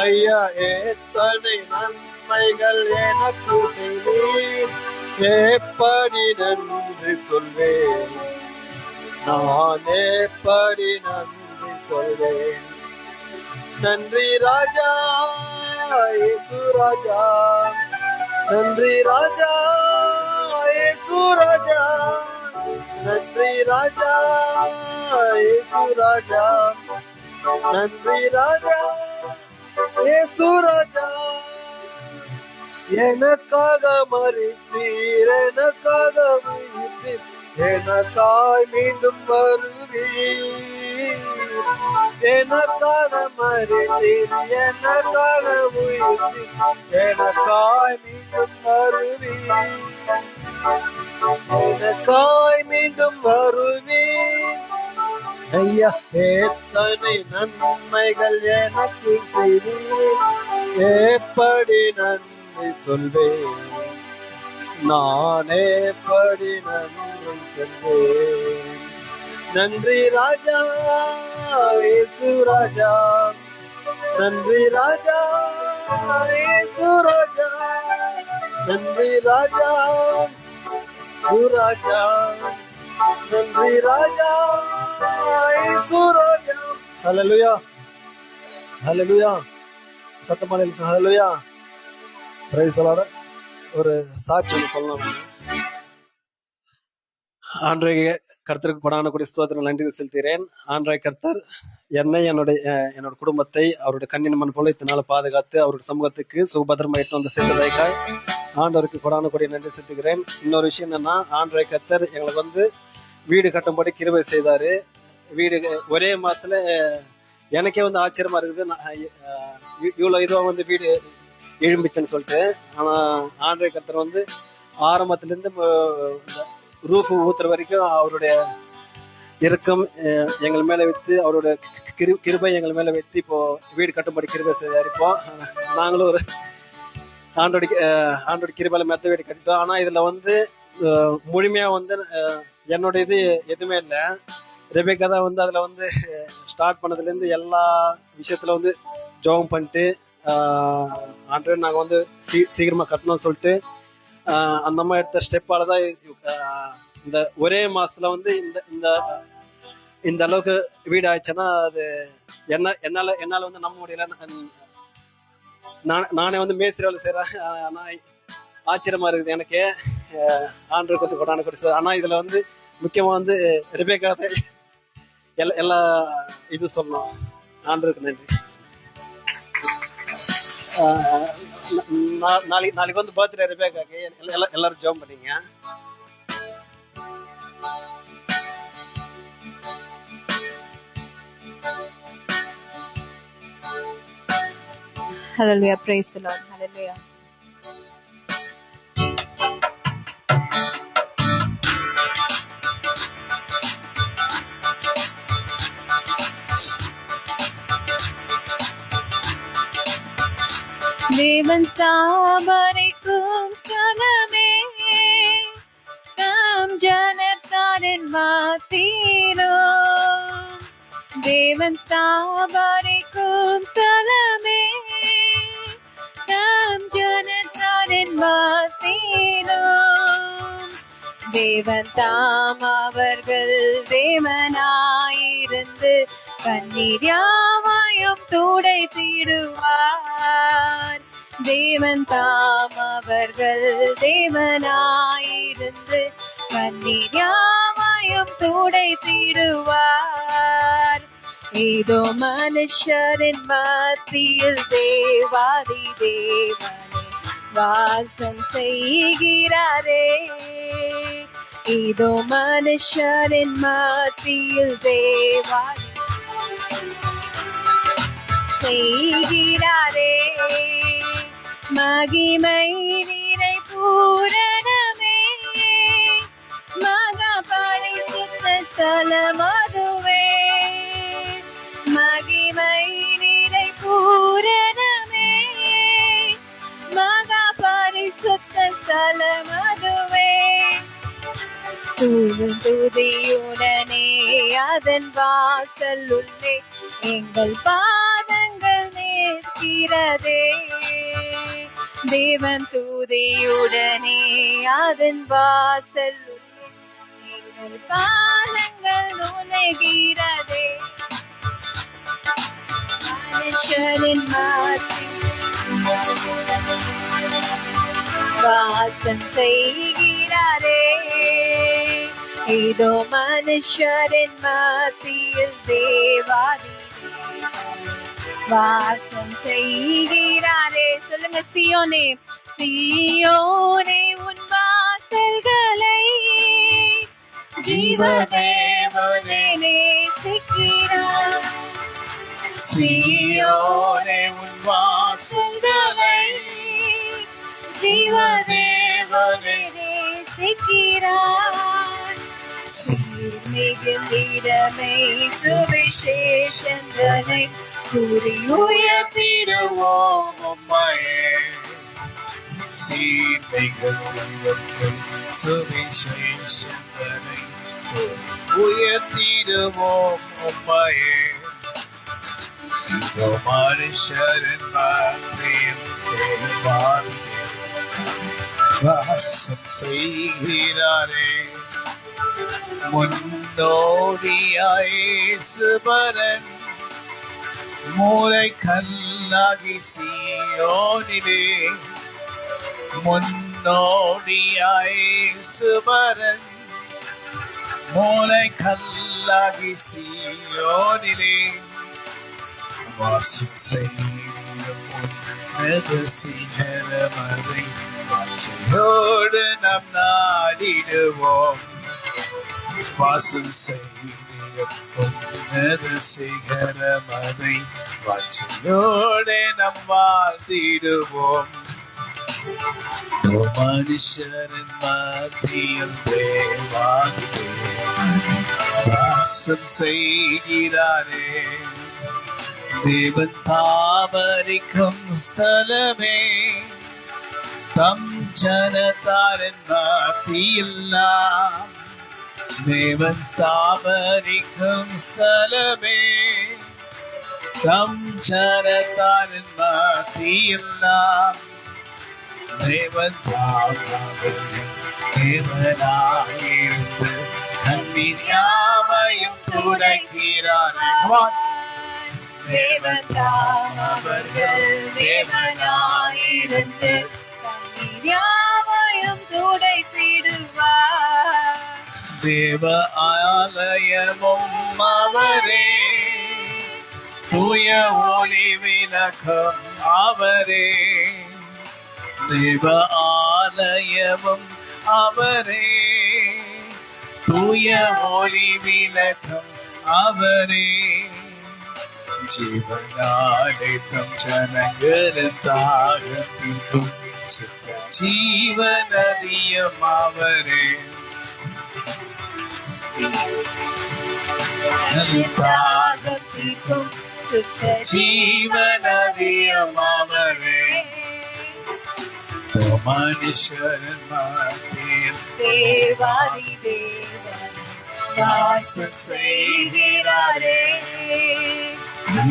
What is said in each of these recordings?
ஐயா எத்தனை நன்மைகள் எனக்கு செய்தீர், எப்படி நன்றி சொல்வேன், நான் எப்படி நன்றி சொல்வேன். நன்றி ராஜா இயேசு ராஜா, நன்றி ராஜா இயேசு ராஜா, நன்றி ராஜா இயேசு ராஜா, நன்றி ராஜா இயேசு ராஜா. எனக்காக மரித்தீர், எனக்காக உயிர்த்தீர், எனக்காய் மீண்டும் வருவீர். எனக்காக மரித்தீர், எனக்காக உயிர்த்தீர், எனக்காய் மீண்டும் வருவீர். எனக்காய் மீண்டும் வருவீர். ஐயா எத்தனை நன்மைகள் எனக்கு செய்தீர், எப்படி நன்றி சொல்வேன், நான் எப்படி நன்றி சொல்வேன். நன்றி ராஜா இயேசு ராஜா, நன்றி ராஜா இயேசு ராஜா, நன்றி ராஜா இயேசு ராஜா, நன்றி ராஜா இயேசு ராஜா. ஹல்லேலூயா ஹல்லேலூயா. சத்தமான ஹல்லேலூயா. Praise the Lord. ஒரு சாட்சி சொல்லணும். ஆண்டவரே கர்த்தருக்கு கொடான கொடி ஸ்தோத்திரம் நன்றி செலுத்துகிறேன். ஆண்டவரே கர்த்தர் என்னை என்னோட குடும்பத்தை அவருடைய கண்ணின் மண் போல இத்தனால பாதுகாத்து அவருடைய சமூகத்துக்கு சுபத்திரமா எட்டு வந்து சேர்த்ததைக்காய் ஆண்டவருக்கு கொடான கொடி நன்றி செலுத்துகிறேன். இன்னொரு விஷயம் என்னன்னா, ஆண்டவரே கர்த்தர் எங்களுக்கு வீடு கட்டும்படி கிருபை செய்தாரு. வீடு ஒரே மாசத்துல எனக்கே ஆச்சரியமா இருக்குது, இவ்வளவு இதுவா வீடு எழும்பிச்சுன்னு சொல்லிட்டு. ஆனா ஆண்டவரே கர்த்தர் ஆரம்பத்துல இருந்து ரூஃப் ஊத்துற வரைக்கும் அவருடைய இறக்கம் எங்கள் மேல வைத்து, அவருடைய கிருபை எங்கள் மேல வைத்து இப்போ வீடு கட்டும்படி கிருபை செய்தாரு. இப்போ நாங்களும் ஒரு ஆண்டோட கிருபையில மெத்த வீடு கட்டிட்டோம். ஆனா இதுல முழுமையா என்னோட இது எதுவுமே இல்லை. ரெபேக்கா தான் அதுல ஸ்டார்ட் பண்ணதுல இருந்து எல்லா விஷயத்துல ஜெபம் பண்ணிட்டு ஆண்டவரே நாங்க சீக்கிரமா கட்டணும்னு சொல்லிட்டு அந்த மாதிரி எடுத்த ஸ்டெப்பால தான் இந்த ஒரே மாசத்துல இந்த அளவுக்கு வீடு ஆயிடுச்சுன்னா அது என்னால நம்ப முடியல. நானே மேஸ்திரி வேலை செய்யறேன். ஆனா ஆச்சரியமா இருக்குது எனக்கு. ஆண்டவருக்கு கொடான கொடி. ஆனா இதுல முக்கியமா ரெபேக்கா எல்லா இது சொல்லணும். ஆண்டவருக்கு நன்றி. நாளைக்கு பர்த்டே ரெபேக்காக்கு எல்லாரும் ஜெபம் பண்ணீங்க. Hallelujah. Praise the Lord. Hallelujah. தேவன் ஸ்தாபரிக்கும் ஸ்தலமே, தம் ஜனத்தாரின் மத்தியிலோ. தேவன் ஸ்தாபரிக்கும் ஸ்தலமே, தம் ஜனத்தாரின் மத்தியிலோ. தேவன் தாம் அவர்கள் தேவனாயிருந்து கண்ணீர் யாவையும் துடைத்திடுவார். தேவன் தாம் அவர்கள் தேவனாயிருந்து கண்ணீர் யாவையும் துடைத்திடுவார். ஏதோ மனுஷரின் மத்தியில் தேவாதி தேவனே வாசம் செய்கிறாரே. ஏதோ மனுஷரின் மத்தியில் தேவாதி செய்கிறாரே. மகிமை நிறை பூரணமே, மகா பரிசுத்த ஸ்தலம் அதுவே. மகிமை நிறை பூரணமே, மகா பரிசுத்த ஸ்தலம் அதுவே. துதியுடனே அதன் வாசல் உள்ளே எங்கள் பாதங்கள் நேர் இருக்கிறதே. தேவன் தூதியுடனே அதன் வாசல் பாலங்கள் நுழைகிறதே. மனுஷரின் மாற்றி வாசம் செய்கிறாரே. இதோ மனுஷரின் மத்தியில் தேவாதி வாசம் செய்கிறாரே. சொல்லுங்க, சியோனே சியோனே உன் வாசல்களை ஜீவதேவனே நேசிக்கிறார். சியோனே உன் வாசல்களை ஜீவதேவனே நேசிக்கிறார். சீர்மிகுந்திடமே சுவிசேஷங்களை கூறி உயர்த்திடுவோம் உம்மையே. சீர்மிகுந்திடமே சுவிசேஷங்களை உயர்த்திடுவோம் உம்மையே. இதோ மனுஷரின் மத்தியில் வாசம் செய்கிறாரே. முன்னோடியாய் இயேசுபரன் மூலை கல்லாகி சீயோனிலே. முன்னோடியாய் இயேசுபரன் மூலை கல்லாகி சீயோனிலே. வாசம் செய்யும் சிகரமதை வாஞ்சையோடு நாம் நாடிடுவோம். வாசம் செய்யும் சிகரமதை வாஞ்சையோடு நாம் வாழ்ந்திடுவோம். மனுஷரின் மத்தியில் தேவாதி வாசம் செய்கிறாரே. தேவன் தாவரிக்கும் ஸ்தலமே தம் ஜனத்தாரின் மத்தியில். தேவன் தாவரிக்கும் ஸ்தலமே தம் ஜனத்தாரின் மத்தியில். தேவன் தேவனாயிருந்து கண்ணீர் யாவையும் துடைக்கிறார். தேவன் அவர்கள் தேவனாயிருந்து கண்ணீர் யாவையும் துடைத்திடுவார். தேவ ஆலயமும் அவரே, தூய ஒளி விளக்கம் அவரே. தேவ ஆலயமும் அவரே, தூய ஒளி விளக்கம் அவரே. ஜீவனாலே தம் ஜனங்களின் தாகத்திற்கும் சுத்த ஜீவநதியும் அவரே. தாகத்திற்கும் சுத்த ஜீவநதியும் அவரே. மனுஷரின் மத்தியில் தேவாதி தேவன் வாசம் செய்கிறாரே.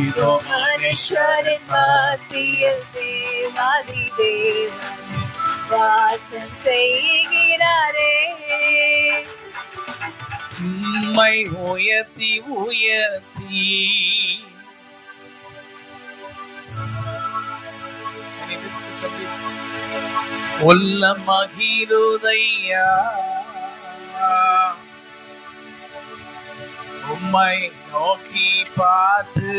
இதோ மனுஷரின் மத்தியில் தேவாதி தேவன் வாசம் செய்கிறாரே. உம்மை உயர்த்தி உயர்த்தி உள்ள மகிழுதையா. உம்மை நோக்கி பார்த்து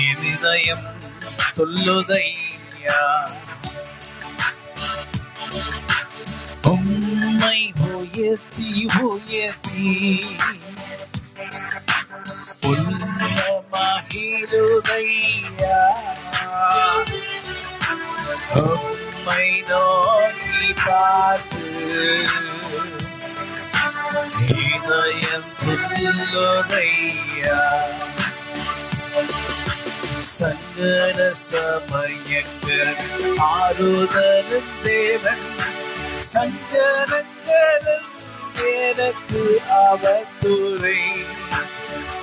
என் இதயம் துள்ளுதையா. உம்மை உயர்த்தி உயர்த்தி உள்ள மகிழுதையா. உம்மை நோக்கி பார்த்து இதயம் துள்ளுதையா. சங்கட சமயங்கள் ஆறுதலும் தேவன், சங்கடங்களும் எனக்கு அவத்துரை.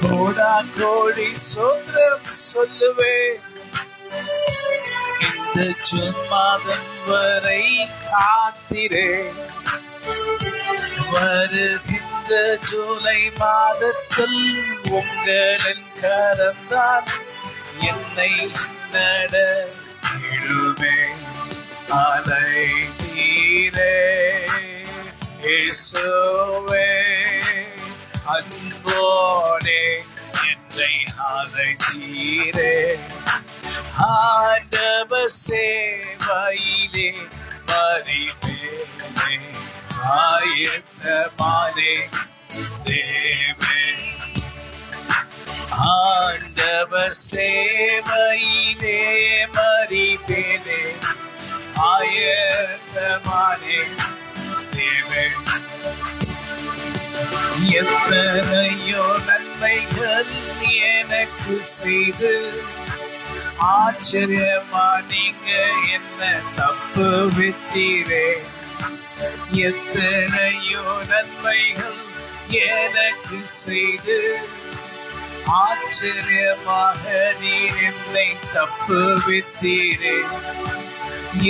கோடா கோடி சோத்திரம் சொல்லுவேன். இந்த ஜூன் மாதம் வரை காத்திரே, வருகின்ற ஜூலை மாதத்தில் உங்களின் கரந்தான் என்னை நடத்திடுமே. அழைத்தீரே இயேசுவே, அன்போடே என்னை அழைத்தீரே. ஆண்டவர் சேவையிலே மறிப்பேனே, ஆயத்தமானே தேவே. ஆண்டவர் சேவையிலே மறிப்பேனே, ஆயத்தமானே தேவே. எத்தனையோ நன்மைகள் எனக்கு செய்து ஆச்சரியமா நீங்க என்ன தப்புவித்தீரே. எத்தனையோ நன்மைகள் எனக்கு செய்து ஆச்சரியமாக நீர் என்னை தப்புவித்தீரே.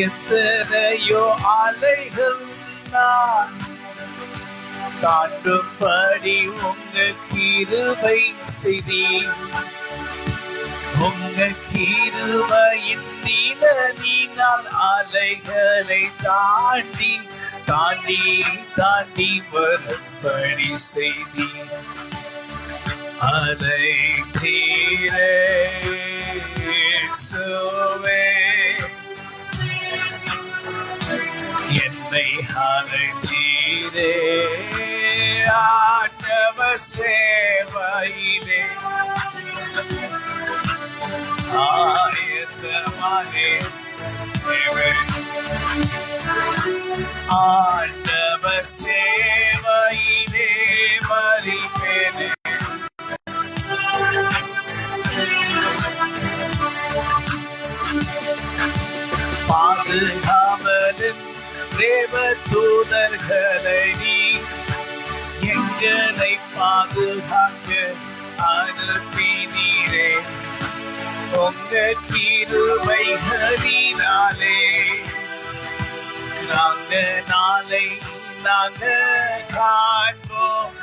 எத்தனையோ அலைகள் நான் தாண்டும்படி உங்க கிருபை செய்தீர். உங்க கிருபையின் நீனால் அலைகளை தாண்டி தாண்டி தாண்டி வரும்படி செய்தீர். அழைத்தீரே இயேசுவே, என்னை அழைத்தீரே. ஆண்டவர் சேவையிலே ஆயத்தமானே தேவே. ஆண்டவர் சேவையிலே மறிப்பேனே, பாதுகாவலின் தேவ தூதர்களை நீ எங்களை பாதுகாக்க அனுப்பினீரே. உங்க கிருபைகளினாலே நாளை நாங்க காண்போம்.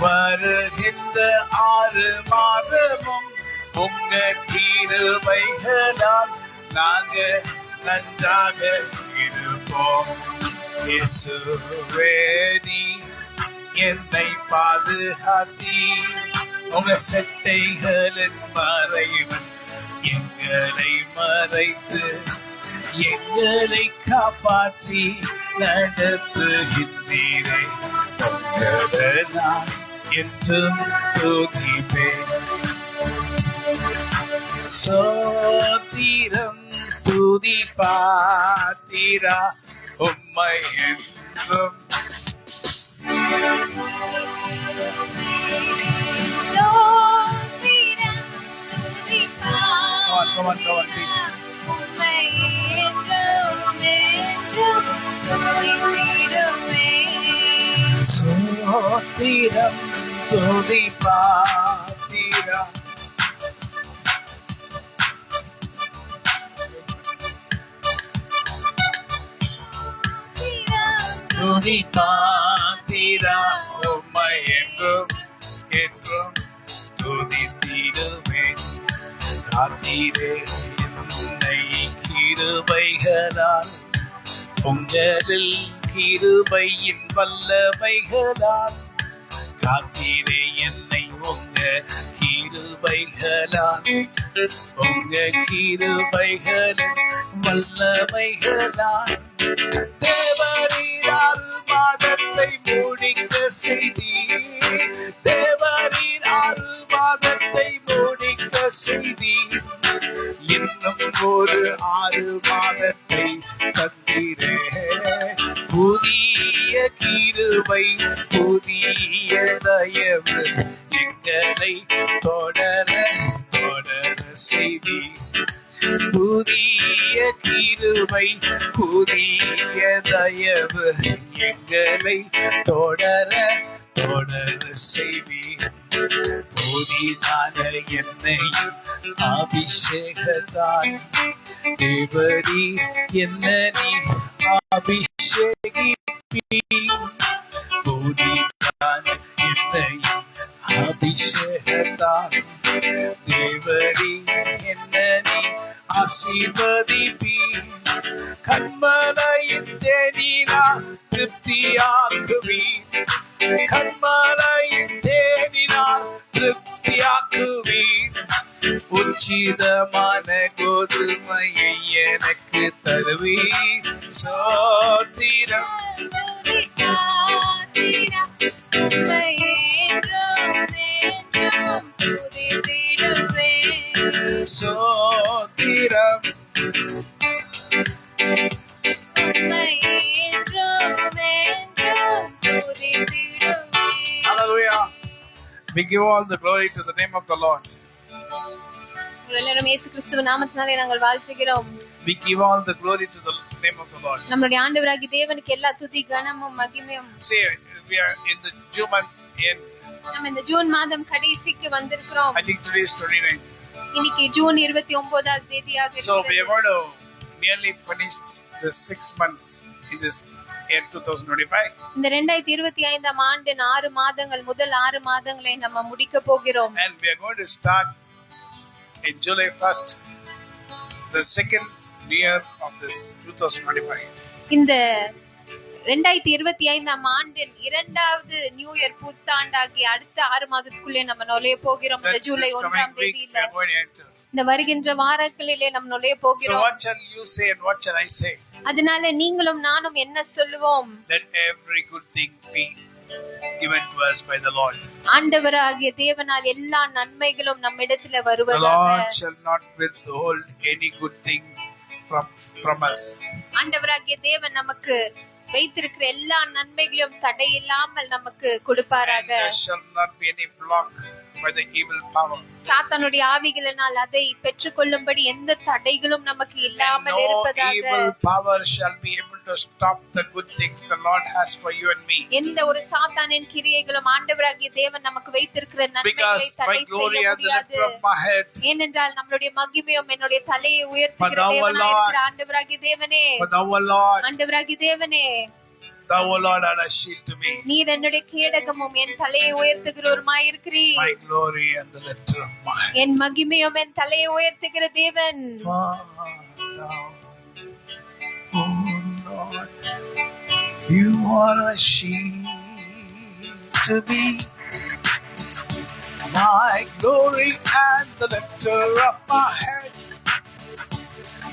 வருகின்ற 6 மாதமும் உங்க கிருபைகளால் நாங்க நன்றாக இருப்போம். இயேசுவே, நீ என்னை பாதுகாத்தீ. உங்க செட்டைகளின் மறைவன் எங்களை மறைத்து எங்களை காப்பாற்றி நடத்துகின்றீரே. நான் என்றும் துதிப்பேன். சோத்திரம் துதி பாத்திரா உம்மை என்றும். சோத்திரம் துதி பாத்திரா துதி பாத்திரா உம்மை என்றும் என்றும் துதித்திடுவே. காத்தீரே என்னை கிருபைகளால், உங்களில் கிருபையின் வல்லமைகளால். காத்தீரே என்னை உங்க கிருபைகளால், உங்க கிருபைகளின் வல்லமைகளால். தேவரீர் 6 மாதத்தை முடிக்க செய்தீர். தேவரீர் 6 மாதத்தை முடிக்க செய்தீர். இன்னும் ஒரு 6 மாதத்தை தந்தீரே. புதிய கிருபை புதிய தயவு எங்களை தொடர தொடர செய்தீர். புதிய கிருபை புதிய தயவு எங்களை தொடர தொடர செய்வீர். புதிதான எண்ணெயும் அபிஷேகத்தால் தேவரீ என்ன நீ அபிஷேகிப்பீர். புதிதான எண்ணெயும் அபிஷேகத்தால் தேவரீ என்ன நீ ஆசீர்வதிப்பீர். கண்மலையின் தேனிலா திருப்தியாக்குவீர். கண்மலையின் தேனினால் திருப்தியாக்குவீர். உச்சிதமான கோதுமையை எனக்கு தருவீர். சோத்திரம் சோத்திரம் Hallelujah. We give all the glory to the name of the Lord. எல்லாரும் இயேசு கிறிஸ்துவின் நாமத்தினாலே நாங்கள் வாழ்த்துகிறோம். We give all the glory to the name of the Lord. நம்முடைய ஆண்டவராகிய தேவனுக்கு எல்லா துதி கனமும் மகிமையும். See, we are in the June month end. நம்ம இந்த ஜூன் மாதம் கடைசிக்கு வந்திருக்கிறோம். I think today is 29th. இன்னைக்கு June 29ஆம் தேதியாக So we are going to nearly finish the 6 months in this year 2025. இந்த 2025ஆம் ஆண்டின் 6 மாதங்கள் முதல் 6 மாதங்களை நம்ம முடிக்க போகிறோம். And we are going to start in July 1st the second year of this 2025. இந்த 2025ஆம் ஆண்டின் இரண்டாவது நியூ இயர் புத்தாண்டாகி அடுத்த 6 மாதத்துக்குள்ளே நம்ம நுழைய போகிறோம். இந்த ஜூலை 1ஆம் தேதியில இந்த வருகின்ற வாரங்களிலே நம்ம நுழைய போகிறோம். So what shall you say and what shall I say? அதனால நீங்களும் நானும் என்ன சொல்லுவோம்? Let every good thing be given to us by the Lord. ஆண்டவராகிய தேவனால் எல்லா நன்மைகளும் நம்மிடத்திலே The வருவதாக. Lord shall not withhold any good thing from us. ஆண்டவராகிய தேவன் நமக்கு வைத்திருக்கிற எல்லா நன்மைகளையும் தடையில்லாமல் நமக்கு கொடுப்பாராக. And there shall not be any block by the evil power. சாத்தானுடைய ஆவிகளினால் அதை பெற்றுக்கொள்ளும்படி எந்த தடைகளும் நமக்கு இல்லாமல் No இருப்பதாக. evil power shall be able to stop the good things the Lord has for you and me. எந்த ஒரு சாத்தானின் கிரியைகளும் ஆண்டவராகிய தேவன் நமக்கு வைத்திருக்கிற நன்மைகளை Because தடை my glory செய்ய and the முடியாது. lifter of my head. ஏனென்றால் நம்மளுடைய மகிமையும் என்னுடைய தலையை உயர்த்துகிற For thou, தேவனாய் Lord, இருக்கிற ஆண்டவராகிய தேவனே, For thou, O Lord, ஆண்டவராகிய தேவனே, thou, O Lord, art a shield to me. நீர் என்னுடைய கேடகமும் என் தலையை உயர்த்துகிறவருமாய் இருக்கிறீர். My glory and the lifter of my head. என் மகிமையும் என் தலையை உயர்த்துகிற தேவன். For thou, O Lord, you are a shield to me. My glory and the lifter of my head.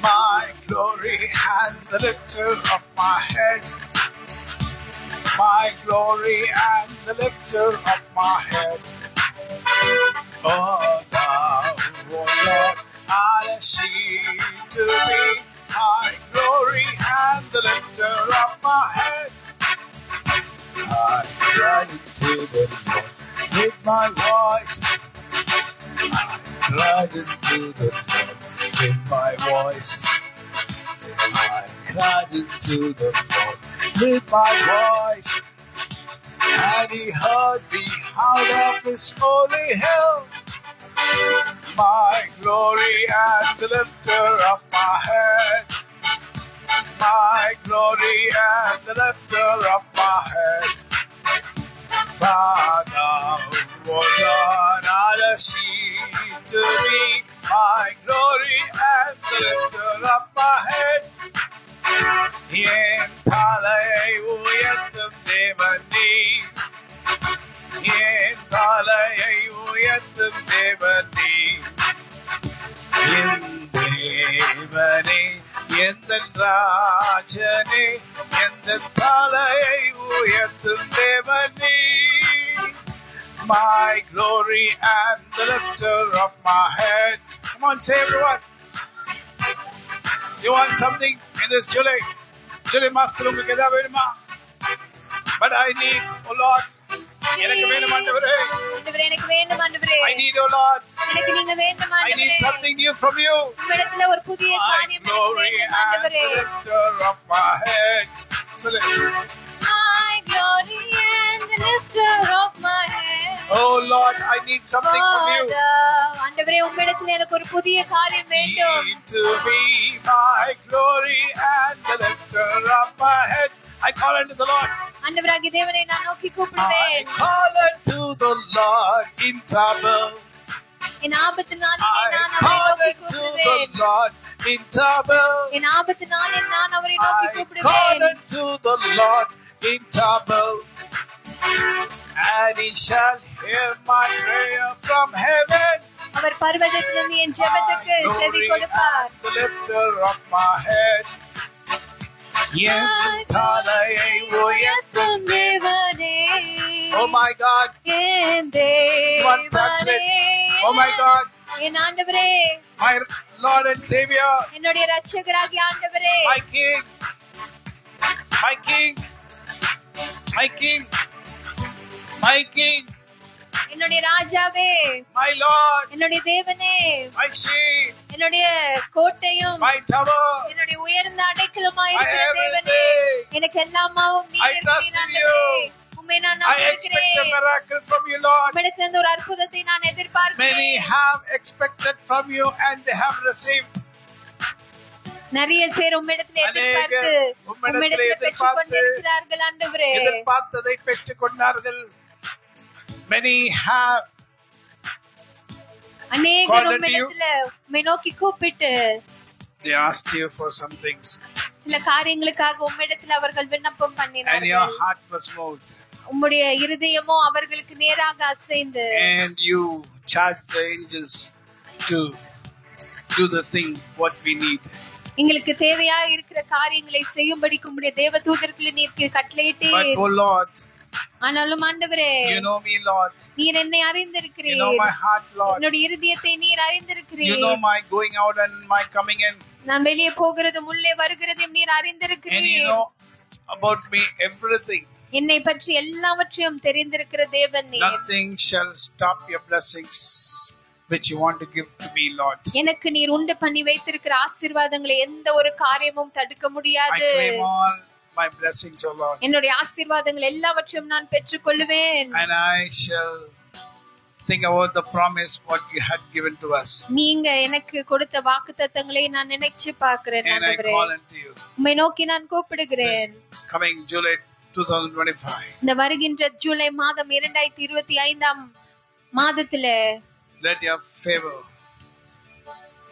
My glory and the lifter of my head. My glory and the lifter of my head. Oh, thou, O Lord, art a shield to me. My glory and the lifter of my head. I cried into the Lord with my voice. I cried into the Lord with my voice. I cried into the Lord with my voice, and He heard me out of His holy hill. My glory and the lifter of my head. My glory and the lifter of my head. Father, O Lord, art a shield to me. My glory and the lifter of my head. என் தலையை உயர்த்தும் தேவனே, என் தலையை உயர்த்தும் தேவனே, என் தேவனே, எந்த ராஜனே, எந்த தலையை உயர்த்தும் தேவனே. My glory and the lifter of my head. Come on, say everyone. You want something in this July? July master உங்களுக்கு ஏதாவது வேணுமா? But I need, oh Lord, எனக்கு வேணும் ஆண்டவரே. ஆண்டவரே எனக்கு வேண்டும் ஆண்டவரே. I need, oh Lord. எனக்கு நீங்க வேண்டும் I ஆண்டவரே. need something new from you. உம்மிடத்துல ஒரு புதிய காரியம் எனக்கு வேண்டும் ஆண்டவரே. My glory and the lifter of my head. So My glory and the lifter of my head. Oh Lord, I need something from you. ஆண்டவரே உம்மிடத்தில் எனக்கு ஒரு புதிய காரியம் வேண்டும். Need to be my glory and the lifter of my head. I call unto the Lord. ஆண்டவராகிய தேவனை நான் நோக்கி கூப்பிடுவேன். I call unto the Lord in trouble. என் ஆபத்து நாளில் I நான் அவரை call நோக்கி unto கூப்பிடுவேன். the Lord in trouble. என் ஆபத்து நாளில் நான் அவரை நோக்கி I call கூப்பிடுவேன். unto the Lord in trouble, and He shall hear my prayer from heaven. அவர் பர்வதத்திலிருந்து என் ஜெபத்துக்கு செவி கொடுப்பார். The lifter of my head. என் தலையை உயர்த்தும் தேவனே. Oh my God. என் தேவனே. Oh my God. என் ஆண்டவரே. My Lord and Savior. என்னுடைய இரட்சகராகிய ஆண்டவரே. My King. My King. My King. My King. என்னுடைய ராஜாவே. My Lord. என்னுடைய தேவனே. My shield. என்னுடைய கோட்டையும் My tower. என்னுடைய உயர்ந்த அடைக்கலமாய் இருக்கிற தேவனே. எனக்கு எல்லாமாவும் நீர் I trust in இருக்கிறீர் you. ஆண்டவரே. உம்மை நான் I expect a miracle from you, Lord. உம்மிடத்திலிருந்து ஒரு அற்புதத்தை நான் எதிர்பார்க்கிறேன். Many have expected from you and they have received. நிறைய பேர் உம்மிடத்தில் எதிர்பார்த்து உம்மிடத்தில் பெற்றுக் கொண்டிருக்கிறார்கள் ஆண்டவரே. எதிர்பார்த்ததை பெற்றுக் கொண்டார்கள். Many have அநேகர் உம்மிடத்தில் உம்மை நோக்கி கூப்பிட்டு they asked you for some things. சில காரியங்களுக்காக உம்மிடத்தில் அவர்கள் விண்ணப்பம் And your பண்ணினார்கள். heart was moved. உம்முடைய இருதயமோ அவர்களுக்கு நேராக அசைந்து And you charged the angels to do the thing what we need. எங்களுக்கு தேவையா இருக்கிற காரியங்களை செய்யும்படிக்கு உம்முடைய தேவ தூதர்களை நீர் கட்டளையிட்டு. But oh Lord, ஆனாலும் ஆண்டவரே, you know me, Lord. நீர் என்னை You அறிந்திருக்கிறீர். know my heart, Lord. என்னுடைய இருதயத்தை நீர் You அறிந்திருக்கிறீர். know my going out and my coming in. நான் வெளியே போகிறதும் உள்ளே வருகிறதையும் நீர் And you அறிந்திருக்கிறீர். know about me everything. என்னை பற்றி எல்லாவற்றையும் தெரிந்திருக்கிற தேவன் நீர். Nothing shall stop your blessings which you want to give to me, Lord. எனக்கு நீர் உண்டு பண்ணி வைத்திருக்கிற ஆசீர்வாதங்களை எந்த ஒரு காரியமும் தடுக்க I முடியாது. claim all my blessings, O Lord. என்னுடைய ஆசீர்வாதங்கள் எல்லாவற்றையும் நான் பெற்றுக்கொள்வேன். And I shall think about the promise what you had given to us. நீங்க எனக்கு கொடுத்த வாக்குத்தத்தங்களை நான் நினைச்சு பார்க்கிறேன் And I ஆண்டவரே. call unto you. உம்மை நோக்கி நான் கூப்பிடுகிறேன். This coming July 2025. இந்த வருகின்ற ஜூலை மாதம் 2025 மாதத்திலே Let your favor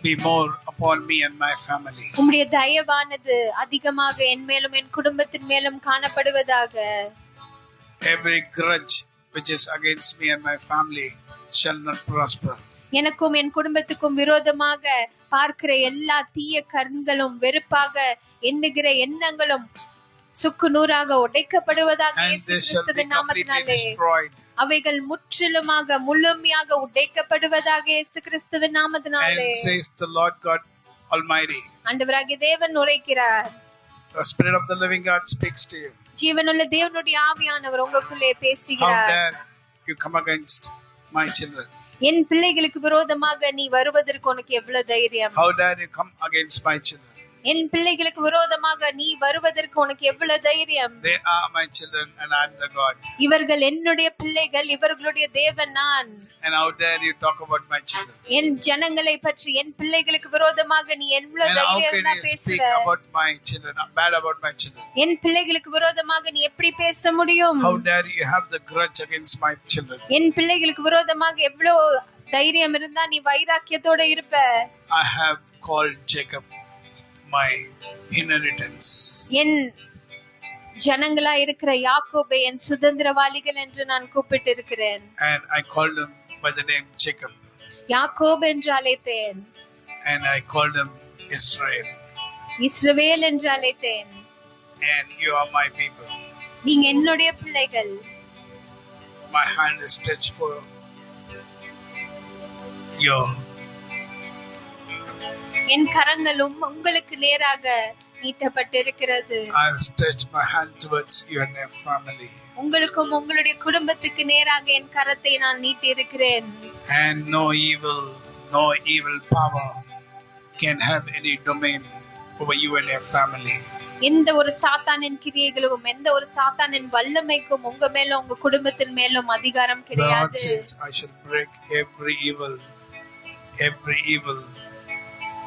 be more upon me and my family. உம்முடைய தயவானது அதிகமாக என் மேலும் என் குடும்பத்தின் மேலும் காணப்படுவதாக. Every grudge which is against me and my family shall not prosper. எனக்கும் என் குடும்பத்துக்கும் விரோதமாக பார்க்கிற எல்லா தீய கண்களும் வெறுப்பாக எண்ணுகிற எண்ணங்களும் சுக்கு நூறாக உடைக்கப்படுவதாக And இயேசு they shall be கிறிஸ்துவின் completely நாமத்தினாலே destroyed. அவைகள் முற்றிலுமாக முழுமையாக உடைக்கப்படுவதாக இயேசு கிறிஸ்துவின் நாமத்தினாலே. And says the Lord God Almighty. ஆண்டவராகிய தேவன் உரைக்கிறார். The Spirit of the living God speaks to you. ஜீவனுள்ள தேவனுடைய ஆவியானவர் உங்களுக்குள்ளே How பேசுகிறார். dare you come against my children? என் பிள்ளைகளுக்கு விரோதமாக நீ வருவதற்கு உனக்கு எவ்வளவு தைரியம்? How dare you come against my children? என் பிள்ளைகளுக்கு விரோதமாக நீ வருவதற்கு உனக்கு எவ்வளவு தைரியம்? They are my children and I am the God. இவர்கள் என்னுடைய பிள்ளைகள், இவர்களுடைய தேவன் நான். And how dare you talk about my children? என் ஜனங்களை பற்றி என் பிள்ளைகளுக்கு விரோதமாக நீ எவ்வளவு And how தைரியம் can you speak பேசுவ? about my children, bad about my children? என் பிள்ளைகளுக்கு விரோதமாக நீ எப்படி பேச முடியும்? How dare you have the grudge against my children? என் பிள்ளைகளுக்கு விரோதமாக எவ்வளவு தைரியம் இருந்தா நீ வைராக்கியத்தோட இருப்ப? I have called Jacob my inheritance. என் ஜனங்களா இருக்கிற யாக்கோபை என் சுதந்திரவாளிகள் என்று நான் கூப்பிட்டு இருக்கிறேன். And I called him by the name Jacob. Yakob என்று அழைத்தேன். And I called him Israel. இஸ்ரவேல் என்று அழைத்தேன். And you are my people. நீங்க என்னுடைய பிள்ளைகள். My hand is stretched for your. என் கரங்களும் உங்களுக்கு நேராக நீட்டப்பட்டிருக்கிறது. I have stretched my hand towards you and your family. உங்களுக்கும் உங்களுடைய குடும்பத்துக்கு நேராக என் கரத்தை நான் நீட்டி இருக்கிறேன். And no evil power can have any domain over you and your family. எந்த ஒரு சாத்தானின் கிரியைகளும் எந்த ஒரு சாத்தானின் வல்லமைக்கும் உங்க மேல உங்க குடும்பத்தின் மேலும் அதிகாரம் The Lord கிடையாது. says, I shall break every evil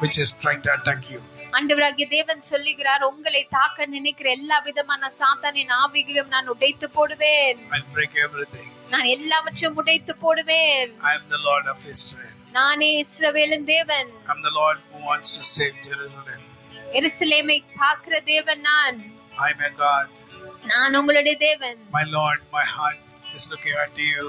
which is trying to attack you. ஆண்டவராகிய தேவன் சொல்லுகிறார், உங்களை தாக்க நினைக்கிற எல்லா விதமான சாத்தானின் ஆவிகளையும் நான் உடைத்து போடுவேன். I'll break everything. நான் எல்லாவற்றையும் உடைத்து போடுவேன். I am the Lord of Israel. நானே இஸ்ரவேலின் தேவன். I'm the Lord who wants to save Jerusalem. எருசலேமை பார்க்கிற தேவன் நான். I'm a God. நான் உங்களுடைய தேவன். My Lord, my heart is looking at you.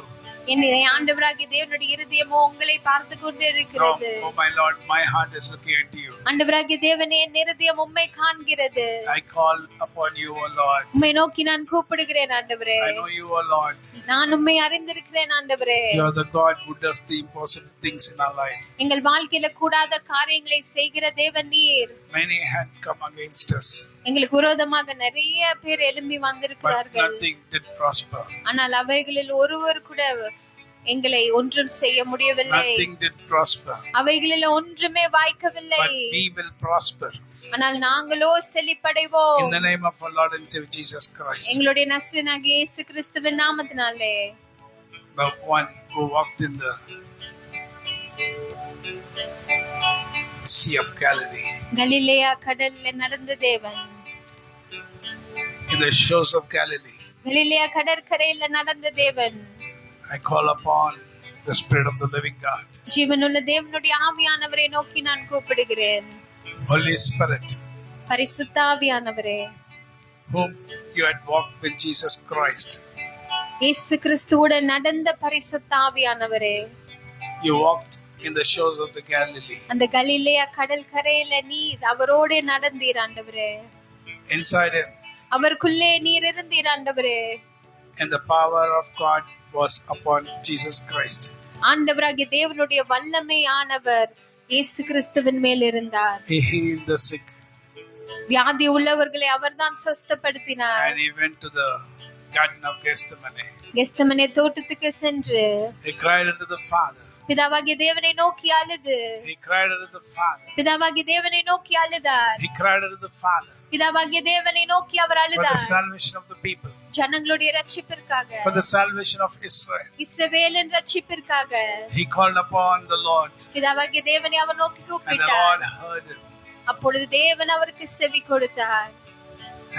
என்னுடைய ஆண்டவராகிய தேவனுடைய இருதயமோ உங்களை பார்த்து கொண்டு இருக்கிறது. Oh my Lord, my heart is looking at you. ஆண்டவராகிய தேவனே, என் இருதயம் உம்மை காண்கிறது. I call upon you, O Lord. உம்மை நோக்கி நான் கூப்பிடுகிறேன் ஆண்டவரே. I know you, O Lord. நான் உம்மை அறிந்திருக்கிறேன் ஆண்டவரே. You are the God who does the impossible things in our life. எங்கள் வாழ்க்கையில கூடாத காரியங்களை செய்கிற தேவன் நீர். Many had come against us, எங்களுக்கு விரோதமாக நிறைய பேர் எழும்பி but வந்திருக்கிறார்கள். nothing did prosper. ஆனால் அவைகளில் ஒருவர் கூட எங்களை ஒன்றும் செய்ய முடியவில்லை. Nothing did prosper. அவைகளில் ஒன்றுமே வாய்க்கவில்லை. But we will prosper. ஆனால் நாங்களோ செழிப்படைவோம். In the name of our Lord and Savior Jesus Christ. எங்களுடைய நசரேயனாகிய இயேசு கிறிஸ்துவின் நாமத்தினாலே. The one who walked in the Sea of Galilee. கலிலேயா கடல்ல நடந்த தேவன். In the shores of Galilee. கலிலேயா கடற்கரையில நடந்த தேவன். I call upon the Spirit of the living God. ஜீவனுள்ள தேவனுடைய ஆவியானவரை நோக்கி நான் கூப்பிடுகிறேன். Holy Spirit, பரிசுத்த ஆவியானவரே, whom you had walked with Jesus Christ. இயேசு கிறிஸ்துவுடன் நடந்த பரிசுத்த ஆவியானவரே, You walked in the shores of the Galilee. அந்த கலிலேயா கடற்கரையில நீர் அவரோடு நடந்தீர் ஆண்டவரே. Inside him, அவருக்குள்ளே நீர் இருந்தீர் ஆண்டவரே. and the power of God was upon Jesus Christ. ஆண்டவராகிய தேவனுடைய வல்லமை ஆனவர் இயேசு கிறிஸ்துவின் மேல் இருந்தார். He healed the sick. வியாதி உள்ளவர்களை அவர்தான் சுஸ்தப்படுத்தினார். And he went to the Garden of Gethsemane. Gethsemane தோட்டத்துக்கு சென்று He cried unto the Father. பிதாவாகிய தேவனை நோக்கி அழுது. He cried unto the Father. பிதாவாகிய தேவனை நோக்கி அழுதார். He cried unto the Father. பிதாவாகிய தேவனை நோக்கி அவர் For the அழுதார். salvation of the people. ஜனங்களுடைய ரட்சிப்பிற்காக, For the salvation of Israel. இஸ்ரவேலின் ரட்சிப்பிற்காக. He called upon the Lord. பிதாவாகிய தேவனை அவர் நோக்கி And the கூப்பிட்டார். Lord heard him. அப்பொழுது தேவன் அவருக்கு செவி கொடுத்தார்.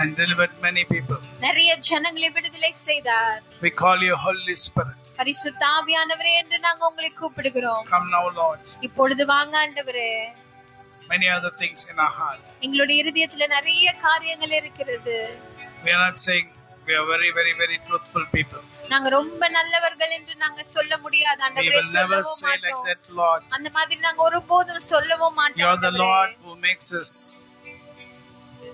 And delivered many people. நிறைய ஜனங்களை விடுதலை செய்தார். We call you Holy Spirit. பரிசுத்த ஆவியானவரே என்று நாங்க உங்களை கூப்பிடுகிறோம். Come now, Lord. இப்பொழுது வாங்க ஆண்டவரே. Many other things in our heart. எங்களுடைய இருதயத்துல நிறைய காரியங்கள் இருக்கிறது. We are not saying we are very, very, very truthful people. நாங்க ரொம்ப நல்லவர்கள் என்று நாங்க சொல்ல முடியாது We ஆண்டவரே. will never சொல்லவும் say like மாட்டோம். that, Lord. அந்த மாதிரி நாங்க ஒருபோதும் சொல்லவும் மாட்டோம் You are the ஆண்டவரே. Lord who makes us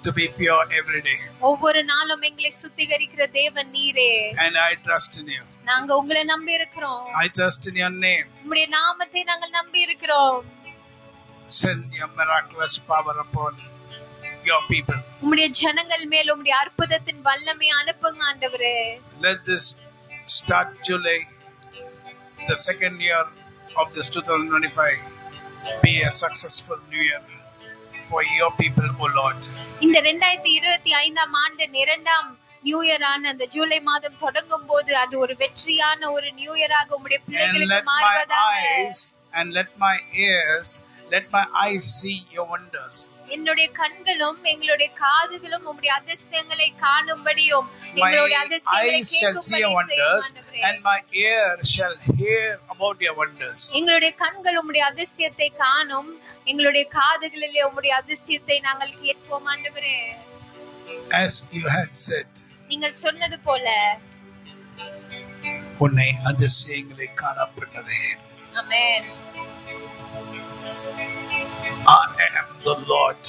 to be pure every day. ஒவ்வொரு நாளும் எங்களை சுத்திகரிக்கிற தேவன் நீரே. And I trust in you. நாங்க உங்களை நம்பி இருக்கிறோம். I trust in your name. உம்முடைய நாமத்தை நாங்கள் நம்பி இருக்கிறோம். Send your miraculous power upon your people. உம்முடைய ஜனங்கள் மேல் உம்முடைய அற்புதத்தின் வல்லமை அனுப்புங்க ஆண்டவரே. Let this start July, the second year of this 2025, be a successful new year for your people, O Lord. இந்த 2025ஆம் ஆண்டின் இரண்டாம் நியூ இயர் ஆன அந்த ஜூலை மாதம் தொடங்கும் போது அது ஒரு வெற்றியான ஒரு நியூ இயராக உம்முடைய And பிள்ளைகளுக்கு let my மாறுவதாக. eyes and let my ears, let my eyes see your wonders. என்னுடைய கண்களும் எங்களுடைய காதுகளும் உம்முடைய அதிசயங்களை காணும்படியும் My எங்களுடைய அதிசயங்களை eyes shall see your கேட்கும்படி செய்யும் wonders, ஆண்டவரே. and my ear shall hear about your wonders. எங்களுடைய கண்கள் உம்முடைய அதிசயத்தை காணும், எங்களுடைய காதுகளிலே உம்முடைய அதிசயத்தை நாங்கள் கேட்போம் ஆண்டவரே. As you had said, நீங்கள் சொன்னது போல. உன்னை அதிசயங்களை காணப்பட்டதேன். ஆமென். I am the Lord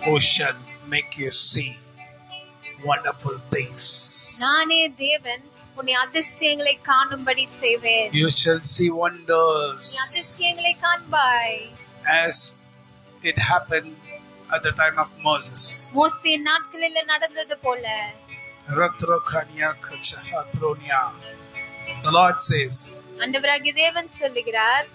who shall make you see wonderful things. நானே தேவன் உன்னை அதிசயங்களை காணும்படி செய்வேன். You shall see wonders நீ அதிசயங்களை காண்பாய். as it happened at the time of Moses. மோசே நாட்களில் நடந்தது போல. The Lord says, ஆண்டவராகிய தேவன் சொல்லுகிறார்,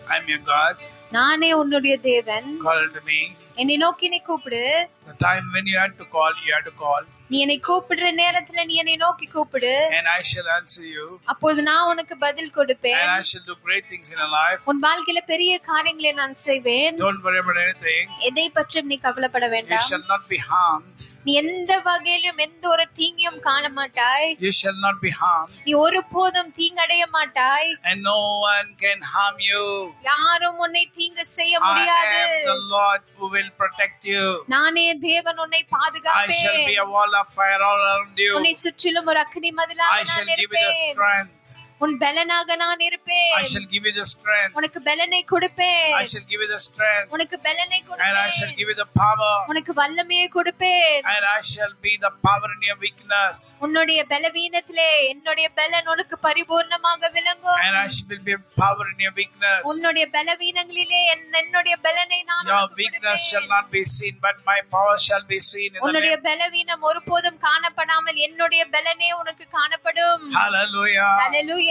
I am your God. நானே உன்னுடைய தேவன். Call to me. என்னை நோக்கி நீ கூப்பிடு. The time when you had to call, you had to call. நீ என்னை கூப்பிடுற நேரத்துல நீ என்னை நோக்கி கூப்பிடு. And I shall answer you. அப்பொழுது நான் உனக்கு பதில் கொடுப்பேன். And I shall do great things in your life. உன் வாழ்க்கையில பெரிய காரியங்களை நான் செய்வேன். Don't worry about anything. எதை பற்றியும் நீ கவலைப்பட You வேண்டாம். shall not be harmed. நீ எந்த வகையிலும் எந்த ஒரு தீங்கையும் காண மாட்டாய். You shall not be harmed. நீ ஒருபோதும் தீங்கடைய மாட்டாய். And no one can harm you. யாரும் உன்னை தீங்கு செய்ய I முடியாது. am the Lord who will protect you. நானே தேவன் உன்னை I shall be பாதுகாப்பேன். a wall of fire all around you. உன்னை சுற்றிலும் ஒரு அக்கினி மதிலாக I shall நான் give you the இருப்பேன். strength. உன் பலனாக நான் I இருப்பேன். shall give you the strength. உனக்கு பலனை கொடுப்பேன். I shall give you the strength. உனக்கு பலனை And I shall கொடுப்பேன். give you the power. உனக்கு வல்லமையை கொடுப்பேன். And I shall be the power in your weakness. உன்னுடைய பலவீனத்திலே என்னுடைய பலன் உனக்கு பரிபூர்ணமாக விளங்கும். And I shall be power in your weakness. உன்னுடைய பலவீனங்களிலே என்னுடைய பலனை நான் Your உனக்கு weakness shall கொடுப்பேன். not be seen, but my power shall be seen in the உன்னுடைய name. பலவீனம் ஒருபோதும் காணப்படாமல் என்னுடைய பலனே உனக்கு காணப்படும். Hallelujah. Hallelujah.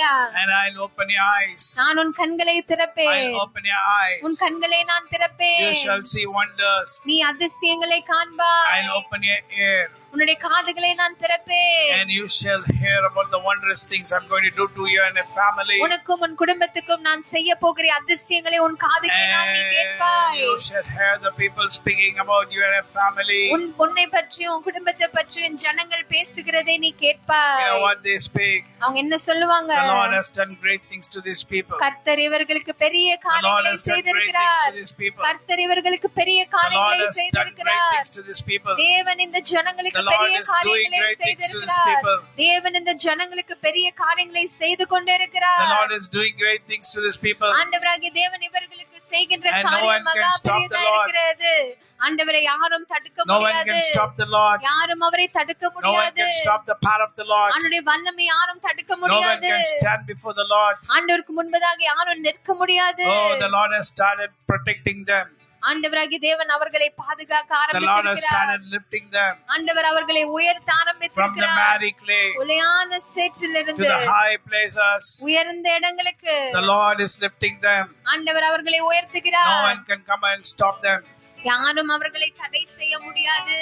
And I'll open your eyes. நான் உன் கண்களை திறப்பேன். I'll open your உன் eyes. கண்களை நான் You திறப்பேன். shall see wonders. நீ அதிசயங்களை காண்பாய். I'll open your ear. உன்னுடைய காதுகளை நான் திறப்பேன். And you shall hear about the wondrous things I'm going to do to you and your family. உனக்கும் உன் குடும்பத்துக்கும் நான் செய்ய போகிற அதிசயங்களை உன் காதுகளினால் நீ கேட்பாய். And you shall hear the people speaking about you and your family. உன்னை பற்றி உன் குடும்பத்தை பற்றி என் ஜனங்கள் பேசுகிறதை நீ You கேட்பாய். know what they speak? அவங்க என்ன சொல்லுவாங்க? The Lord has done great things to these people. கர்த்தர் இவர்களுக்கு பெரிய The Lord காரியங்களை has done great things செய்திருக்கிறார். to these people. கர்த்தர் இவர்களுக்கு பெரிய The Lord காரியங்களை has done great செய்திருக்கிறார். things to these people. தேவன் இந்த ஜனங்களுக்கு The Lord பெரிய is doing காரியங்களை great things to these செய்திருக்கிறார். people. தேவன் இந்த ஜனங்களுக்கு பெரிய காரியங்களை செய்து The கொண்டிருக்கிறார். Lord is doing great things to these people. ஆண்டவராகிய தேவன் இவர்களுக்கு செய்கின்ற And no one காரியம் can மகா stop the பெரியதா Lord. இருக்கிறது. ஆண்டவரை யாரும் தடுக்க No one முடியாது. can stop the Lord. யாரும் அவரை தடுக்க No one முடியாது. can stop the power of the Lord. அவருடைய வல்லமை யாரும் தடுக்க No one முடியாது. can stand before the Lord. ஆண்டவருக்கு முன்பதாக யாரும் நிற்க முடியாது. Oh, the Lord has started protecting them. ஆண்டவராகிய தேவன் அவர்களை பாதுகாக்க The Lord has ஆரம்பித்திருக்கிறார். started lifting them ஆண்டவர் அவர்களை உயர்த்த from the ஆரம்பித்திருக்கிறார். miry clay உளையான to சேற்றிலிருந்து the high places. உயர்ந்த இடங்களுக்கு The Lord is lifting them. ஆண்டவர் அவர்களை No உயர்த்துகிறார். one can come and stop them. யாரும் அவர்களை தடை செய்ய முடியாது.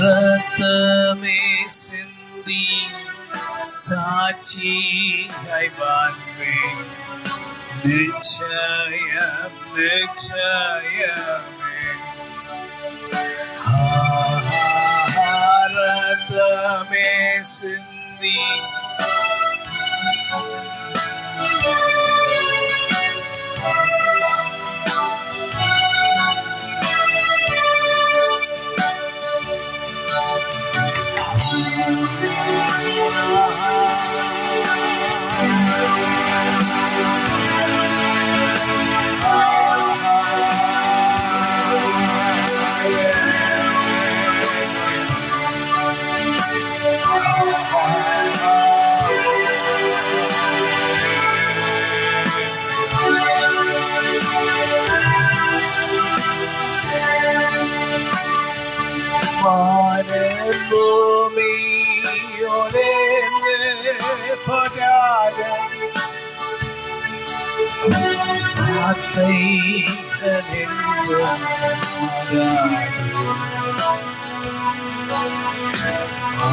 ரத்தமே சிந்தி சாட்சியாய் வாழ்வேன். நிச்சயம் நிச்சயமே. ரத்தமே சிந்தி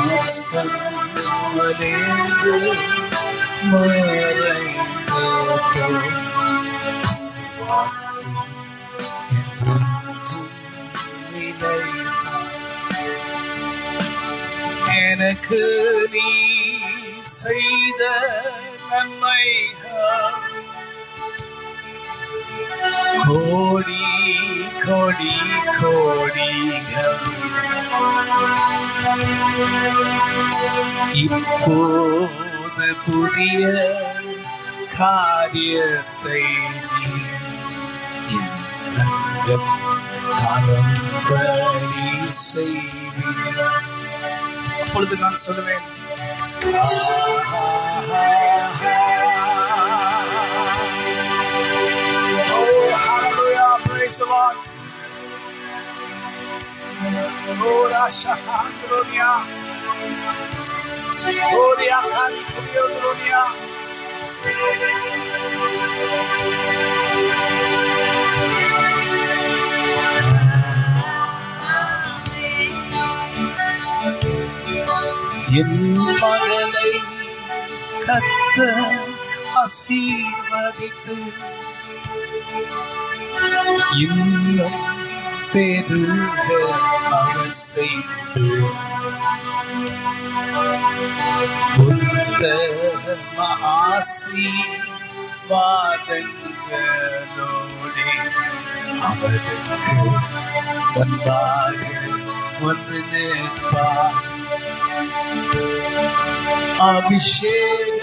மாம்சம் மறைந்து மறைந்து விசுவாசி என்றென்றும் நிலைப்பார். எனக்கு நீ செய்த நன்மைகள் கோடி கோடி கோடிகள், இப்போது புதிய காரியத்தை நீ என் கண்கள் காணும்படி செய்வீர். அப்பொழுது நான் சொல்லுவேன், oh hallelujah, praise the Lord. Oh rashahandronia, oh riakandriodronia. என் மகனை கர்த்தர் ஆசீர்வதித்து இன்னும் பெருக அவர் செய்து உத்தம ஆசீர்வாதங்களோடே அவருக்கு முன்பாக வந்து நிற்பார். அபிஷேக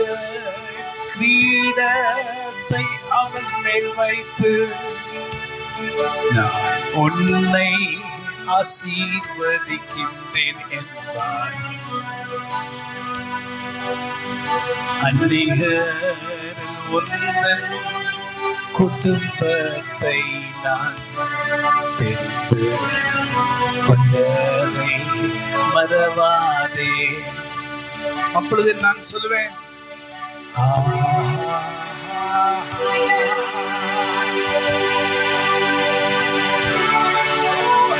கிரீடத்தை அவன் மேல் வைத்து நான் உன்னை ஆசீர்வதிக்கின்றேன் என்பார். அந்நிகர் உந்தன் குடும்பத்தை நான் தெரிந்து கொண்டதை மறவாதே. அப்பொழுது நான் சொல்லுவேன்,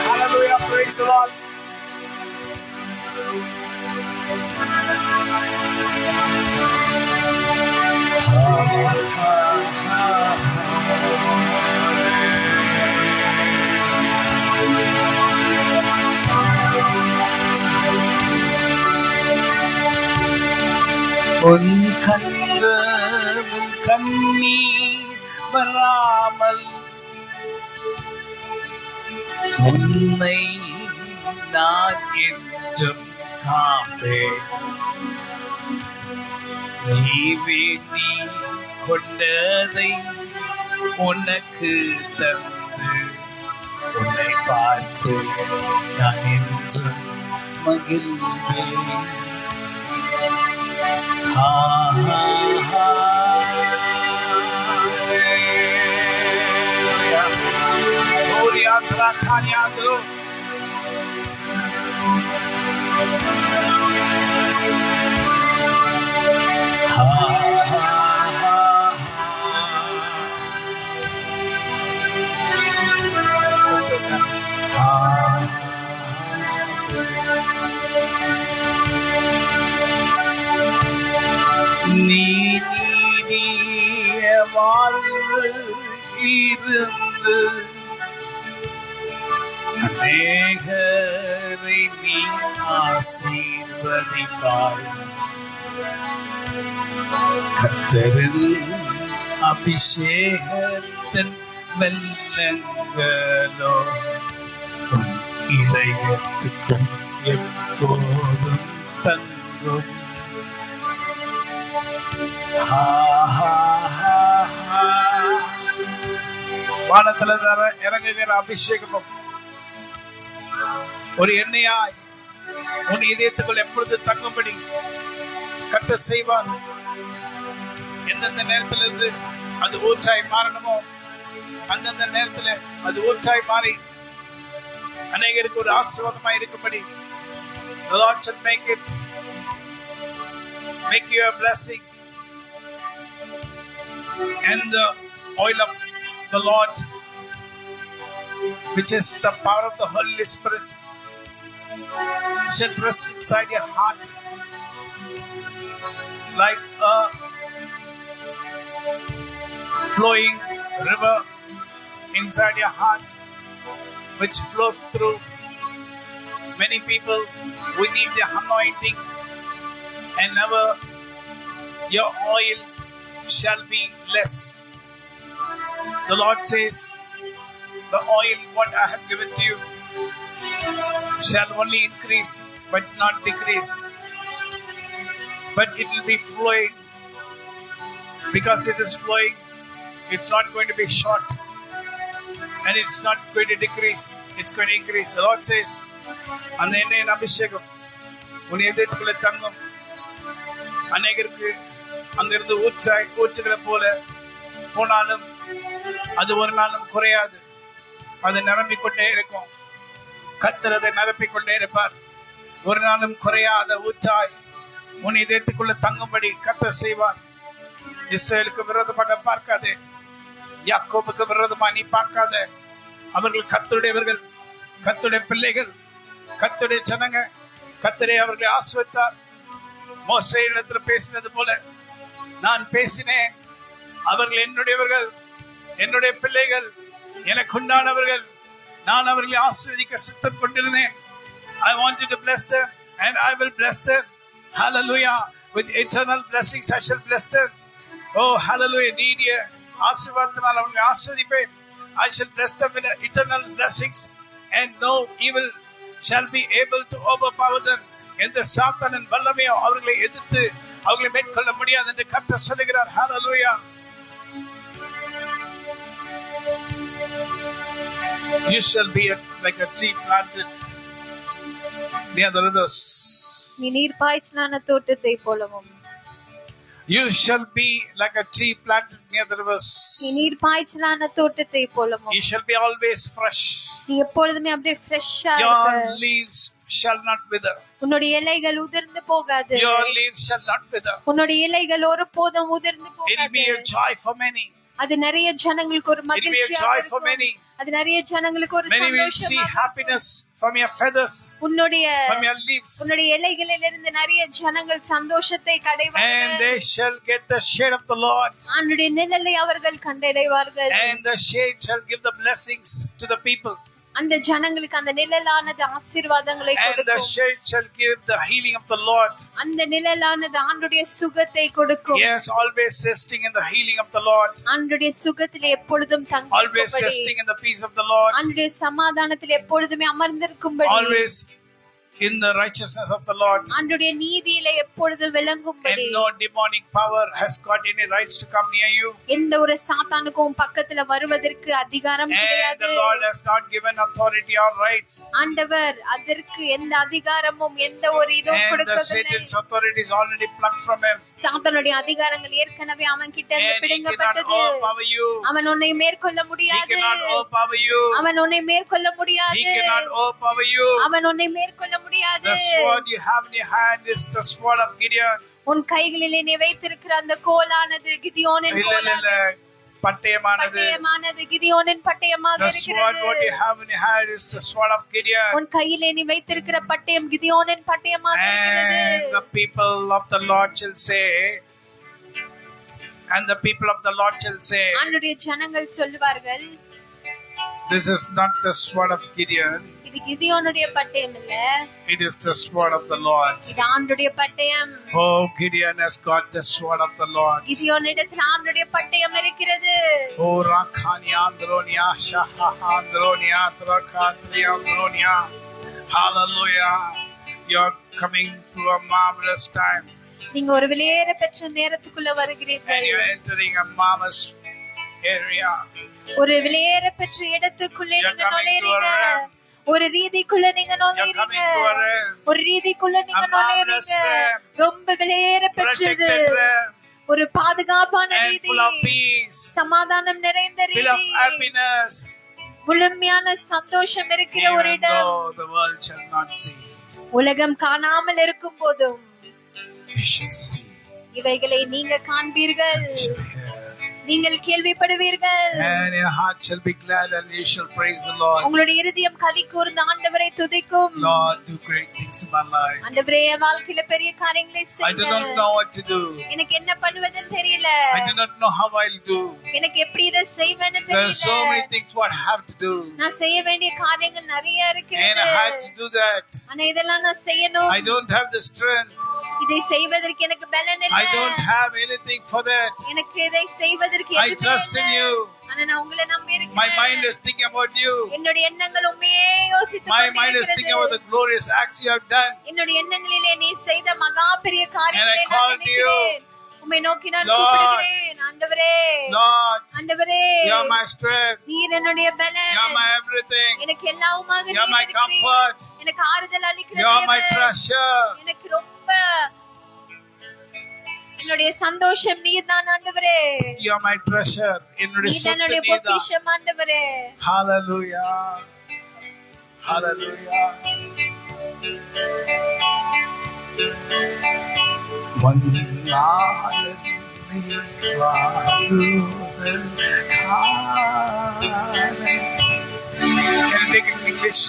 hallelujah, praise the Lord. உன் கண்களின் கண்ணீர் வராமல் உன்னை நான் என்றும் காப்பேன். நீ வேண்டி கொண்டதை உனக்கு தந்து உன்னை பார்த்து நான் என்றும் மகிழ்வேன். நீ நீடிய வாழ்வு இருந்து அநேகரை நீ ஆசீர்வதிப்பாய். கர்த்தரின் அபிஷேகத்தின் வெள்ளங்களோ உன் இதயத்துக்கும் எப்போதும் தங்கும். வானத்துல இறங்குகிற அபிஷேகமும் ஒரு எண்ணெயாய் உன் இதயத்துக்குள் எப்பொழுது தங்கும்படி கர்த்தர் செய்வார். எந்தெந்த நேரத்துல இருந்து அது ஊற்றாய் மாறணுமோ அந்தந்த நேரத்துல அது ஊற்றாய் மாறி அநேகருக்கு ஒரு ஆசீர்வாதமாய் இருக்கும்படி the Lord shall make you a blessing, and the oil of the Lord, which is the power of the Holy Spirit, shall rest inside your heart like a flowing river inside your heart, which flows through. Many people, we need the anointing, and never your oil shall be less. The Lord says, the oil what I have given to you shall only increase but not decrease, but it will be flowing. Because it is flowing, it's not going to be short, and it's not going to decrease, it's going to increase. The Lord says, அந்த எண்ணெயின் அபிஷேகம் உன் இதயத்துக்குள்ள தங்கும். அநேகருக்கு அங்கிருந்து ஊற்றுகளை போல போனாலும் அது ஒரு நாளும் குறையாது. அது நிரம்பிக்கொண்டே இருக்கும். கர்த்தர் அதை நிரப்பிக்கொண்டே இருப்பார். ஒரு நாளும் குறையாத ஊற்றாய் உன் இதயத்துக்குள்ள தங்கும்படி கர்த்தர் செய்வார். இஸ்ரவேலுக்கு விரோதமாக பார்க்காதே, யாக்கோபுக்கு விரோதமா நீ பார்க்காத. அவர்கள் கர்த்தருடையவர்கள், கர்த்தருடைய பிள்ளைகள், கர்த்தருடைய ஜனங்க. கர்த்தரே அவர்களை ஆசீர்வதித்தார். மோசேயிடத்தில் பேசினது போல நான் பேசினேன். அவர்கள் என்னுடையவர்கள், என்னுடைய பிள்ளைகள், எனக்கு உண்டானவர்கள். நான் அவர்களை ஆசீர்வதிக்க சித்தம் கொண்டிருந்தேன். I wanted to bless them and I will bless them. Hallelujah. With eternal blessings I shall bless them. Oh hallelujah. நீடிய ஆசீர்வாதத்தினால் அவர்களை ஆசீர்வதிப்பேன். I shall bless them with eternal blessings, and no evil shall be able to overpower them. எந்த சாத்தானின் வல்லமையோ அவர்களை எதிர்த்து அவர்களை மேற்கொள்ள முடியாது என்று கர்த்தர் சொல்லுகிறார். Hallelujah. You shall be like a tree planted near the rivers. நீ நீர் பாய்ச்சினான தோட்டத்தை போலவும். You shall be like a tree planted near the rivers. நீ நீர் பாய்ச்சினான தோட்டத்தை போலவும். You shall be always fresh. நீ எப்பொழுதுமே அப்படியே ஃப்ரெஷ்ஷா இருப்ப. Your leaves shall not wither. உன்னுடைய இலைகள் உதிர்ந்து போகாது. Your leaves shall not wither. உன்னுடைய இலைகள் ஒருபோதும் உதிர்ந்து போகாது. It will be a joy for many. அது நிறைய ஜனங்களுக்கு ஒரு மகிழ்ச்சியாக இருக்கும். அது நிறைய ஜனங்களுக்கு ஒரு Many will see சந்தோஷமாக happiness from your feathers, உன்னுடைய from your leaves, உன்னுடைய இலைகளிலிருந்து நிறைய ஜனங்கள் சந்தோஷத்தை கடைவார்கள். and they shall get the shade of the Lord, ஆண்டவருடைய நிழலை அவர்கள் கண்டடைவார்கள். and the shade shall give the blessings to the people, அந்த ஜனங்களுக்கு அந்த நிழலானது ஆசீர்வாதங்களை and the கொடுக்கும். shade shall give the healing of the Lord. அந்த நிழலானது ஆண்டவருடைய சுகத்தை கொடுக்கும். Yes, always resting in the healing of the Lord, ஆண்டவருடைய சுகத்திலே எப்பொழுதும் always தங்கியிருக்கும்படி, resting in the peace of the Lord, ஆண்டவருடைய சமாதானத்திலே எப்பொழுதுமே அமர்ந்திருக்கும்படி, always in the righteousness of the Lord, ஆண்டவருடைய நீதியிலே எப்பொழுதும் விளங்கும்படி. and no demonic power has got any rights to come near you, எந்த ஒரு சாத்தானுக்கும் பக்கத்துல வருவதற்கு அதிகாரம் and கிடையாது. the Lord has not given authority or rights, ஆண்டவர் அதற்கு எந்த அதிகாரமும் எந்த ஒரு இதுவும் and the கொடுக்கவில்லை. Satan's authority is already plucked from him, சாத்தானுடைய அதிகாரங்கள் ஏற்கனவே அவன் கிட்ட இருந்து and he cannot பிடுங்கப்பட்டது. overpower you. அவன் உன்னை மேற்கொள்ள He முடியாது. cannot overpower you. அவன் உன்னை மேற்கொள்ள He முடியாது. cannot overpower you. அவன் உன்னை மேற்கொள்ள முடியாது. The sword you have in your hand is the sword of Gideon. உன் கைகளிலே நீ வைத்திருக்கிற அந்த கோலானது கிதியோனின் கோலானது. பட்டயமானது கிதியோனின் பட்டயமாக The sword what இருக்கிறது. you have in your hand is the sword of Gideon. உன் கையிலே நீ வைத்திருக்கிற பட்டயம் கிதியோனின் பட்டயமாக இருக்கிறது. And the people of the Lord shall say, and the people of the Lord shall say, ஆண்டவருடைய ஜனங்கள் சொல்லுவார்கள், this is not the sword of Gideon, இது கிதியோனுடைய பட்டயம் இல்ல, it is the sword of the Lord. இது ஆண்டவருடைய பட்டயம். Oh, Gideon has got the sword of the Lord. கிதியோனிடத்தில் ஆண்டவருடைய பட்டயம் இருக்கிறது. Oh, Rakani Andronia, Shaha Andronia, Trakatri Andronia. Hallelujah. You're coming to a marvelous time. நீங்க ஒரு வெளியேற பெற்ற நேரத்துக்குள்ள And வருகிறீர்கள். you're entering a marvelous area. ஒரு வெளியேற பெற்ற இடத்துக்குள்ளே You're நீங்க coming to a நுழைறீங்க. realm. ஒரு ரீதிக்குள்ள நீங்க You're நுழைறீங்க. coming to a realm. ஒரு ரீதிக்குள்ள நீங்க A marvelous நுழைறீங்க. realm. ரொம்ப வெளியேற பெற்றது. Protected realm. ஒரு பாதுகாப்பான And ரீதி. full of peace. சமாதானம் நிறைந்த Full of ரீதி. happiness. முழுமையான சந்தோஷம் இருக்கிற ஒரு Even இடம். though the world shall not see, உலகம் காணாமல் இருக்கும் போதும் you shall see. இவைகளை நீங்க காண்பீர்கள், You shall hear. நீங்கள் கேள்விப்படுவீர்கள். And your heart shall be glad and you shall praise the Lord. உங்களுடைய இருதயம் களி கூர்ந்து ஆண்டவரை துதிக்கும். Lord, do great things in my life. ஆண்டவரே என் வாழ்க்கையில பெரிய காரியங்களை செய்யுங்க. I do not know what to do. எனக்கு என்ன பண்ணுவதுன்னு தெரியல. I do not know how I'll do. எனக்கு எப்படி இதை செய்வேன்னு தெரியல. There are so many things what I have to do. நான் செய்ய வேண்டிய காரியங்கள் நிறைய இருக்கிறது. And I had to do that. ஆனா இதெல்லாம் நான் செய்யணும். I don't have the strength. இதை செய்வதற்கு எனக்கு பலன் இல்லை. I don't have anything for that. எனக்கு இதை செய்வதற்கு I trust in you. ஆனா நான் உங்களை நம்பி இருக்கிறேன். My mind is thinking about you. என்னுடைய எண்ணங்கள் உம்மையே யோசித்துக் My கொண்டிருக்கிறது. mind is thinking about the glorious acts you have done. என்னுடைய எண்ணங்களிலே நீ செய்த மகா பெரிய காரியங்களை And I call நான் to you. நினைக்கிறேன். உம்மை நோக்கி நான் Lord. கூப்பிடுகிறேன். ஆண்டவரே, Lord, ஆண்டவரே, you are my strength. நீர் என்னுடைய பலன். You are my everything. எனக்கு எல்லாமுமாக You are my நீர் இருக்கிறீர். comfort. எனக்கு ஆறுதல் அளிக்கிற You are my தேவன். treasure. எனக்கு ரொம்ப என்னுடைய சந்தோஷம் நீர்தான் ஆண்டவரே. You are my treasure. என்னுடைய சொத்து என்னுடைய நீதான். பொக்கிஷம் ஆண்டவரே. Hallelujah. Hallelujah. வந்தாலும் நீ வாழுதல் காணே. Can you take it in English?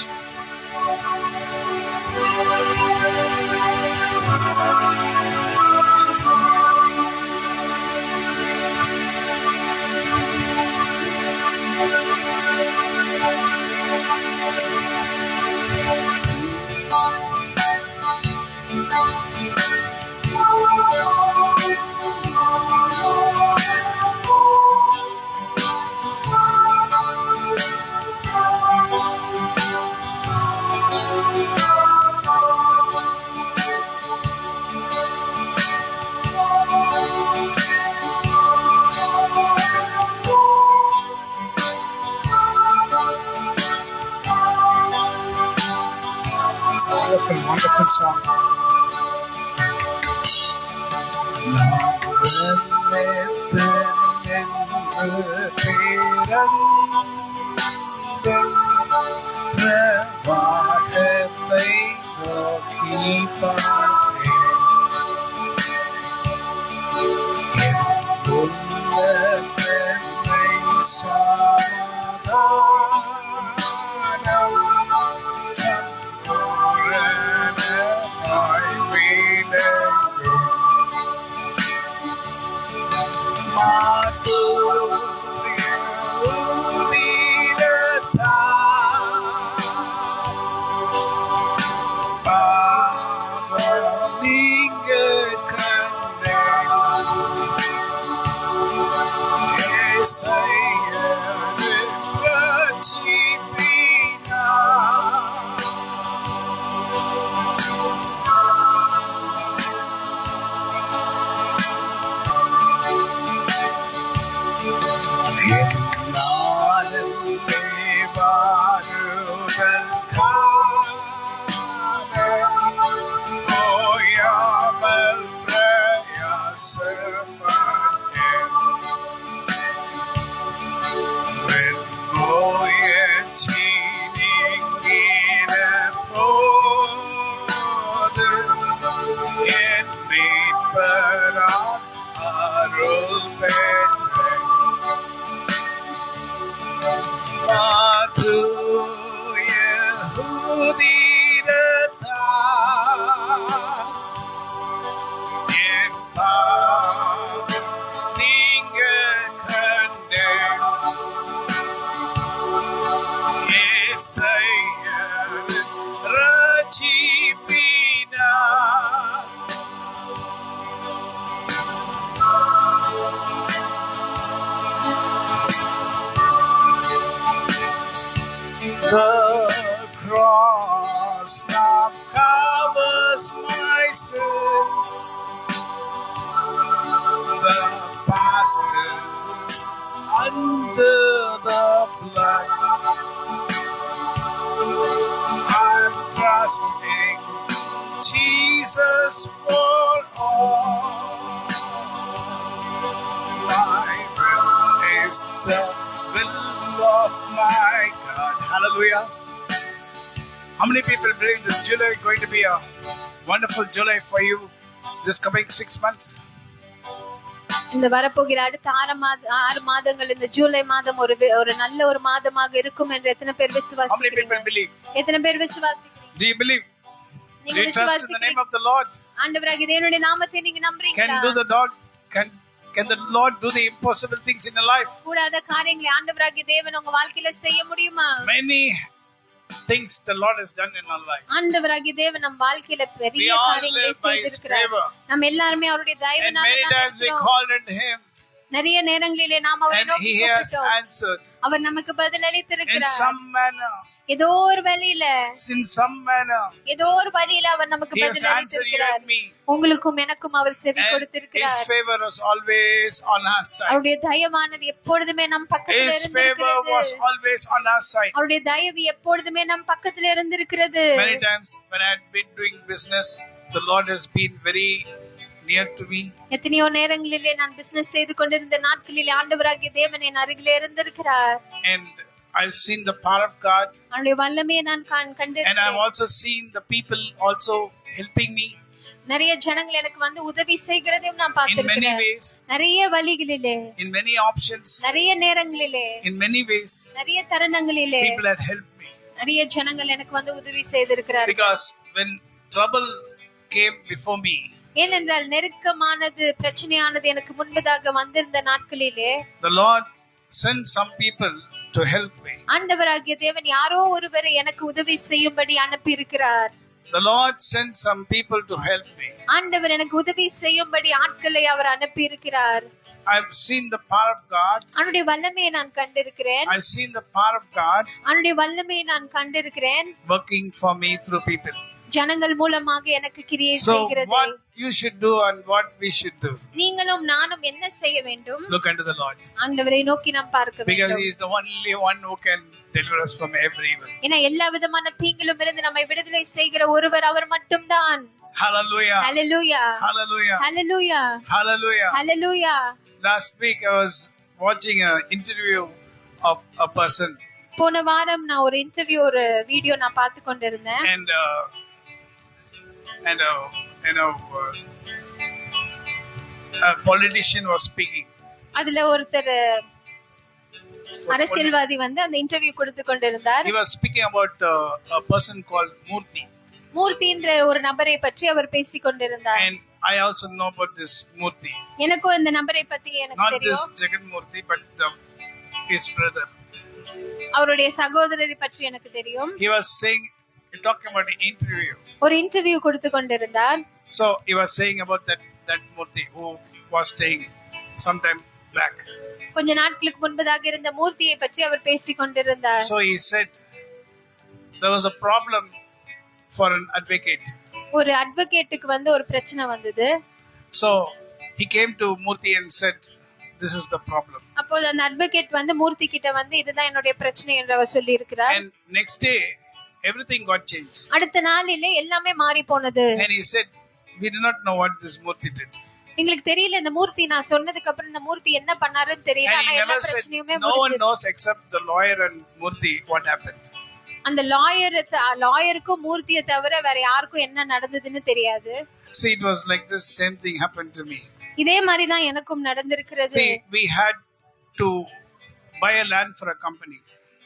Wonderful song. The cross now covers my sins. The past is under the blood. I'm trusting Jesus for all. My will is the will of my God. Hallelujah. How many people believe this July is going to be a wonderful July for you this coming 6 months? இந்த வரப்போகிற அடுத்த 6 மாதங்கள் இந்த ஜூலை மாதம் ஒரு நல்ல ஒரு மாதமாக இருக்கும் என்று எத்தனை பேர் How many people விசுவாசிக்கிறீங்க? believe? எத்தனை பேர் விசுவாசிக்கிறீங்க? Do you believe? Do நீங்க you trust in the name விசுவாசிக்கிறீங்க? of the Lord? ஆண்டவராகிய தேவனுடைய நாமத்தை நீங்க நம்புறீங்களா? Can the Lord do the impossible things in your life? கூடாத காரியங்களை ஆண்டவராகிய தேவன் உங்க வாழ்க்கையில செய்ய முடியுமா? Many things the Lord has done in our life. ஆண்டவராகிய தேவன் நம் வாழ்க்கையில We பெரிய all காரியங்களை live by His செய்திருக்கிறார். favor. நம்ம எல்லாருமே அவருடைய And தயவினால many தான் times we இருக்கிறோம். called unto Him நிறைய நேரங்களிலே நாம் அவரை and நோக்கி He has கூப்பிட்டோம். answered அவர் நமக்கு பதில் in அளித்திருக்கிறார். some manner. ஏதோ ஒரு வழியில In some manner, ஏதோ ஒரு வழியில அவர் நமக்கு He has பதில் answered you அளித்திருக்கிறார். and me. உங்களுக்கும் எனக்கும் அவர் செவி And His கொடுத்திருக்கிறார். favor is always on our side. அவருடைய தயவானது எப்பொழுதுமே நம் பக்கத்துல His favor was இருந்திருக்கிறது. always on our side. அவருடைய தயவு எப்பொழுதுமே நம் பக்கத்துல இருந்திருக்கிறது. Many times when I had been doing business, the Lord has been very near to me. எத்தனையோ நேரங்களிலே நான் பிசினஸ் செய்து கொண்டிருந்த நாட்களிலே ஆண்டவராகிய தேவன் என் அருகிலே இருந்திருக்கிறார். And I've seen the power of God. அவருடைய வல்லமையை நான் And I've கண்டிருக்கிறேன். also seen the people also helping me நிறைய ஜனங்கள் எனக்கு வந்து உதவி செய்கிறதையும் நான் in many பார்த்திருக்கிறேன். ways, நிறைய வழிகளிலே, in many options, நிறைய நேரங்களிலே, in many ways. நிறைய தருணங்களிலே People had helped me. நிறைய ஜனங்கள் எனக்கு வந்து உதவி செய்திருக்கிறார்கள். Because when trouble came before me, ஏனென்றால் நெருக்கமானது பிரச்சனையானது எனக்கு முன்பதாக வந்திருந்த நாட்களிலே the Lord sent some people to help me. ஆண்டவராகிய தேவன் யாரோ ஒருவரை எனக்கு உதவி செய்யும்படி அனுப்பி இருக்கிறார். The Lord sent some people to help me. ஆண்டவர் எனக்கு உதவி செய்யும்படி ஆட்களை அவர் அனுப்பி இருக்கிறார். I've seen the power of God. அவருடைய வல்லமையை நான் கண்டிருக்கிறேன். I've seen the power of God அவருடைய வல்லமையை நான் கண்டிருக்கிறேன். working for me through people. ஜனங்கள் மூலமாக எனக்கு கிரியை So செய்கிறது. what you should do and what we should do, நீங்களும் நானும் என்ன செய்ய வேண்டும்? look unto the Lord. ஆண்டவரை நோக்கி நாம் பார்க்க Because வேண்டும். He is the only one who can deliver us from every evil. ஏன்னா எல்லா விதமான தீங்கிலும் இருந்து நம்மை விடுதலை செய்கிற ஒருவர் அவர் மட்டும்தான். Hallelujah. Hallelujah, Hallelujah. Hallelujah, Hallelujah. Hallelujah. Last week I was watching an interview of a person போன வாரம் நான் ஒரு இன்டர்வியூ ஒரு வீடியோ நான் பார்த்து கொண்டிருந்தேன். and a politician was speaking. அதுல ஒருத்தர் அரசியல்வாதி வந்து அந்த இன்டர்வியூ கொடுத்து கொண்டிருந்தார். He was speaking about a person called Murthy. மூர்த்தி என்ற ஒரு நபரை பற்றி அவர் பேசிக் கொண்டிருந்தார். And I also know about this Murthy. எனக்கும் இந்த நபரை பத்தி எனக்கு Not this தெரியும். Jagan Murthy, but his brother. அவருடைய சகோதரரை பற்றி எனக்கு தெரியும். He was saying, talking about the interview. ஒரு இன்டர்வியூ கொடுத்து கொண்டிருந்தார். So he was saying about that Murthy who was staying sometime back. கொஞ்ச நாட்களுக்கு முன்பதாக இருந்த மூர்த்தியை பற்றி அவர் பேசிக் கொண்டிருந்தார். So he said there was a problem for an advocate. ஒரு அட்வொகேட்டுக்கு வந்து ஒரு பிரச்சனை வந்தது. So he came to Murthy and said, this is the problem. அப்போது அந்த அட்வொகேட் வந்து மூர்த்தி கிட்ட வந்து இதுதான் என்னுடைய பிரச்சனை என்று அவர் சொல்லி இருக்கிறார். And next day everything got changed. அடுத்த நாளிலே எல்லாமே மாறி போனது. And he said, we do not know what this Murthy did. எங்களுக்கு தெரியல இந்த மூர்த்தி நான் சொன்னதுக்கு அப்புறம் இந்த மூர்த்தி என்ன பண்ணாருன்னு தெரியல. And ஆனா he எல்லா never said, பிரச்சனையுமே no one முடிஞ்சிருச்சு. knows except the lawyer and Murthy what happened. அந்த லாயருக்கும் மூர்த்தியை தவிர வேற யாருக்கும் என்ன நடந்ததுன்னு தெரியாது. See, it was like this same thing happened to me. இதே மாதிரி தான் எனக்கும் நடந்திருக்கிறது. See, we had to buy a land for a company.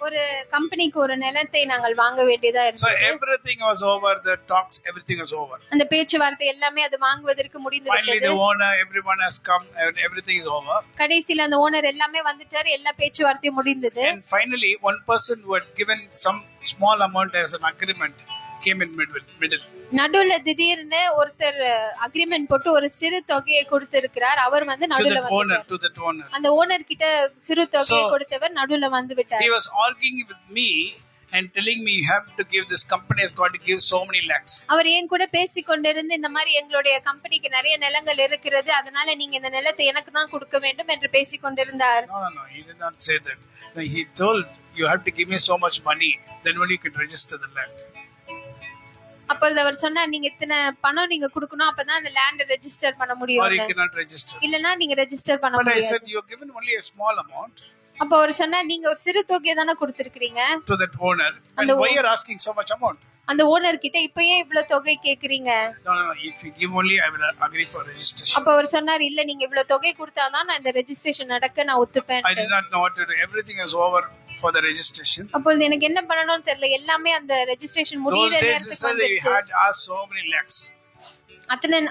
ஒரு கம்பெனிக்கு ஒரு நிலத்தை நாங்கள் வாங்க வேண்டியதா So இருந்தது. everything was over, the talks, everything was over. அந்த பேச்சுவார்த்தை எல்லாமே அது வாங்குவதற்கு முடிந்து Finally விட்டது. the owner, everyone has come and everything is over. கடைசில அந்த ஓனர் எல்லாமே வந்துட்டாரு, எல்லா பேச்சுவார்த்தையும் முடிந்தது. And finally one person who had given some small amount as an agreement came in middle. நடுவுல திடீர்னு ஒருத்தர் அக்ரிமெண்ட் போட்டு ஒரு சிறு தொகையை கொடுத்திருக்கிறார். அவர் வந்து நடுவுல வந்தார். To that owner. அந்த ஓனர் கிட்ட சிறு தொகையை கொடுத்தவர் நடுவுல வந்து விட்டார். He was arguing with me and telling me you have to give, this company has got to give so many lakhs. அவர் ஏன் கூட பேசிக் கொண்டிருந்து இந்த மாதிரி எங்களுடைய கம்பெனிக்கு நிறைய நிலங்கள் இருக்கிறது, அதனால நீங்க இந்த நிலத்தை எனக்கு தான் கொடுக்க வேண்டும் என்று பேசிக் கொண்டிருந்தார். No, he did not say that. No, he told you have to give me so much money, then only you can register the land. அப்பொழுது அவர் சொன்னார், நீங்க இத்தனை பணம் நீங்க கொடுக்கணும், அப்பதான் அந்த லேண்ட் ரெஜிஸ்டர் பண்ண முடியும். Or you cannot register. இல்லனா நீங்க ரெஜிஸ்டர் பண்ண But I முடியாது. said you have given only a small amount. அப்ப அவர் சொன்னார், நீங்க ஒரு சிறு தொகையை தானே கொடுத்திருக்கீங்க To that owner. And why you are asking so much amount? அந்த ஓனர் கிட்ட இப்ப ஏன் இவ்வளவு தொகை கேக்குறீங்க? No. If you give only, I will agree for registration. அப்ப அவர் சொன்னார், இல்ல நீங்க இவ்வளவு தொகை கொடுத்தாதான் நான் இந்த ரெஜிஸ்ட்ரேஷன் நடக்க நான் ஒத்துப்பேன். I did not know what to do. Everything is over for the registration. அப்பொழுது எனக்கு என்ன பண்ணணும்னு தெரியல. எல்லாமே அந்த ரெஜிஸ்ட்ரேஷன் Those முடியிற days, நேரத்துக்கு sister, we வந்துச்சு. had asked so many lakhs.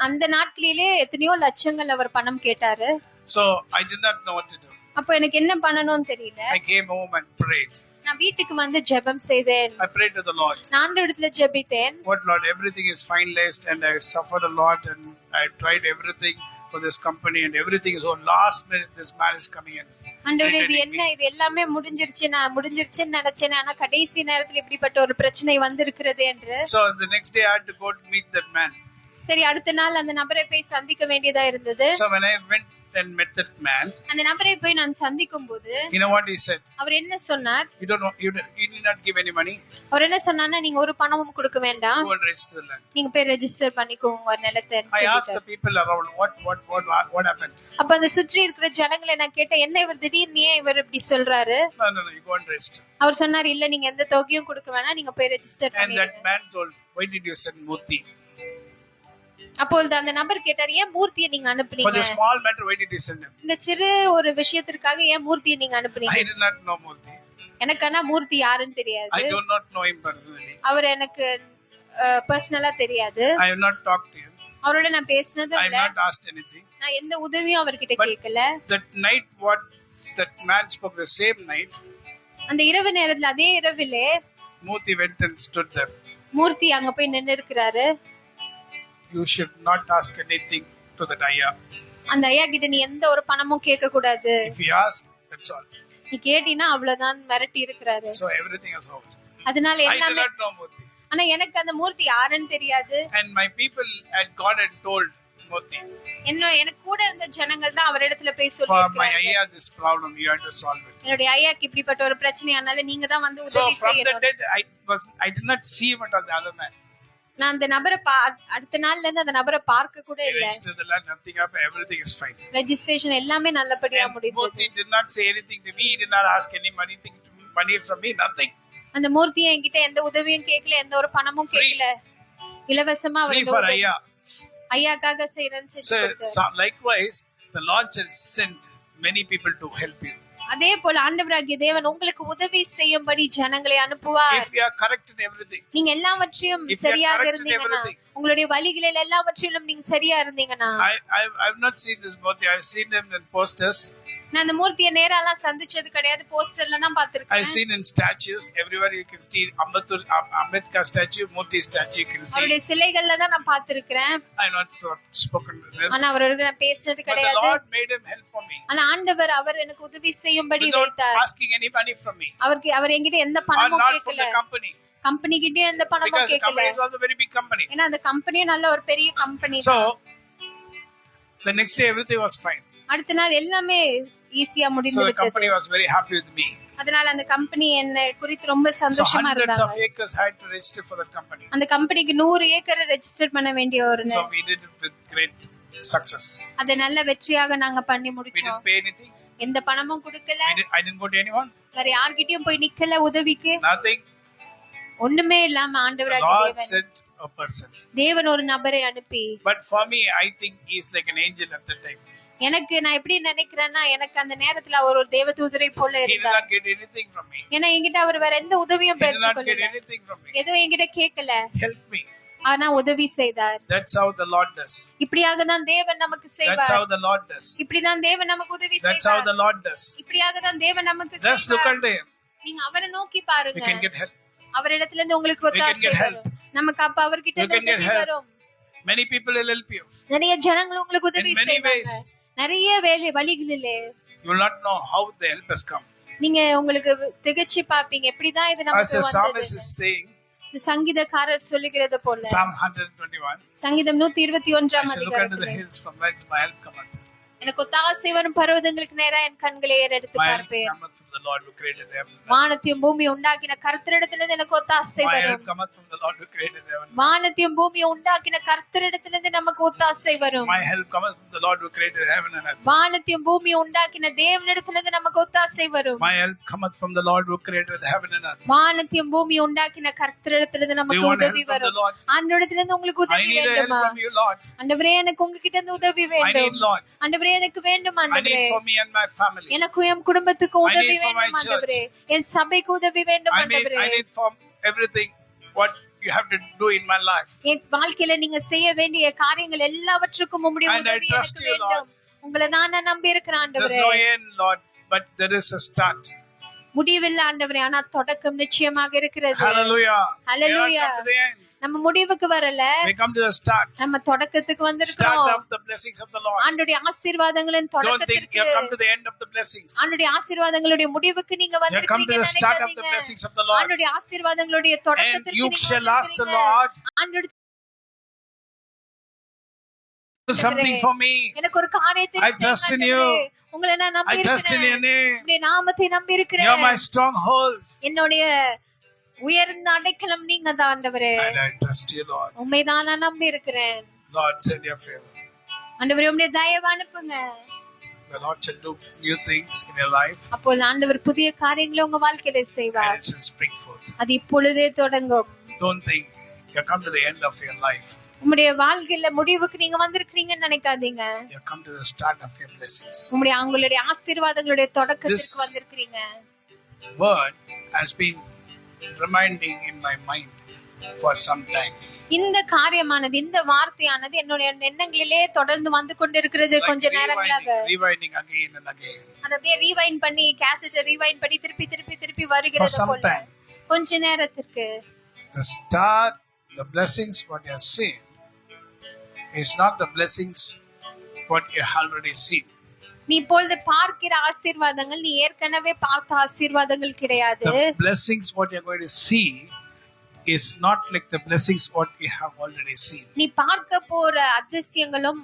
அந்த நாட்களிலே எத்தனையோ லட்சங்கள் அவர் பணம் கேட்டாரு. So I did not know what to do. அப்ப எனக்கு என்ன பண்ணணும்னு தெரியல. I came home and prayed. நான் வீட்டுக்கு வந்து ஜெபம் செய்தேன். I prayed to the Lord. நான் ஆண்டவரிடத்துல ஜெபித்தேன். What Lord, everything is finalized and I suffered a lot and I tried everything for this company and everything is, so last minute this man is coming in. ஆண்டவரே, இது என்ன, இது எல்லாமே முடிஞ்சிருச்சுன்னு நினைச்சேன். ஆனா கடைசி நேரத்துல இப்படிப்பட்ட ஒரு பிரச்சனை வந்திருக்கிறது என்று. So the next day I had to go to meet that man. சரி, அடுத்த நாள் அந்த நபரை போய் சந்திக்க வேண்டியதா இருந்தது. So when I went and met that man, அந்த நபரை போய் நான் சந்திக்கும் போது you know what he said? அவர் என்ன சொன்னார்? You don't know, you need not give any money. அவர் என்ன சொன்னார்னா, நீங்க ஒரு பணமும் கொடுக்க வேண்டாம், Go and register the land. நீங்க போய் ரெஜிஸ்டர் பண்ணிக்கோங்க உங்க நிலத்தை. I asked the people around what happened. அப்ப அந்த சுற்றி இருக்கிற ஜனங்களை நான் கேட்டேன், என்ன இவர் திடீர்னு ஏன் இவர் இப்படி சொல்றாரு? No, you go and register. அவர் சொன்னார், இல்ல நீங்க எந்த தொகையும் கொடுக்க வேணாம், நீங்க போய் ரெஜிஸ்டர் And பண்ணுங்க. that man told, why did you send Murthy? அப்பொழுது அந்த நபர் கேட்டார், ஏன் மூர்த்தியை நீங்க For அனுப்புனீங்க? the small matter, why did you send him? இந்த சிறு ஒரு விஷயத்திற்காக ஏன் மூர்த்தியை நீங்க அனுப்புனீங்க? I did not know Murthy. எனக்கு ஆனா மூர்த்தி யாருன்னு தெரியாது. I do not know him personally. அவர் எனக்கு பர்சனலா தெரியாது. I have not talked to him. அவரோட நான் பேசினதும் I have இல்ல. not asked anything. நான் எந்த உதவியும் அவர்கிட்ட கேட்கல. That night, what that man spoke, the same night, அந்த இரவு நேரத்துல, அதே இரவிலே Murthy went and stood there. மூர்த்தி அங்க போய் நின்னு இருக்கிறாரு. You should not ask anything to that ayah. அந்த ஐயா கிட்ட நீ எந்த ஒரு பணமும் கேட்க கூடாது. If he asks, that's all. நீ கேட்டினா அவ்வளவுதான் மிரட்டி இருக்கிறாரு. So everything is over. அதனால I did எல்லாமே. not know Murthy. ஆனா எனக்கு அந்த மூர்த்தி யாருன்னு தெரியாது. And my people had gone and told Murthy, எனக்கு கூட இருந்த ஜனங்கள் தான் அவரிடத்துல போய் for my சொல்லிருக்காங்க, ayah, this problem, you have to solve it. என்னுடைய ஐயாக்கு இப்படிப்பட்ட ஒரு பிரச்சனையானால நீங்க தான் வந்து So உதவி from that செய்யணும். day, I did not see him at all, the other man. நான் அந்த நபரை அடுத்த நாள்ல இருந்து அந்த நபரை பார்க்க கூட He இல்ல. registered the land, nothing happened, everything is fine. Registration எல்லாமே நல்லபடியா And முடிந்தது. Murthy did not say anything to me, he did not ask any money from me, nothing. அந்த மூர்த்தி என்கிட்ட எந்த உதவியும் கேட்கல, எந்த ஒரு பணமும் கேட்கல. இலவசமா அவர் Free இந்த for உதவி- ayah. ஐயாக்காக செய்யறேன்னு செஞ்சு So கொடுத்தாரு. likewise, the Lord shall send many people to help you. அதே போல ஆண்டவராகிய தேவன் உங்களுக்கு உதவி செய்யும்படி ஜனங்களை அனுப்புவார். If you are correct in everything, நீங்க எல்லாவற்றையும் If you are சரியாக correct in இருந்தீங்கன்னா, everything. உங்களுடைய வழிகளில் எல்லாவற்றிலும் நீங்க சரியா இருந்தீங்கன்னா. I've not seen this Murthy, I've seen them in posters, நான் அந்த மூர்த்தியை நேராலாம் சந்திச்சது கிடையாது, போஸ்டர்ல தான் I've பார்த்திருக்கேன். seen in statues, everywhere you can see Ambedkar statue, Murthy statue, you can see. அவருடைய சிலைகள்ல தான் நான் பார்த்திருக்கிறேன். I've not spoken with them, ஆனா அவரோட நான் பேசினது but the கிடையாது. Lord made him help for me ஆனா ஆண்டவர் அவர் எனக்கு உதவி செய்யும்படி without வைத்தார். asking any money from me, அவர் என்கிட்ட எந்த or பணமும் not from கேட்கல. the company, கம்பெனி கிட்டயும் எந்த பணமும் because the கேட்கல. company is also a very big company. ஏன்னா அந்த கம்பெனியும் நல்ல ஒரு பெரிய company. So the next day everything was fine. அடுத்த நாள் எல்லாமே ஈஸியா முடிந்து So the விட்டது. company was very happy with me. அதனால அந்த கம்பெனி என்ன குறித்து ரொம்ப So சந்தோஷமா hundreds of இருந்தாங்க. acres had to register for that company. அந்த கம்பெனிக்கு 100 ஏக்கர் ரெஜிஸ்டர் பண்ண வேண்டிய ஒரு So we did it with great success. அதை நல்ல வெற்றியாக நாங்க பண்ணி We முடிச்சோம். didn't pay anything. எந்த பணமும் கொடுக்கல, I didn't go to anyone. வேற யார்கிட்டயும் போய் நிக்கல உதவிக்கு. Nothing. ஒண்ணுமே இல்லாம The ஆண்டவராகிய Lord தேவன் sent a person. தேவன் ஒரு நபரை அனுப்பி. But for me, I think he is like an angel at the time. எனக்கு நான் எப்படி நினைக்கிறேன்னா, எனக்கு அந்த நேரத்துல அவர் ஒரு தேவதூதரை போல He did இருந்தார். not get anything from me. ஏன்னா என்கிட்ட அவர் வேற எந்த உதவியும் He did not get பெற்றுக்கொள்ளல, anything from me. எதுவும் என்கிட்ட கேட்கல. Help me. ஆனா உதவி செய்தார். That's how the Lord does. இப்படியாக தான் தேவன் நமக்கு That's செய்வார். how the Lord does. இப்படிதான் தேவன் நமக்கு உதவி That's how செய்வார். the Lord does. இப்படியாக தான் தேவன் நமக்கு Just look செய்வார். at him. நீங்க அவரை நோக்கி You பாருங்க, can get help. அவரிடத்துல இருந்து உங்களுக்கு can ஒத்தாசை get help. வரும். நமக்கு அப்ப அவர்கிட்ட You இருந்து can get உதவி help. வரும். Many people will help you நிறைய ஜனங்கள் உங்களுக்கு in உதவி many செய்வாங்க. ways. நிறைய வழிகளிலே You will not know how the help has come. நீங்க உங்களுக்கு திகச்சு பாப்பீங்க, எப்படிதான் இது As நமக்கு the வந்தது. psalmist is saying, இந்த சங்கீதக்காரர் சொல்லுகிறது போல, Psalm 121, சங்கீதம் 121 I shall look unto the அதிகாரத்தில், hills from whence my help cometh. எனக்கு ஒத்தாசை வரும் பர்வதங்களுக்கு நேரா என் கண்களை ஏறெடுத்து My help பார்ப்பேன். cometh from the Lord who created the heaven and earth. வானத்தையும் பூமியை உண்டாக்கின கர்த்தரிடத்திலிருந்து எனக்கு ஒத்தாசை My வரும். help cometh from the Lord who created the heaven and earth. வானத்தையும் பூமியை உண்டாக்கின கர்த்தரிடத்திலிருந்து நமக்கு ஒத்தாசை வரும். My help cometh from the Lord who created the heaven and earth. வானத்தையும் பூமியை உண்டாக்கின தேவனிடத்திலிருந்து நமக்கு ஒத்தாசை வரும். My help cometh from the Lord who created the heaven and earth. வானத்தையும் பூமியை உண்டாக்கின கர்த்தரிடத்திலிருந்து Do நமக்கு you want help உதவி from the வரும். Lord? ஆண்டவரிடத்திலிருந்து உங்களுக்கு I உதவி need a help வேண்டுமா? from you, Lord. ஆண்டவரே எனக்கு உங்ககிட்ட இருந்து உதவி I need, வேண்டும். Lord. ஆண்டவரே எனக்கு வேண்டும் I ஆண்டவரே. need for me and my family. எனக்கும் என் குடும்பத்துக்கு I உதவி need for my வேண்டும் ஆண்டவரே. என் சபைக்கு உதவி வேண்டும் ஆண்டவரே. I need for everything what you have to do in my life. என் வாழ்க்கையில நீங்க செய்ய வேண்டிய காரியங்கள் எல்லாவற்றுக்கும் உம்முடைய And I உதவி trust எனக்கு you, வேண்டும். உங்களை தான் நான் நம்பி இருக்கிறேன் There's ஆண்டவரே. no end, Lord, but there is a start. முடிவில்லை ஆண்டவரே, ஆனா தொடக்கம் நிச்சயமாக இருக்கிறது. Hallelujah. Hallelujah. We have come to the end. நம்ம முடிவுக்கு வரல, We come to the start. நம்ம தொடக்கத்துக்கு Start வந்திருக்கிறோம். of the blessings of the Lord. ஆண்டவருடைய ஆசீர்வாதங்களின் Don't think தொடக்கத்திற்கு, you have come to the end of the blessings. ஆண்டவருடைய ஆசீர்வாதங்களுடைய முடிவுக்கு நீங்க You have come to வந்திருக்கீங்க the start of the நினைக்காதீங்க. blessings of the Lord. ஆண்டவருடைய ஆசீர்வாதங்களுடைய And தொடக்கத்திற்கு you நீங்க shall ask the வந்திருக்கீங்க. Lord, ஆண்டவருடைய do something for me. எனக்கு ஒரு காரியத்தை I trust in you. ஆண்டவரே. உங்களை நான் நம்பி I trust in your இருக்கிறேன். name. உம்முடைய நாமத்தை நம்பி You are இருக்கிறேன். my stronghold. என்னுடைய உயர்ந்த அடைக்கலம் நீங்க தான் ஆண்டவரே. And I trust you, Lord. உண்மைதான் நான் நம்பி இருக்கிறேன். Lord, send your favor. ஆண்டவரே உம்முடைய தயவு அனுப்புங்க. The Lord shall do new things in your life. அப்போது ஆண்டவர் புதிய காரியங்களை உங்க வாழ்க்கையில And செய்வார். it shall spring forth. அது இப்பொழுதே தொடங்கும். Don't think you have come to the end of your life. உம்முடைய வாழ்க்கையில முடிவுக்கு நீங்க வந்திருக்கீங்கன்னு நினைக்காதீங்க. You have come to the start of your blessings. உங்களுடைய ஆசீர்வாதங்களுடைய தொடக்கத்திற்கு வந்திருக்கீங்க. Word has been reminding in my mind for some time. இந்த காரியமானது, இந்த வார்த்தையானது என்னுடைய எண்ணங்களிலே தொடர்ந்து வந்து கொண்டிருக்கிறது கொஞ்ச நேரங்களாக. Rewinding again and again. அத அப்படியே ரீவைண்ட் பண்ணி, கேசட்டை ரீவைண்ட் பண்ணி திருப்பி திருப்பி திருப்பி வருகிறது some போல. time. கொஞ்ச நேரத்திற்கு The start, the blessings what you have seen is not the blessings what you have already seen. நீ இப்பொழுது பார்க்கிற ஆசீர்வாதங்கள் நீ ஏற்கனவே பார்த்த ஆசீர்வாதங்கள் கிடையாது. The blessings what you are going to see is not like the blessings what you have already seen. நீ பார்க்க போற அதிசயங்களும்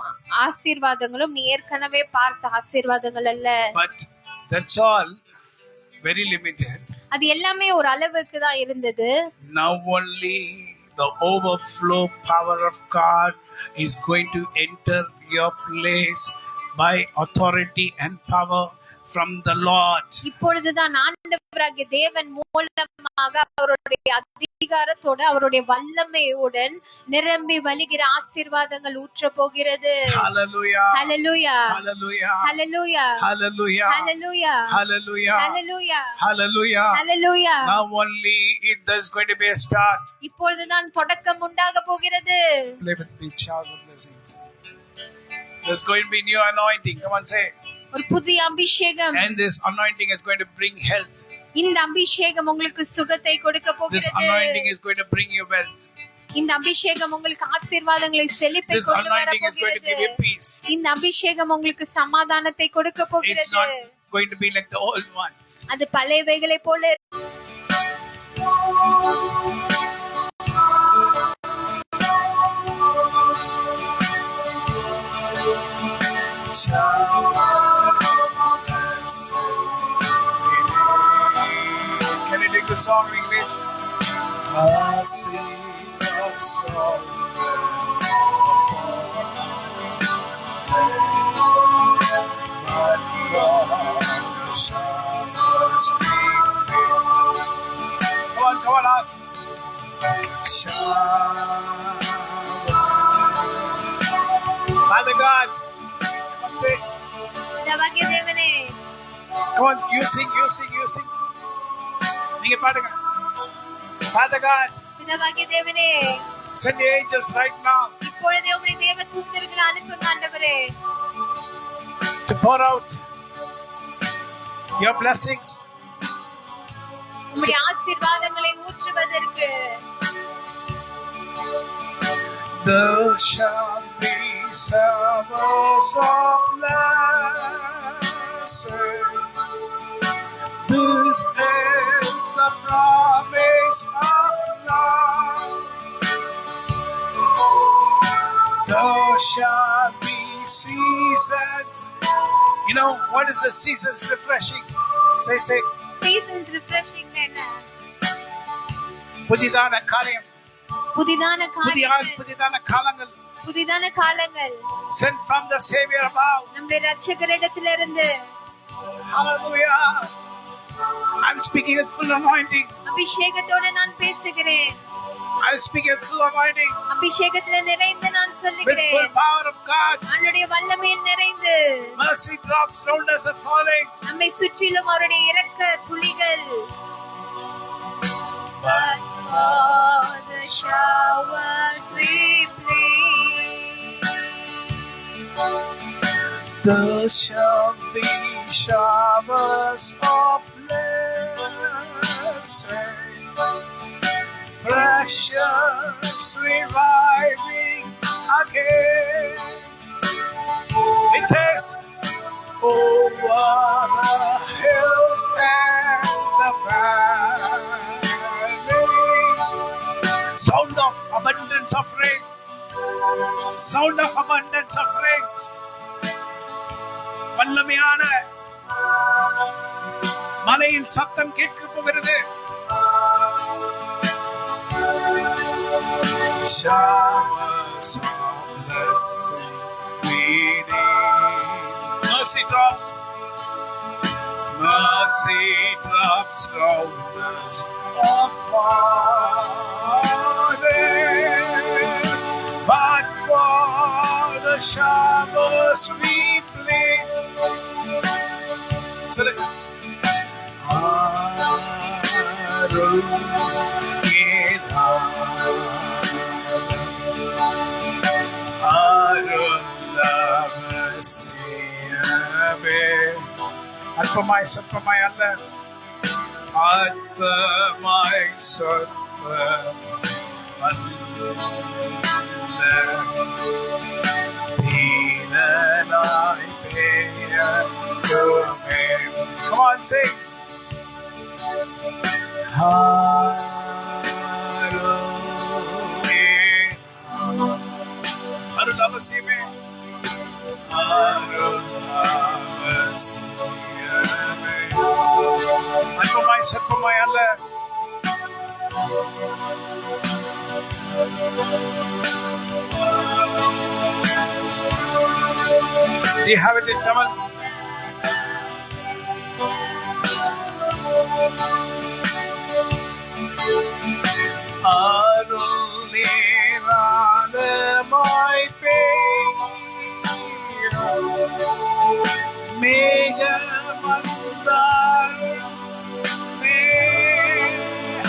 ஆசீர்வாதங்களும் நீ ஏற்கனவே பார்த்த ஆசீர்வாதங்கள் அல்ல. But that's all very limited. அது எல்லாமே ஒரு அளவுக்கு தான் இருந்தது. Now only the overflow power of God is going to enter your place by authority and power from the Lord. இப்பொழுதுதான் ஆண்டவராகிய தேவன் மூலமாக அவருடைய அதிகாரத்தோட அவருடைய வல்லமையுடன் நிரம்பி வழிகிற ஆசீர்வாதங்கள் ஊற்ற போகிறது. Hallelujah. Hallelujah. Hallelujah. Hallelujah. Hallelujah. Hallelujah. Hallelujah. Hallelujah. Hallelujah. Hallelujah. Now only there's going to be a start. இப்பொழுதுதான் தொடக்கம் உண்டாக போகிறது. Play with me, showers of blessings. There's going to be new anointing. Come on, say. ஒரு புதிய அபிஷேகம். And this anointing is going to bring health. இந்த அபிஷேகம் உங்களுக்கு சுகத்தை கொடுக்க This போகிறது. anointing is going to bring you wealth. இந்த அபிஷேகம் உங்களுக்கு ஆசீர்வாதங்களை செழிப்பை This கொண்டு வர anointing is going to give you போகிறது. peace. இந்த அபிஷேகம் உங்களுக்கு சமாதானத்தை கொடுக்க It's போகிறது. not going to be like the old one. அது பழையவைகளை போல Can you take the song in English? Mercy of storms but from the showers come on, ask. Father God, come on, say. பிதாவாகிய தேவனே, Come on, you sing. நீங்க பாடுங்க. Father God, பிதாவாகிய தேவனே, send the angels right now இப்பொழுதே உம்முடைய தேவ தூதர்களை அனுப்புங்க ஆண்டவரே. to pour out your blessings. உம்முடைய ஆசீர்வாதங்களை ஊற்றுவதற்கு. There shall be showers of blessing. This is the promise of God. There shall be seasons You know what is the season's refreshing? Say. Seasons refreshing என்ன? புதிதான காரியம். புதிதான காரியங்கள். புதிதான காலங்கள். புதிதான காலங்கள். Sent from the Savior above. நம்முடைய இரட்சகரிடத்திலிருந்து. Hallelujah. I'm speaking with full anointing. அபிஷேகத்தோடு நான் பேசுகிறேன். I'm speaking with full anointing. அபிஷேகத்திலே நிறைந்து நான் சொல்லுகிறேன். With full power of God. அவருடைய வல்லமையில் நிறைந்து. Mercy drops round us are falling. நம்மை சுற்றிலும் அவருடைய இரக்க துளிகள். But for the showers we plead. There shall be showers of blessing, precious reviving again. It says, over the hills and the valleys, sound of abundance of rain, sound of abundance of rain. வல்லமையான மலையின் சத்தம் கேட்க போகிறது. Showers of blessing we need. Mercy drops round us of falling. But for the showers we plead. So அற்பமாய் சொற்பமாய் அல்ல, அற்பமாய் சொற்பமல்ல, தீனனாய் பெயருமே. Come on, sing. அருள் அவசியமே, அருள் அவசியமே. அற்பமாய் சொற்பமாய் அல்ல. Do you have it in Tamil? அருள் நீரானமாய் பெய்யும் மேகமந்தாருமே.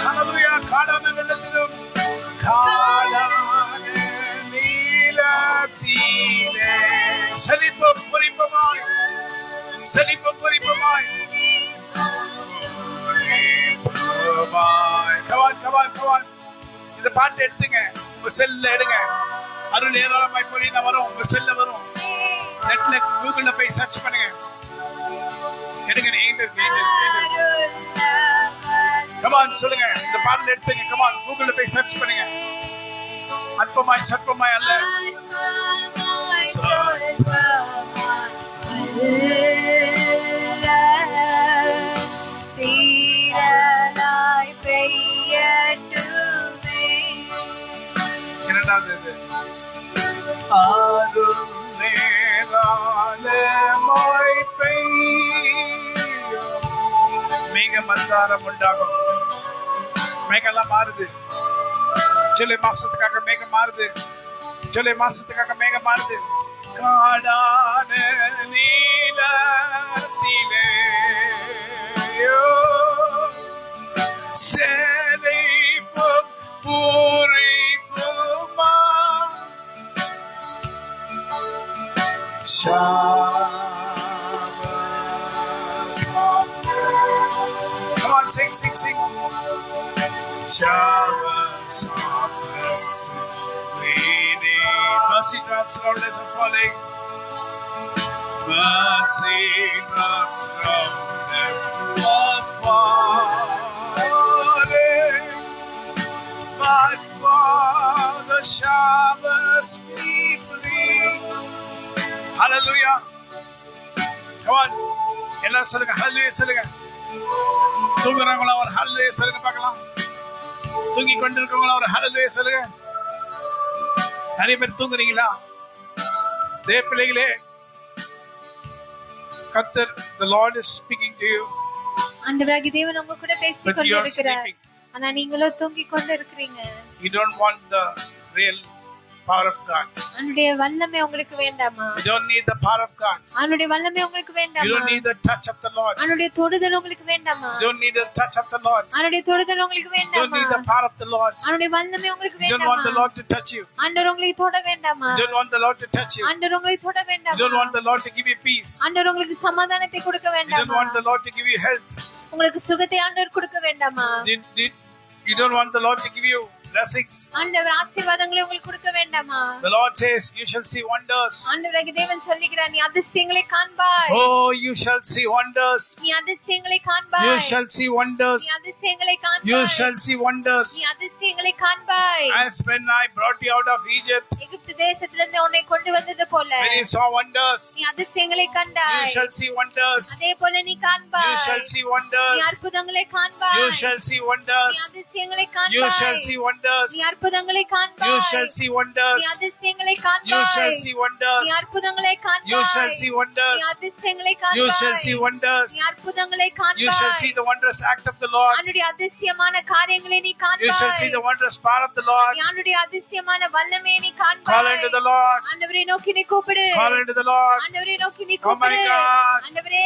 ஹல்லேலூயா. காடான வெள்ளத்திலும் காடான நீலத்திலே செழிப்பும் பொறிப்புமாய் கவான். இந்த பாட்டு எடுத்துங்க, உங்க செல்ல எடுங்க. அருள் ஏராளமாய் பொழியினா வரும், உங்க செல்ல வரும். நெட்ல கூகுள்ல போய் சர்ச் பண்ணுங்க, எடுங்க. கமான் சொல்லுங்க, இந்த பாடல் எடுத்துங்க. கமான் கூகுள்ல போய் சர்ச் பண்ணுங்க. அற்பமாய் சொற்பமாய் அல்ல, தீரனாய் பெய்யட்டுமே. இரண்டாவது இது அருள் நேரானமாய் பெய்யும் மேகமந்தாரம் உண்டாகும். மேகெல்லாம் மாறுது. ஜூலை மாசத்துக்காக மேகம் மாறுது. காடான நீலத்திலே செழிப்பும் பூரிப்புமா. Come on, sing. Showers of blessing we need. Mercy drops around us are falling. Mercy drops around us are falling. But for the showers we plead. Hallelujah. Come on. எல்லாரும் சொல்லுங்க ஹல்லேலூயா சொல்லுங்க. தூங்குறவங்கள ஒரு ஹல்லேலூயா சொல்லுங்க பார்க்கலாம். தூங்கி கொண்டிருக்கவங்கள ஒரு ஹல்லேலூயா சொல்லுங்க. நிறைய பேர் தூங்குறீங்களா? தேவ பிள்ளைகளே, கர்த்தர் the Lord is speaking to you. ஆண்டவராகிய தேவன் உங்க கூட பேசிக் கொண்டிருக்கிறார். ஆனா நீங்களோ தூங்கிக் கொண்டு இருக்கிறீங்க. You don't want the real power of God. அவருடைய வல்லமை உங்களுக்கு வேண்டாமா? You don't need the power of God. அவருடைய வல்லமை உங்களுக்கு வேண்டாமா? You don't need the touch of the Lord. அவருடைய தொடுதல் உங்களுக்கு வேண்டாமா? You don't need the touch of the Lord. அவருடைய தொடுதல் உங்களுக்கு You don't வேண்டாமா? need the power of the Lord. அவருடைய வல்லமை உங்களுக்கு You don't want the வேண்டாமா? Lord to touch you. ஆண்டவர் உங்களை தொட வேண்டாமா? You don't want the Lord to touch you. ஆண்டவர் உங்களை தொட You வேண்டாமா? don't want the Lord to give you peace. ஆண்டவர் உங்களுக்கு சமாதானத்தை கொடுக்க You don't வேண்டாமா? want the Lord to give you health. உங்களுக்கு சுகத்தை ஆண்டவர் கொடுக்க வேண்டாமா? You don't want the Lord to give you blessings. ஆண்டவர் ஆசீர்வாதங்களை உங்களுக்கு கொடுக்க வேண்டாமா? The Lord says, you shall see wonders. ஆண்டவராகிய தேவன் சொல்லுகிறார், நீ அதிசயங்களை காண்பாய். Oh, you shall see wonders. நீ அதிசயங்களை காண்பாய். You shall see wonders. நீ அதிசயங்களை காண்பாய். You shall see wonders. நீ அதிசயங்களை காண்பாய். As when I brought you out of Egypt, எகிப்து தேசத்திலிருந்து உன்னை கொண்டு வந்தது போல when you saw wonders, நீ அதிசயங்களை கண்டாய். you shall see wonders. அதே போல நீ காண்பாய். You shall see நீ wonders. அற்புதங்களை காண்பாய். You shall see நீ wonders. அதிசயங்களை காண்பாய். You shall see wonders. நீ அற்புதங்களை காண்பாய். You shall see wonders. நீ அதிசயங்களை காண்பாய். You shall see wonders. நீ அற்புதங்களை காண்பாய். You shall see wonders. நீ அதிசயங்களை காண்பாய். You shall see wonders. நீ அற்புதங்களை காண்பாய். You shall see the wondrous act of the Lord. அவருடைய அதிசயமான காரியங்களை நீ காண்பாய். You shall see the wondrous power of the Lord. நீ அவருடைய அதிசயமான வல்லமையை நீ காண்பாய். Call unto the Lord. ஆண்டவரே நோக்கி நீ கூப்பிடு. Call unto the Lord. ஆண்டவரே நோக்கி நீ Oh my கூப்பிடு. God. ஆண்டவரே,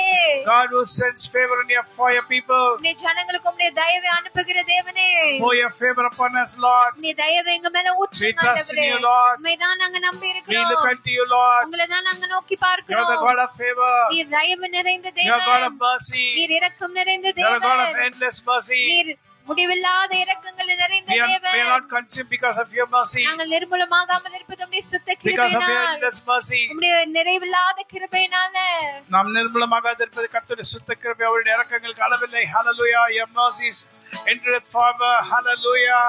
God who sends favor for your people. உம்முடைய ஜனங்களுக்கு உம்முடைய தயவை அனுப்புகிற தேவனே, Pour your favor upon us, Lord. உம்முடைய தயவை எங்க மேல We ஊற்றுங்க trust in ஆண்டவரே. you, Lord. உம்மை தான் நாங்க நம்பி We இருக்கிறோம். look unto you, Lord. உங்களை தான் நாங்க நோக்கி You are the பார்க்கிறோம். God of favor. நீர் தயவு நிறைந்த You are God of தேவன். mercy. நீர் இரக்கம் நிறைந்த You are a God of தேவன். endless mercy. நீர் முடிவில்லாத இரக்கங்கள் நிறைந்த We are தேவன். not consumed because of your mercy. நாங்கள் நிர்மூலமாகாமல் இருப்பது உம்முடைய சுத்த Because of your கிருபையினால், endless mercy. உம்முடைய நிறைவில்லாத கிருபையினால. நாம் நிர்மூலமாகாதிருப்பது கர்த்தருடைய சுத்த கிருபை. அவருடைய இரக்கங்களுக்கு அளவில்லை. Hallelujah. Your mercies endureth forever. Hallelujah.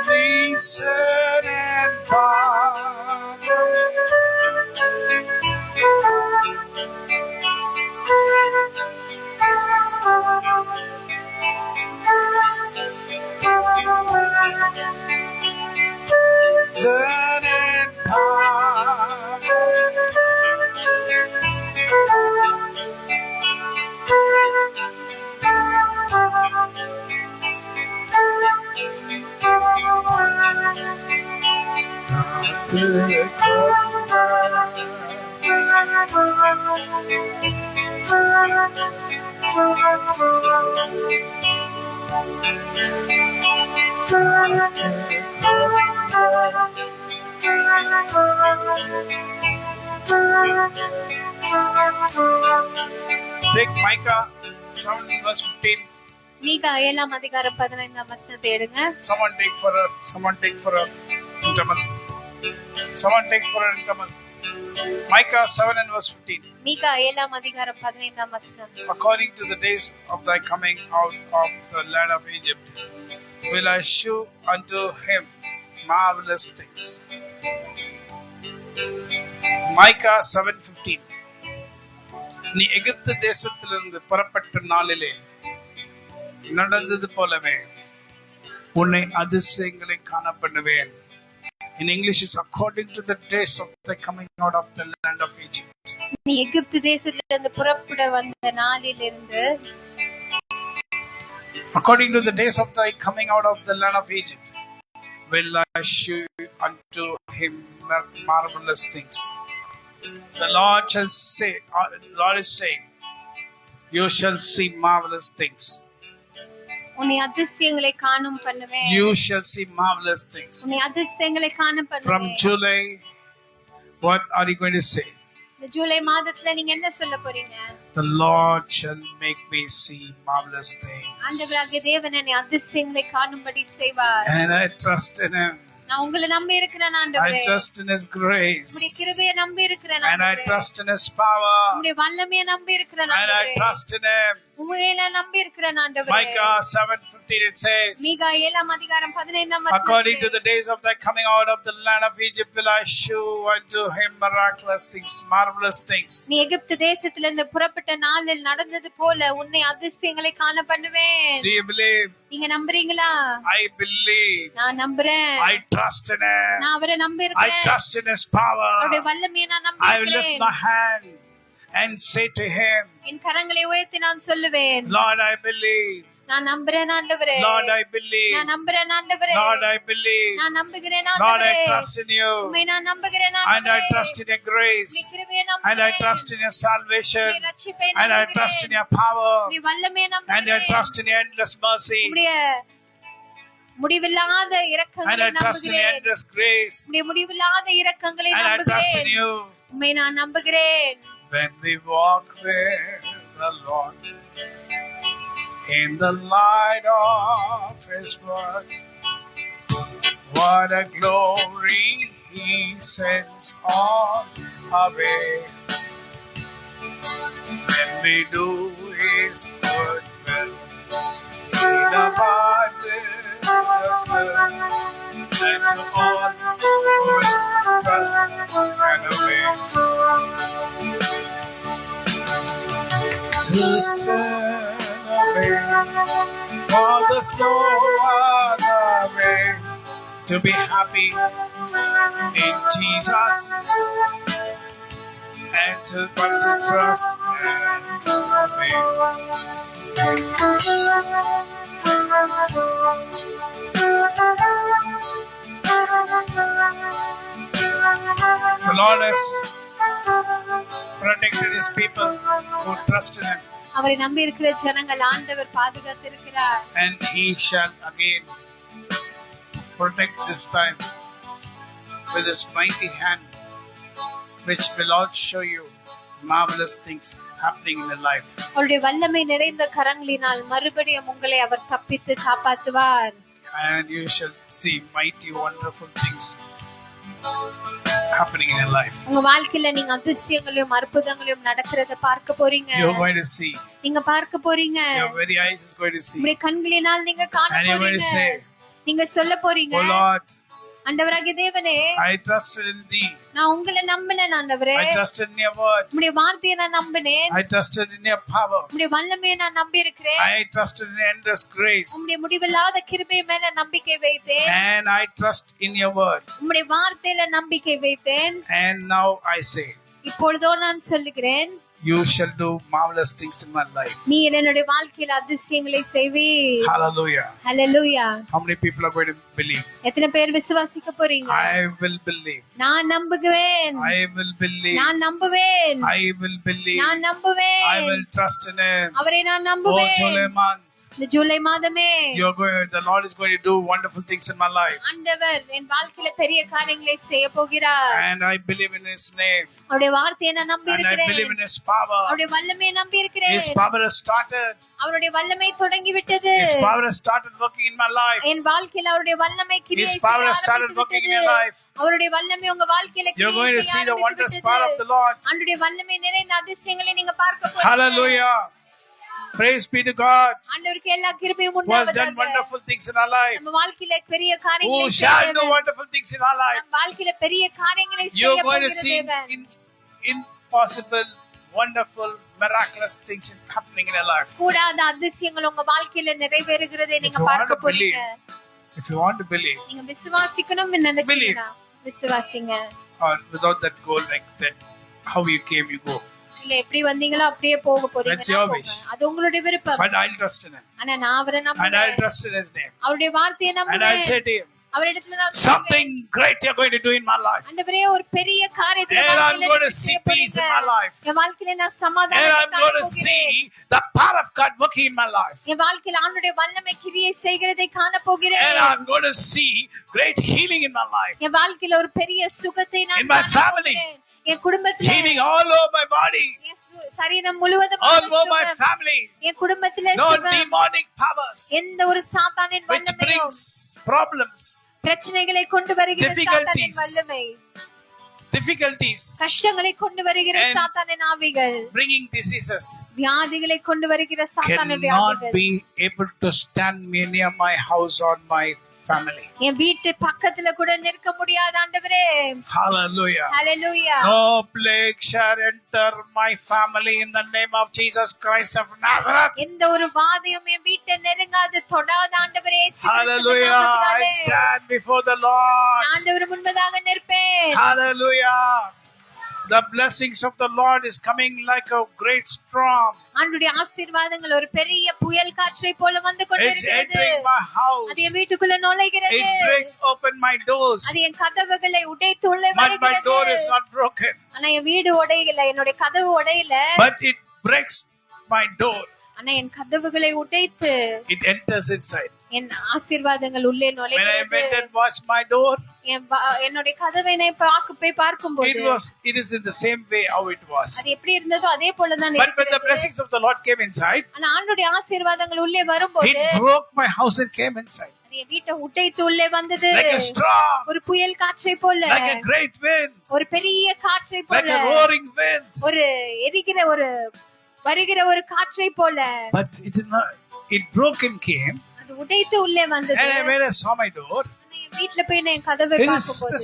Listen and power. Listen and Take Micah 7 verse 15. மீகா 7 அதிகாரம் 15 வசனத்தை எடுங்க. Someone take for a interval. Someone take for an interval. Micah 7 and verse 15. மீகா 7 அதிகாரம் 15 வசனம். According to the days of thy coming out of the land of Egypt, will I shew unto him marvelous things. Micah 7:15. நீ எகிப்து தேசத்திலிருந்து புறப்பட்ட நாளிலே நடந்தது போலவே உன்னை அதிசயங்களை காண பண்ணுவேன். In English is according to the days of the coming out of the land of Egypt. நீ எகிப்து தேசத்திலிருந்து புறப்பட வந்த நாளிலிருந்து, according to the days of thy coming out of the land of Egypt, will I shew unto him marvelous things. The Lord shall say, Lord is saying, you shall see marvelous things. உன்னை அதிசயங்களை காணும் பண்ணுவேன். You shall see marvelous things. உன்னை அதிசயங்களை காண பண்ணுவேன். From July What are you going to say? இந்த ஜூலை மாதத்துல நீங்க என்ன சொல்ல போறீங்க? The Lord shall make me see marvelous things. ஆண்டவராகிய தேவன் என்னை அதிசயங்களை காணும்படி செய்வார். And I trust in Him. நான் உங்களை நம்பி இருக்கிறேன் ஆண்டவரே. I trust in His grace. உம்முடைய கிருபையை நம்பி இருக்கிறேன் And I ஆண்டவரே. trust in His power. உம்முடைய வல்லமையை நம்பி இருக்கிறேன் And I ஆண்டவரே. trust in Him. உம்மையில நம்பி இருக்கிறேன் ஆண்டவரே. Micah 7:15 it says, Micah 7:15 according to the days of thy coming out of the land of Egypt will I shew unto him miraculous things, marvelous things. நீ எகிப்து தேசத்திலிருந்து புறப்பட்ட நாளில் நடந்தது போல உன்னை அதிசயங்களை காண பண்ணுவேன். Do you believe? நீங்க நம்புறீங்களா? I believe. நான் நம்புறேன். I trust in Him. நான் அவரை நம்பி I இருக்கிறேன். trust in His power. அவருடைய வல்லமையை நான் நம்பி I will lift இருக்கிறேன். my hand and say to Him, என் கரங்களை உயர்த்தி நான் சொல்லுவேன். Lord, I believe. நான் நம்புறேன் ஆண்டவரே. Lord, I believe. நான் நம்புறேன் ஆண்டவரே. Lord, I believe. நான் நம்புகிறேன் Lord, ஆண்டவரே. I trust in you. உம்மை நான் நம்புகிறேன் And I ஆண்டவரே. trust in your grace. உம்முடைய கிருபையை And I நம்புகிறேன். trust in your salvation. உம்முடைய ரட்சிப்பை And I நம்புகிறேன். trust in your power. உம்முடைய வல்லமையை And I நம்புகிறேன். trust in your endless mercy. உம்முடைய முடிவில்லாத And இரக்கங்களை I trust in your நம்புகிறேன். endless grace. உம்முடைய முடிவில்லாத இரக்கங்களை And I trust in நம்புகிறேன். you. உம்மை நான் நம்புகிறேன். When we walk with the Lord in the light of His word, what a glory He sends on our way. When we do His good will, He'll abide with us still. And to all who will trust and obey. Just away for the snow other way, to be happy in Jesus and to trust and obey. The Lord has protected His people who trust in Him. அவரை நம்பி இருக்கிற ஜனங்கள் ஆண்டவர் பாதுகாத்து இருக்கிறார். And He shall again protect this time with His mighty hand, which will all show you marvelous things happening in your life. அவருடைய வல்லமை நிறைந்த கரங்களினால் மறுபடியும் உங்களை அவர் தப்பித்து காப்பாற்றுவார். And you shall see mighty wonderful things happening in your life. உங்க வாழ்க்கையில நீங்க அதிசயங்களையும் அற்புதங்களையும் நடக்கிறத பார்க்க போறீங்க. You're going to see. நீங்க பார்க்க போறீங்க. Your very eyes is going to see. உங்களுடைய கண்களினால் நீங்க காண And you're going to போறீங்க. say, நீங்க சொல்ல போறீங்க, Oh Lord, ஆண்டவராகிய தேவனே, I trusted in Thee. நான் உங்களை நம்பினேன் ஆண்டவரே. I trusted in Your word. உம்முடைய வார்த்தையை நான் நம்பினேன். I trusted in Your power. உம்முடைய வல்லமையை நான் நம்பி இருக்கிறேன். I trusted in endless grace. உம்முடைய முடிவில்லாத கிருபை மேல நம்பிக்கை வைத்தேன். And I trust in Your word. உம்முடைய வார்த்தையில நம்பிக்கை வைத்தேன். And now I say, இப்பொழுதோ நான் சொல்லுகிறேன், You shall do marvelous things in my life. நீர் என்னுடைய வாழ்க்கையில அதிசயங்களை செய்வீர். Hallelujah. Hallelujah. How many people are going to believe? எத்தனை பேர் விசுவாசிக்க போறீங்க? I will believe. நான் நம்புவேன். I will believe. நான் நம்புவேன். I will believe. நான் நம்புவேன். I will trust in Him. அவரை நான் Oh, நம்புவேன். July month. இந்த ஜூலை மாதமே The Lord is going to do wonderful things in my life. ஆண்டவர் என் வாழ்க்கையில பெரிய காரியங்களை செய்ய போகிறார். And I believe in His name. அவருடைய வார்த்தையை நான் நம்பி And I இருக்கிறேன். believe in His power. அவருடைய வல்லமையை நம்பி இருக்கிறேன். His power has started. அவருடைய வல்லமை தொடங்கி விட்டது. His power has started working in my life. என் வாழ்க்கையில அவருடைய வல்லமை கிரியை His செய்ய power has started working in your ஆரம்பித்து life. விட்டது. அவருடைய வல்லமை உங்க வாழ்க்கையில You're going கிரியை to செய்ய see the wondrous ஆரம்பித்து power of விட்டது. the Lord. அவருடைய வல்லமை நிறைந்த அதிசயங்களை நீங்க பார்க்க போறீங்க. Hallelujah. Praise be to God. ஆண்டவருக்கு எல்லா கிருபையும் Who has உண்டாவதாக. done wonderful things in our life. நம்ம வாழ்க்கையில பெரிய Who காரியங்களை shall do செய்ய wonderful things in our life. நம்ம வாழ்க்கையில பெரிய காரியங்களை செய்ய You're going to போகிற see தேவன். impossible, wonderful, miraculous things happening in your life. கூடாத அதிசயங்கள் உங்க வாழ்க்கையில நிறைவேறுகிறதை If நீங்க you want பார்க்க to போறீங்க. If you want to believe, நீங்க விசுவாசிக்கணும் நினைச்சீங்கன்னா விசுவாசிங்க. or without that goal like that, how you came, you go. இல்ல எப்படி வந்தீங்களோ அப்படியே போக That's your போறீங்க. wish. அது உங்களுடைய விருப்பம். But I'll trust in Him. ஆனா நான் அவரை And I'll நம்புறேன். trust in His name. அவருடைய வார்த்தையை And I'll நம்புறேன். say to Him, அவரிடத்துல நான் something great you're going to do in my life. ஆண்டவரே ஒரு பெரிய காரியத்தை And I'm going to see peace in my life. என் வாழ்க்கையில நான் And சமாதானத்தை I'm going to see the power of God working in my life. என் வாழ்க்கையில ஆண்டவருடைய வல்லமை கிரியை செய்கிறதை காண போகிறேன். And I'm going to see great healing in my life. என் வாழ்க்கையில ஒரு பெரிய சுகத்தை நான் In my family. என் குடும்பத்திலே Healing all over my body. சரீரம் முழுவதும் All over my family. என் குடும்பத்திலே No சுகம். demonic powers எந்த ஒரு சாத்தானின் which வல்லமையோ brings problems, பிரச்சனைகளை கொண்டு வருகிற சாத்தானின் வல்லமை, difficulties, கஷ்டங்களை கொண்டு வருகிற and சாத்தானின் ஆவிகள், bringing diseases வியாதிகளை கொண்டு வருகிற சாத்தானின் cannot வியாதிகள் be able to stand near my house or my family. என் வீட்டு பக்கத்துல கூட நிற்க முடியாது ஆண்டவரே. Hallelujah. Hallelujah. No plague shall enter my family in the name of Jesus Christ of Nazareth. எந்த ஒரு வாதையும் என் வீட்டை நெருங்காது தொடாத ஆண்டவரே. Hallelujah. I stand before the Lord. ஆண்டவர் முன்பதாக நிற்பேன். Hallelujah. The blessings of the Lord is coming like a great storm. ஆண்டவருடைய ஆசீர்வாதங்கள் ஒரு பெரிய புயல் காற்றை போல வந்து கொண்டிருக்கிறது. It's entering my house. அது என் வீட்டுக்குள்ள நுழைகிறது. It breaks open my doors. அது என் கதவுகளை உடைத்து உள்ளே But வருகிறது. my door is not broken. ஆனா என் வீடு உடையல, என்னுடைய கதவு உடையல. But it breaks my door. ஆனா என் கதவுகளை உடைத்து It enters inside. என் ஆசீர்வாதங்கள் உள்ளே When I நுழைகிறது. went and watched my door, என்னுடைய கதவை நான் பார்க்கும்போது it is in the same way how it was. அது எப்படி இருந்ததோ அதே போல தான் But when the blessings of the Lord came inside, ஆனா ஆண்டவருடைய ஆசீர்வாதங்கள் உள்ளே வரும்போது it broke my house and came inside. அது என் வீட்டை உடைத்து உள்ளே வந்தது. Like a storm, ஒரு புயல் காற்றை போல, like a great wind, ஒரு பெரிய காற்றை like போல, a roaring wind. ஒரு எரிகிற ஒரு வருகிற ஒரு காற்றை போல. But it did not. It broke and came. அது உடைத்து உள்ளே வந்தது. And when I saw my door, என் வீட்ல போய் நான் கதவை it is பார்க்கும்போது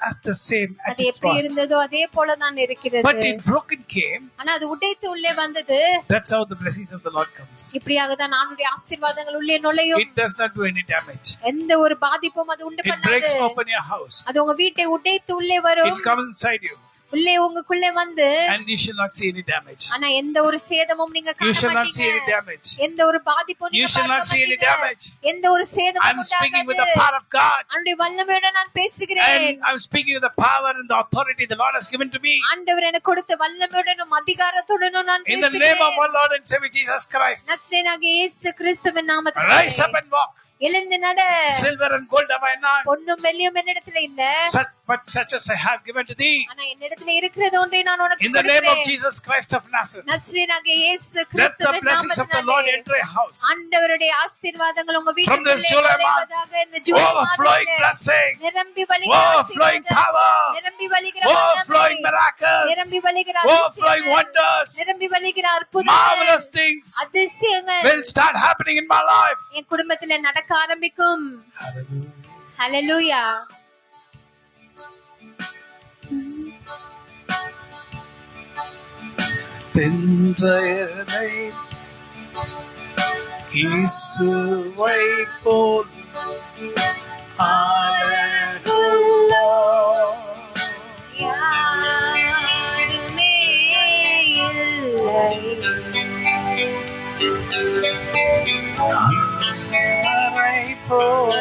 as the same as அது it எப்படி was. இருந்ததோ அதே போல தான் இருக்கிறது. But it broke and came. ஆனா அது உடைத்து உள்ளே வந்தது. That's how the blessings of the Lord comes. இப்படியாக தான் ஆண்டவருடைய ஆசீர்வாதங்கள் உள்ளே நுழையும். It does not do any damage. எந்த ஒரு பாதிப்பும் அது உண்டு It பண்ணாது. breaks open your house. அது உங்க வீட்டை உடைத்து உள்ளே வரும். It comes inside you. உள்ளே உங்களுக்குள்ளே வந்து And you shall not see any damage. ஆனா எந்த ஒரு சேதமும் நீங்க You காண shall not see any மாட்டீங்க. damage. எந்த ஒரு பாதிப்பும் You நீங்க shall not பார்க்க see any மாட்டீங்க. damage. எந்த ஒரு சேதமும் I'm speaking with the உண்டாகாது. power of God. ஆண்டவருடைய வல்லமையோட நான் பேசுகிறேன். And I'm speaking with the power and the authority the Lord has given to me. ஆண்டவர் எனக்கு கொடுத்த வல்லமையோடனும் அதிகாரத்தோடனும் நான் In the name of பேசுகிறேன். our Lord and Savior Jesus Christ. நற்சேனாகிய இயேசு கிறிஸ்துவின் நாமத்தில் Rise up and walk. எழுந்து நட. Silver and gold have I none. பொன்னும் வெள்ளியும் என்னிடத்துல இல்ல. But such as I have given to thee. ஆனா என்னிடத்துல இருக்கிறது ஒன்றை நான் உனக்கு In the name of கொடுக்கிறேன். Jesus Christ of Nazareth. நற்சேனாகிய இயேசு Let the கிறிஸ்துவின் blessings of the Lord நாமத்தினாலே enter your house. ஆண்டவருடைய ஆசீர்வாதங்கள் உங்க From this வீட்டுக்குள்ளே July month, நுழைவதாக. இந்த ஜூலை overflowing மாதத்திலே blessing, நிரம்பி வழிகிற overflowing ஆசீர்வாதம், power, நிரம்பி வழிகிற overflowing வல்லமை, miracles, நிரம்பி வழிகிற overflowing அதிசயங்கள், wonders, நிரம்பி வழிகிற அற்புதங்கள், marvelous things அதிசயங்கள் will start happening in my life. என் குடும்பத்திலே நடக்க ஆரம்பிக்கும். ஹalleluya. தென்றலை இயேசுவை போல் ஆளகுள்ளோ யாருமே இல்லை. அன்னை போல்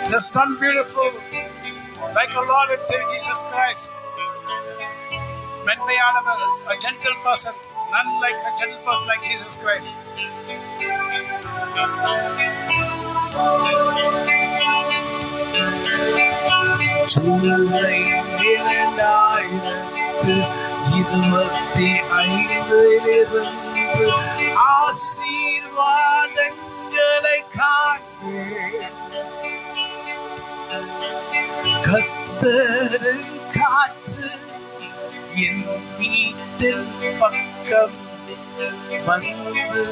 Just none beautiful like our Lord and Savior Jesus Christ. மென்மையானவர், a gentle person, none like a gentle person like Jesus Christ. July 2025 ஆசீர்வாதங்களை காண்பேன். கர்த்தரின் காற்று என் வீட்டின் பக்கம் வந்து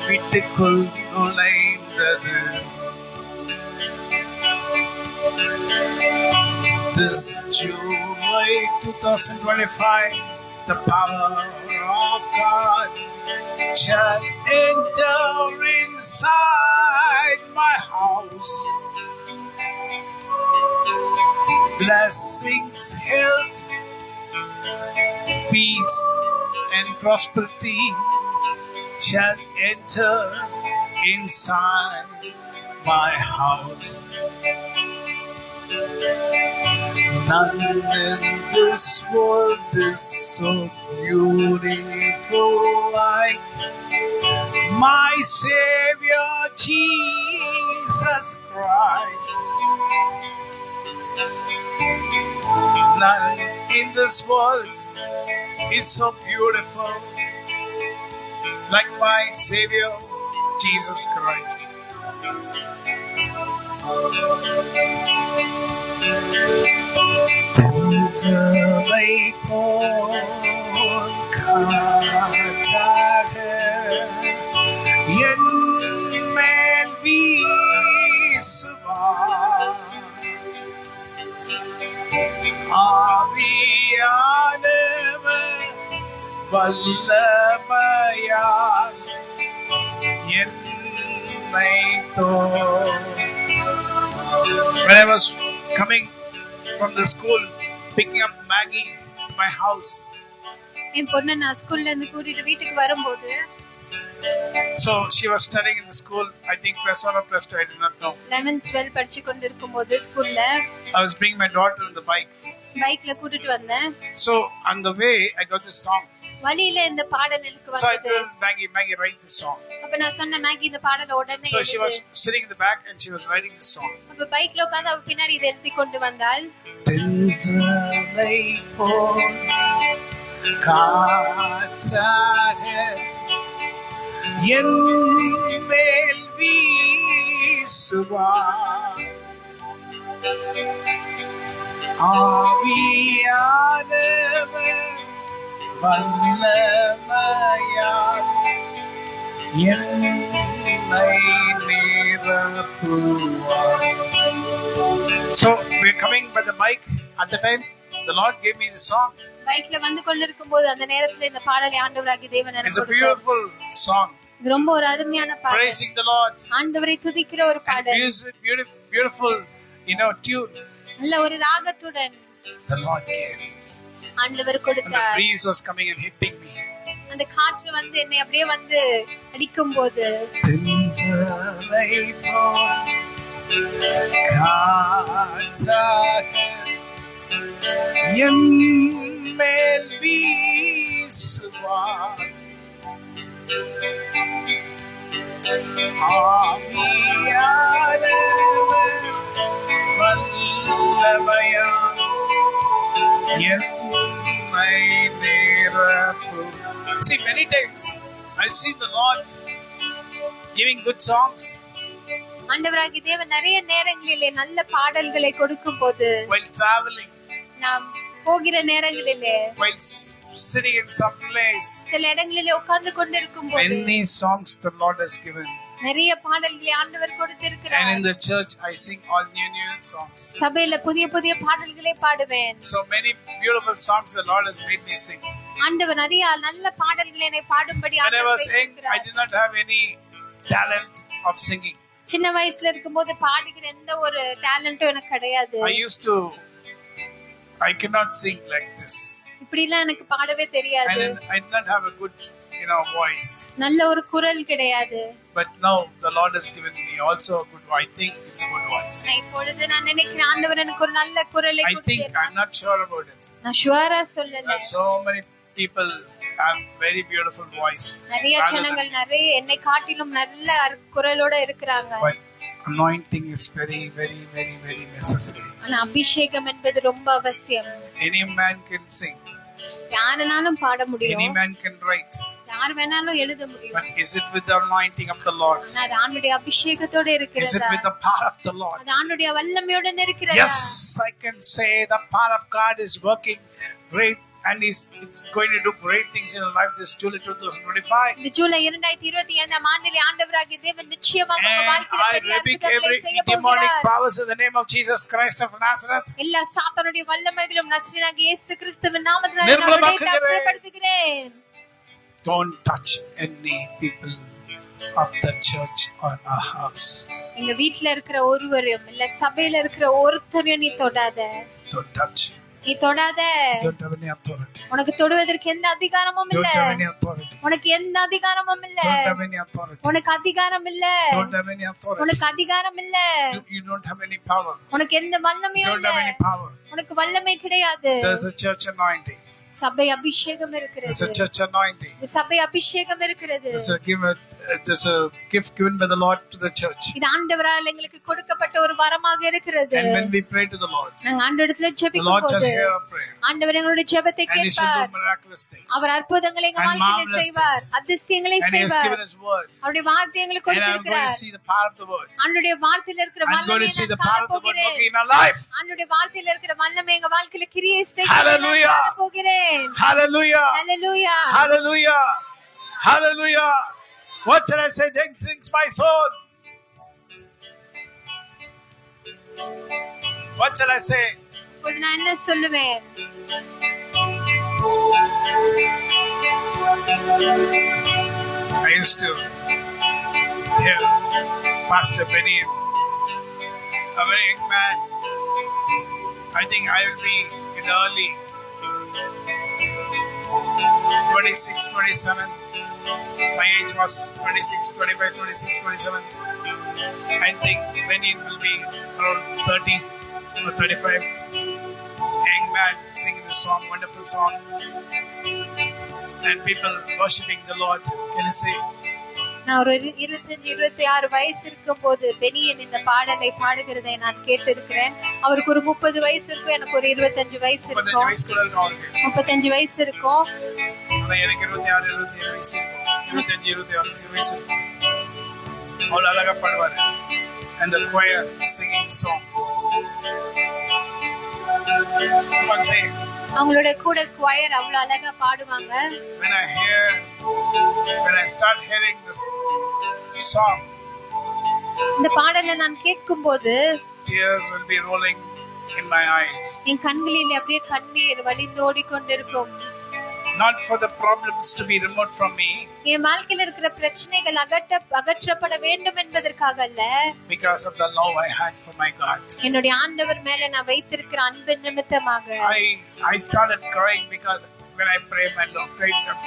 வீட்டுக்குள் நுழைந்தது. This July 2025, the power of God shall enter inside my house. Blessings, health, peace, and prosperity shall enter inside my house. None in this world is so beautiful like my Savior Jesus Christ. None in this world is so beautiful like my Savior Jesus Christ. தென்றலை போல் காற்றாக என் மேல் வீசுவாய். ஆவியானவர் வல்லமையால் என்னை When I was coming from the school, picking up Maggie to my house. என் பொண்ணு நான் ஸ்கூல்ல இருந்து கூட்டிட்டு வீட்டுக்கு வரும்போது So she was studying in the school, I think plus 1 or plus 2, I do not know. 11th 12 படிச்சு கொண்டிருக்கும்போது ஸ்கூல்ல I was bringing my daughter on the bike. பைக்ல கூட்டிட்டு வந்தேன். So on the way I got this song. வழியில இந்த பாடல் எனக்கு So I வந்தது. told Maggie, write this song. அப்ப நான் சொன்ன மேகி இந்த பாடல உடனே So she was எழுது. sitting in the back and she was writing this song. அப்ப பைக்ல உட்கார்ந்து அவ பின்னாடி இதை எழுதி கொண்டு வந்தாள். தென்றலை போல் காற்றாக என் மேல் வீசுவாய். ஆவியானவர் வல்லமையால் என்னை நிரப்புவாய். So we're coming by the mic. At the time, the Lord gave me the song. பைக்ல வந்து கொண்டிருக்கும்போது அந்த நேரத்துல இந்த பாடலை ஆண்டவராகிய தேவன் எனக்கு It's a கொடுத்தார். beautiful song. இது ரொம்ப ஒரு அருமையான பாடல். Praising the Lord. ஆண்டவரை துதிக்கிற ஒரு And பாடல். beautiful, tune. நல்ல ஒரு ராகத்துடன் The Lord gave. ஆண்டவர் And the கொடுத்தார். breeze was coming and hitting me. அந்த காற்று வந்து என்னை அப்படியே வந்து அடிக்கும்போது தென்றலை போல் காற்றாக என் மேல் வீசுவாய். ஆவியானவர் வல்லமையால் என்னை நிரப்பும். See, many times I've seen the Lord giving good songs ஆண்டவராகிய தேவன் நிறைய நேரங்களிலே நல்ல பாடல்களை கொடுக்கும்போது while traveling, நாம் போகிற நேரங்களிலே while sitting in some place. சில இடங்களிலே உட்கார்ந்து கொண்டிருக்கும் போது Many songs the Lord has given. நிறைய பாடல்களை ஆண்டவர் And கொடுத்திருக்கிறார். in the church I sing all new songs. சபையில புதிய புதிய பாடல்களை பாடுவேன். So many beautiful songs the Lord has made me sing. ஆண்டவர் நிறைய நல்ல பாடல்களை என்னை பாடும்படி When I ஆண்டவர் was young, I வைத்திருக்கிறார். did not have any talent of singing. சின்ன வயசுல இருக்கும்போது பாடுகிற எந்த ஒரு டேலண்டும் எனக்கு கிடையாது. I cannot sing like this. இப்படி எல்லாம் எனக்கு பாடவே தெரியாது. I did not have a good voice. நல்ல ஒரு குரல் கிடையாது. But now the Lord has given me also a good voice. I think it's a good voice. இப்பொழுது நான் நினைக்கிறேன் ஆண்டவர் எனக்கு ஒரு நல்ல குரலை I think கொடுத்திருக்கிறார். I'm not sure about it. நான் ஷுவரா சொல்லல. So many people have very beautiful voice. நிறைய ஜனங்கள் நிறைய என்னை காட்டிலும் நல்ல குரலோட இருக்கிறாங்க. But anointing is very, very, very, very necessary. ஆனா அபிஷேகம் என்பது ரொம்ப அவசியம். Any man can sing. யாருனாலும் பாட முடியும். Any man can write. யார் வேணாலும் எழுத முடியும். But is it with the anointing of the Lord? ஆனா அது ஆண்டவருடைய அபிஷேகத்தோட Is it இருக்கிறதா? with the power of the Lord? அது ஆண்டவருடைய வல்லமையோட இருக்கிறதா? Yes, I can say the power of God is working great And it's going to do great things in your life this July 2025. இந்த ஜூலை 2025 ஆண்டிலே ஆண்டவராகிய தேவன் நிச்சயமாக உங்க And வாழ்க்கையில I பெரிய rebuke அற்புதங்களை every செய்ய demonic போகிறார். powers in the name of Jesus Christ of Nazareth. எல்லா சாத்தானுடைய வல்லமைகளும் நசரேயனாகிய இயேசு கிறிஸ்துவின் நாமத்தினாலே நிர்மூலமாக்குகிறேன். நான் அப்புறப்படுத்துகிறேன். Don't touch any people of the church or our house. எங்க வீட்ல இருக்கிற ஒருவரையும் இல்ல சபையில இருக்கிற ஒருத்தரையும் நீ தொடாத. Don't touch. நீ தொடாத. Don't have any authority. உனக்கு தொடுவதற்கு எந்த அதிகாரமும் இல்ல. Don't have any authority. உனக்கு எந்த அதிகாரமும் இல்ல. Don't have any authority. உனக்கு அதிகாரம் இல்ல. Don't have any authority. உனக்கு அதிகாரம் இல்ல. You don't have any power. உனக்கு எந்த வல்லமையும் Don't இல்ல. have any power. உனக்கு வல்லமை கிடையாது. There's a church anointing. சபை அபிஷேகம் There's இருக்கிறது. a church anointing. சபை அபிஷேகம் இருக்கிறது. There's a gift given by the Lord to the church. இது ஆண்டவரால் எங்களுக்கு கொடுக்கப்பட்ட ஒரு வரமாக இருக்கிறது. And when we pray to the Lord, நாங்க ஆண்டவரிடத்தில் the Lord ஜெபிக்கும்போது shall hear our prayer. ஆண்டவர் எங்களுடைய ஜெபத்தை And He shall கேட்பார். do miraculous things. அவர் அற்புதங்களை எங்க And வாழ்க்கையில marvelous செய்வார். things. அதிசயங்களை And He has செய்வார். given His word. அவருடைய வார்த்தை எங்களுக்கு And I'm going to கொடுத்திருக்கிறார். see the power of the word. ஆண்டவருடைய வார்த்தையில இருக்கிற I'm going to வல்லமையை see the நான் power காண of the word போகிறேன். working in our life. ஆண்டவருடைய வார்த்தையில இருக்கிற வல்லமை எங்க வாழ்க்கையில கிரியை செய்ய Hallelujah. நான் காண போகிறேன். Hallelujah. Hallelujah. Hallelujah. Hallelujah. What shall I say? Then sings my soul. What shall I say? இப்போது நான் என்ன சொல்லுவேன்? I used to hear Pastor Benny, a very young man. I think I will be in the early 26, 27. My age was 26, 25, 26, 27. I think Benny will be around 30 or 35. Young man singing the song, wonderful song. And people worshipping the Lord. Can you say? நான் ஒரு 25-26 வயசு இருக்கும்போது pinion இந்த பாடலை பாடுகிறதை நான் கேட்டிருக்கிறேன். அவருக்கு ஒரு 30 வயசு இருக்கும், எனக்கு ஒரு 25 வயசு இருக்கும். 35 வயசு இருக்கும். எனக்கு 26, 27 வயசு இருக்கும். 25, 26 வயசு இருக்கும். அவ்வளவு அழகா பாடுவாரு. And the choir singing the song. One say, அவங்களோட கூட choir அவ்வளவு அழகா பாடுவாங்க. When I start hearing the song, இந்த பாடலை நான் கேட்கும்போது tears will be rolling in my eyes. என் கண்களில் அப்படியே கண்ணீர் வழிந்தோடி கொண்டிருக்கும். Not for the problems to be removed from me, என் வாழ்க்கையில இருக்கிற பிரச்சனைகள் அகற்றப்பட வேண்டும் என்பதற்காக அல்ல, because of the love I had for my God. என்னுடைய ஆண்டவர் மேல நான் வைத்திருக்கிற அன்பின் நிமித்தமாக I started crying because when I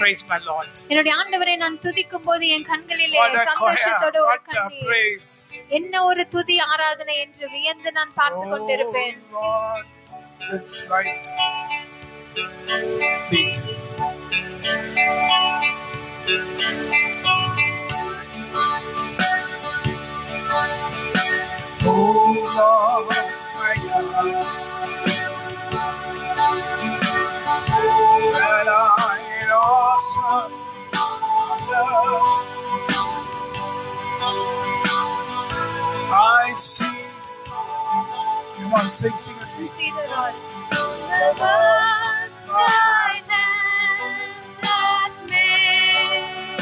praise my Lord. என்னுடைய ஆண்டவரை நான் துதிக்கும் போது என் கண்களிலே சந்தோஷத்தோட ஒரு கண்ணீர். என்ன ஒரு துதி ஆராதனை என்று வியந்து நான் பார்த்து கொண்டிருப்பேன். Lord, it's right. Beat. Oh Lord, my God, that I in awesome wonder I see. Come on, sing with me. See the Lord. The works thy hands hath made.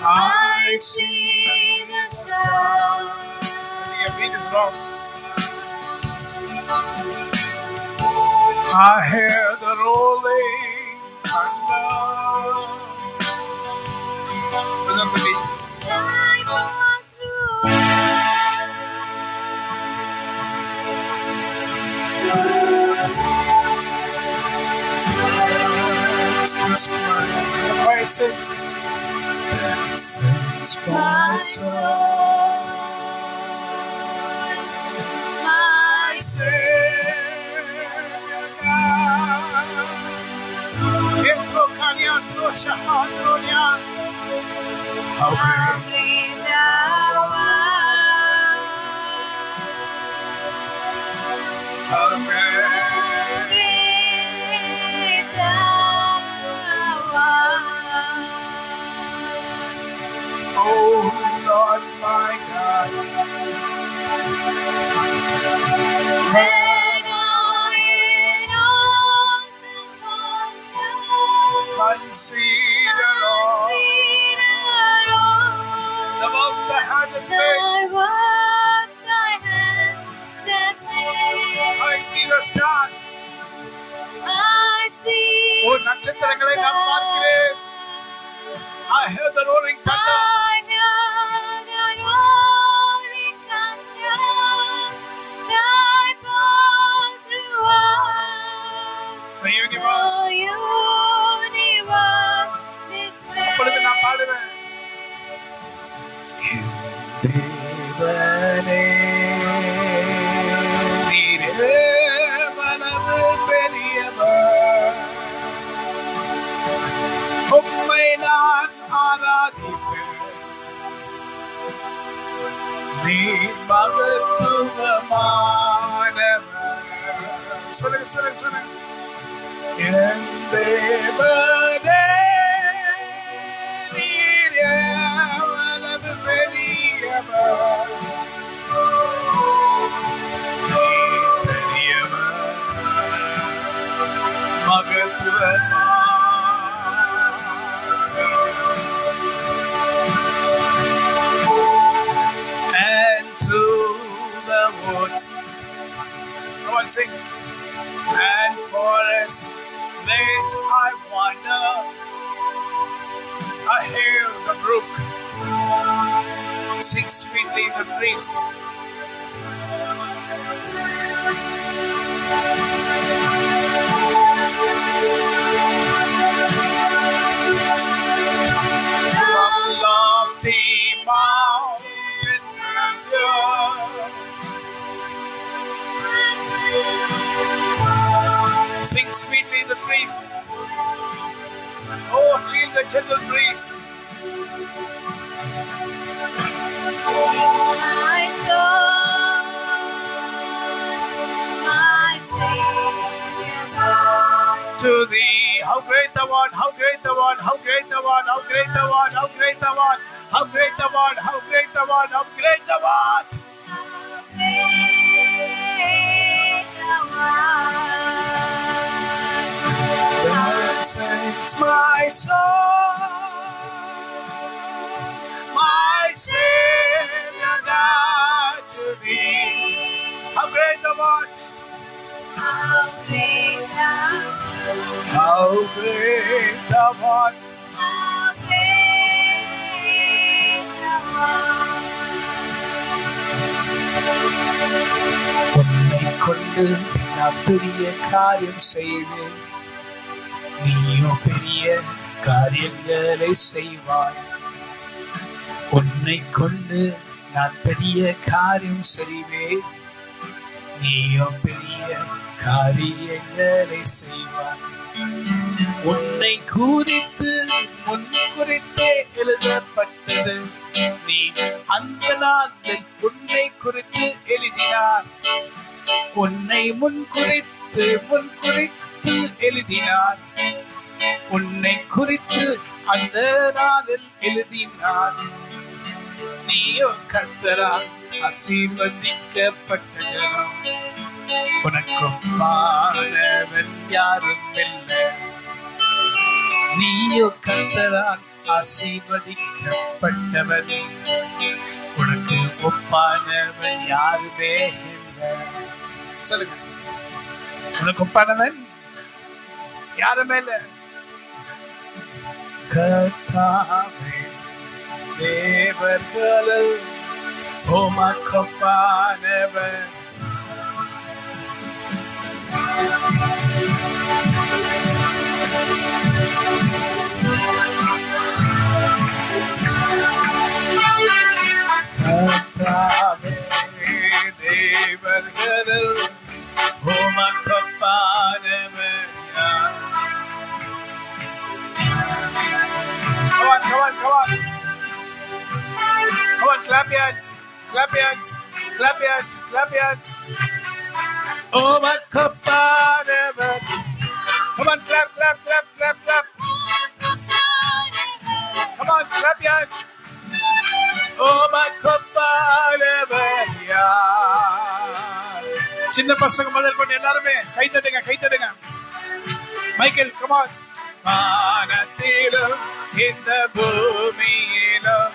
I see the stars. Your beat is wrong. I hear the rolling thunder. Listen to me. I walk through. The voice sings. That sings for my soul. My Savior God. Entro caniando shahandonia. How great thou art. how great. Oh Lord my God, when I in see the Lord. The works thy hand hath made. I see the stars. ஓ நட்சத்திரங்களை நான் பார்க்கிறேன். I hear the rolling thunder. The universe. அப்பொழுது நான் பாடுவேன். தேவனே நீரே மனது பெரியவர். உம்மை நான் ஆராதிப்பேன். நீர் மகத்துவமானவர். சொல்லுங்க சொல்லுங்க சொல்லுங்க. என் தேவனே நீர் மனது பெரியவர். நீர் பெரியவர் மகத்துவமானவர். Come on, sing. And forests, lakes, I wander. I hear the brook sing sweetly in the breeze. From lofty mountain sing sweetly in the breeze. Oh, feel the gentle breeze. My soul, my Savior God. To thee, how great thou art, how great thou art, how great thou art, how great thou art, how great thou art, how great thou art, how great thou art, how great thou art. That sings my soul, my Savior God, to thee. How great thou art, how great thou art. உன்னை கொண்டு நான் பெரிய காரியம் செய்வேன். நீயோ பெரிய காரியங்களை செய்வாய். உன்னை கொண்டு நான் பெரிய காரியம் செய்வேன். நீயோ பெரிய காரியங்களை செய்வாய். உன்னை குறித்து முன் குறித்தே எழுதப்பட்டது. நீ அந்த நாளில் உன்னை குறித்து எழுதினார். உன்னை முன் குறித்து எழுதினார். உன்னை குறித்து அந்த நாளில் எழுதினார். நீயோ கர்த்தரால் ஆசீர்வதிக்கப்பட்ட ஜனம். உனக்கும் மாணவன் யாரும் இல்லை. நீயோ கர்த்தரால் ஆசீர்வதிக்கப்பட்டவன். உனக்கு ஒப்பானவன் யாருமே இல்லை. சொல்லுங்க, உனக்கு ஒப்பானவன் யாருமே இல்லை. கர்த்தாவே தேவர்களில் உமக்கொப்பானவன். கர்த்தாவே தேவர்களில் உமக்கொப்பானவன். Come on, come on, come on. Come on, clap your hands, clap your hands, clap your hands, clap your hands. Oh, my Umakopanevan. Come on, clap, clap, clap, clap, clap. Come on, clap your hands. Umakopanevan. சின்ன பசங்க முதல் கொண்டு எல்லாருமே கை தட்டுங்க, கை தட்டுங்க. Michael, come on. வானத்திலும் இந்த பூமியிலும்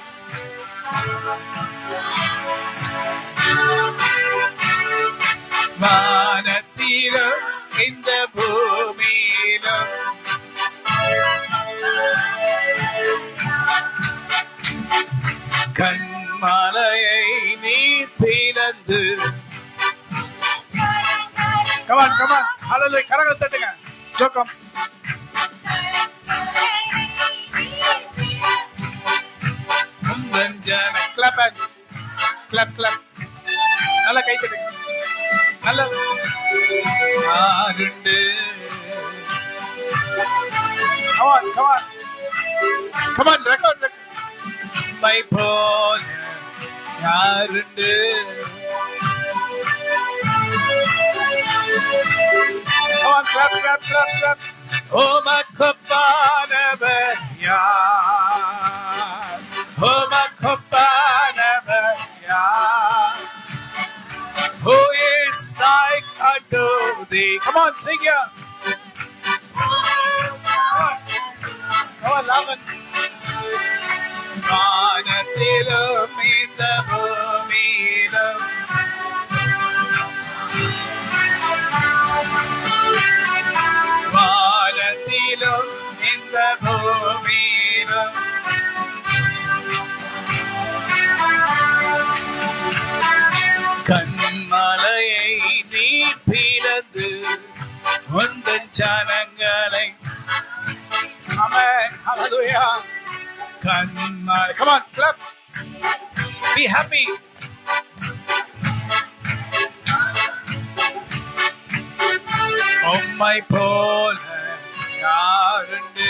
வானத்திலும் இந்த பூமியிலும் கண்மலையை நீ பிளந்து கமான் கமான் ஹalleluya கரங்களை தட்டுங்க ஜோக்கம் ஜன clap hands clap clap நல்ல கை தட்டுங்க நல்ல ஆடுண்டு come on record மை போல யாருண்டு come on clap clap clap clap உமக்குப்பானவர் யார் உமக்குப்பானவர் யார் who is like unto thee come on sing ya come on love it வானத்திலும் இந்த பூமியிலும் வானத்திலும் இந்த பூமியிலும் கண்மலையை நீ பிளந்து உந்தன் ஜனங்களை ஆமென் ஹalleluya கண்மலை come on clap be happy உம்மை போல யாருண்டு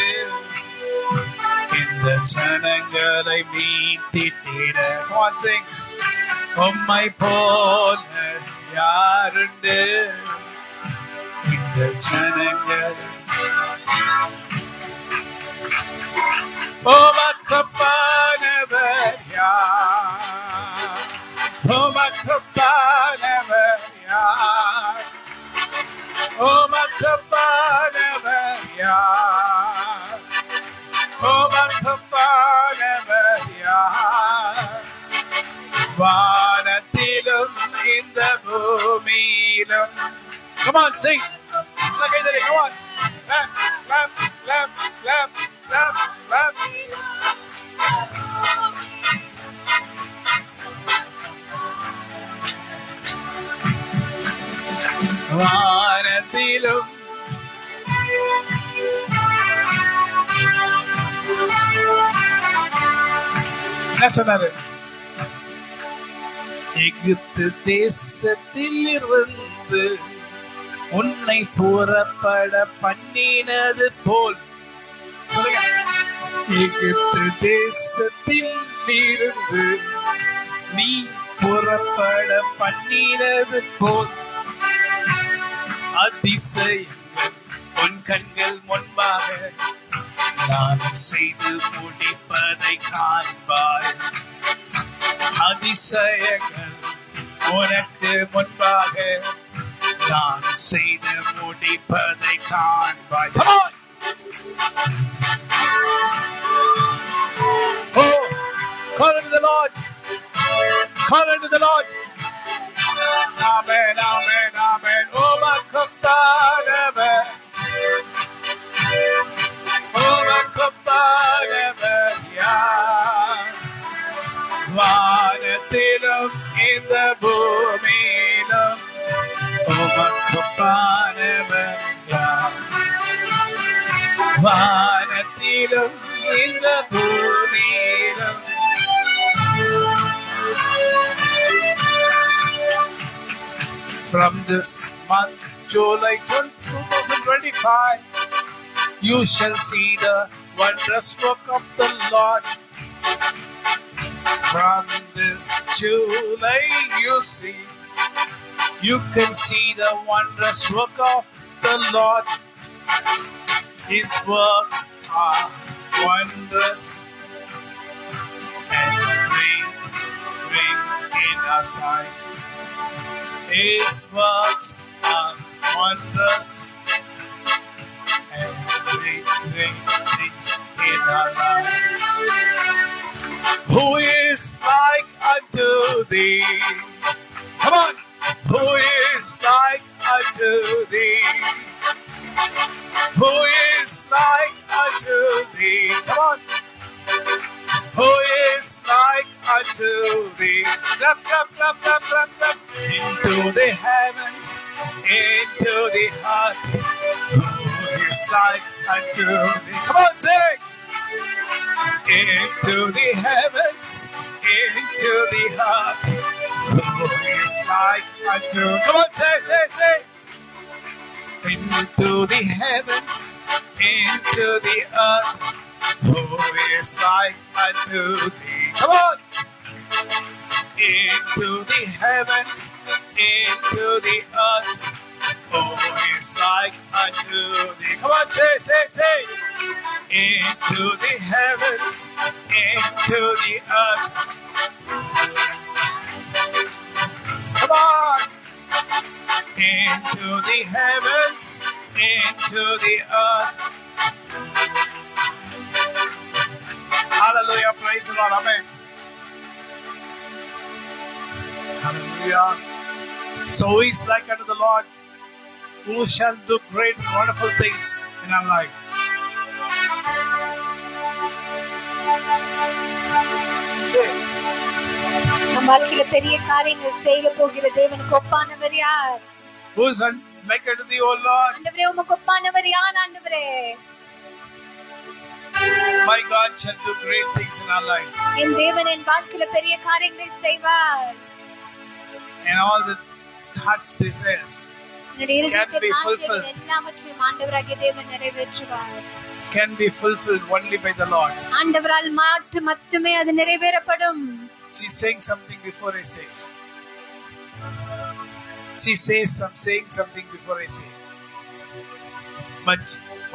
இந்த ஜனங்களை மீட்டிட come on sing உம்மை போல யாருண்டு இந்த ஜனங்களை உமக்குப்பானவர் யார் உமக்குப்பானவர் யார் உமக்குப்பானவர் யார் உமக்குப்பானவர் யார் வானத்திலும் இந்த பூமியிலும் come on sing come on clap clap clap clap clap clap வானத்திலும் என்ன சொன்னாரு எகிப்து தேசத்தில் இருந்து உன்னை புறப்பட பண்ணினது போல் எகிப்து தேசத்தில் இருந்து நீ புறப்பட பண்ணினது போல் அதிசயங்கள் உன் கண்கள் முன்பாக நான் செய்து முடிப்பதை காண்பாய் அதிசயங்கள் உனக்கு முன்பாக நான் செய்து முடிப்பதை காண்பாய் oh call unto the Lord call unto the Lord amen amen amen உமக்குப்பானவர் உமக்குப்பானவர் யார் வானத்திலும் இந்த பூமியிலும் உமக்குப்பானவர் யார் வானத்திலும் இந்த பூமியிலும் from this month July 2025 you shall see the wondrous work of the Lord. From this July you can see the wondrous work of the Lord. His works are wondrous and great in our sight. His works are wondrous and great things in our life. Who is like unto thee? Come on. Who is like unto thee? Who is like unto thee? Come on. Who is like unto thee? Clap, clap, clap, clap, clap, clap. Into the heavens, into the earth. Who is like unto thee? Come on, sing. Into the heavens, into the earth. Who is like unto? Come on, say. Into the heavens, into the earth. Who is like unto thee? Come on! Into the heavens, into the earth. Who is like unto thee? Come on, say. Into the heavens, into the earth. Come on! Into the heavens, into the earth. Hallelujah, praise the Lord, amen. Hallelujah. So who is like unto the Lord? Who shall do great and wonderful things in our life? Say. நம் வாழ்க்கையில பெரிய காரியங்கள் செய்ய போகிற தேவனுக்கு ஒப்பானவர் யார்? Who is like unto thee, O Lord? ஆண்டவரே உமக்கு ஒப்பானவர் யார் ஆண்டவரே? My God shall do great things in our life. என் தேவன் என் வாழ்க்கையில பெரிய காரியங்களை செய்வார். And all the heart's desires can be fulfilled. எல்லாவற்றையும் ஆண்டவராகிய தேவன் நிறைவேற்றுவார். Can be fulfilled only by the Lord. ஆண்டவரால் மட்டுமே அது நிறைவேறப்படும். She's saying something before I say. She says saying something before I say. But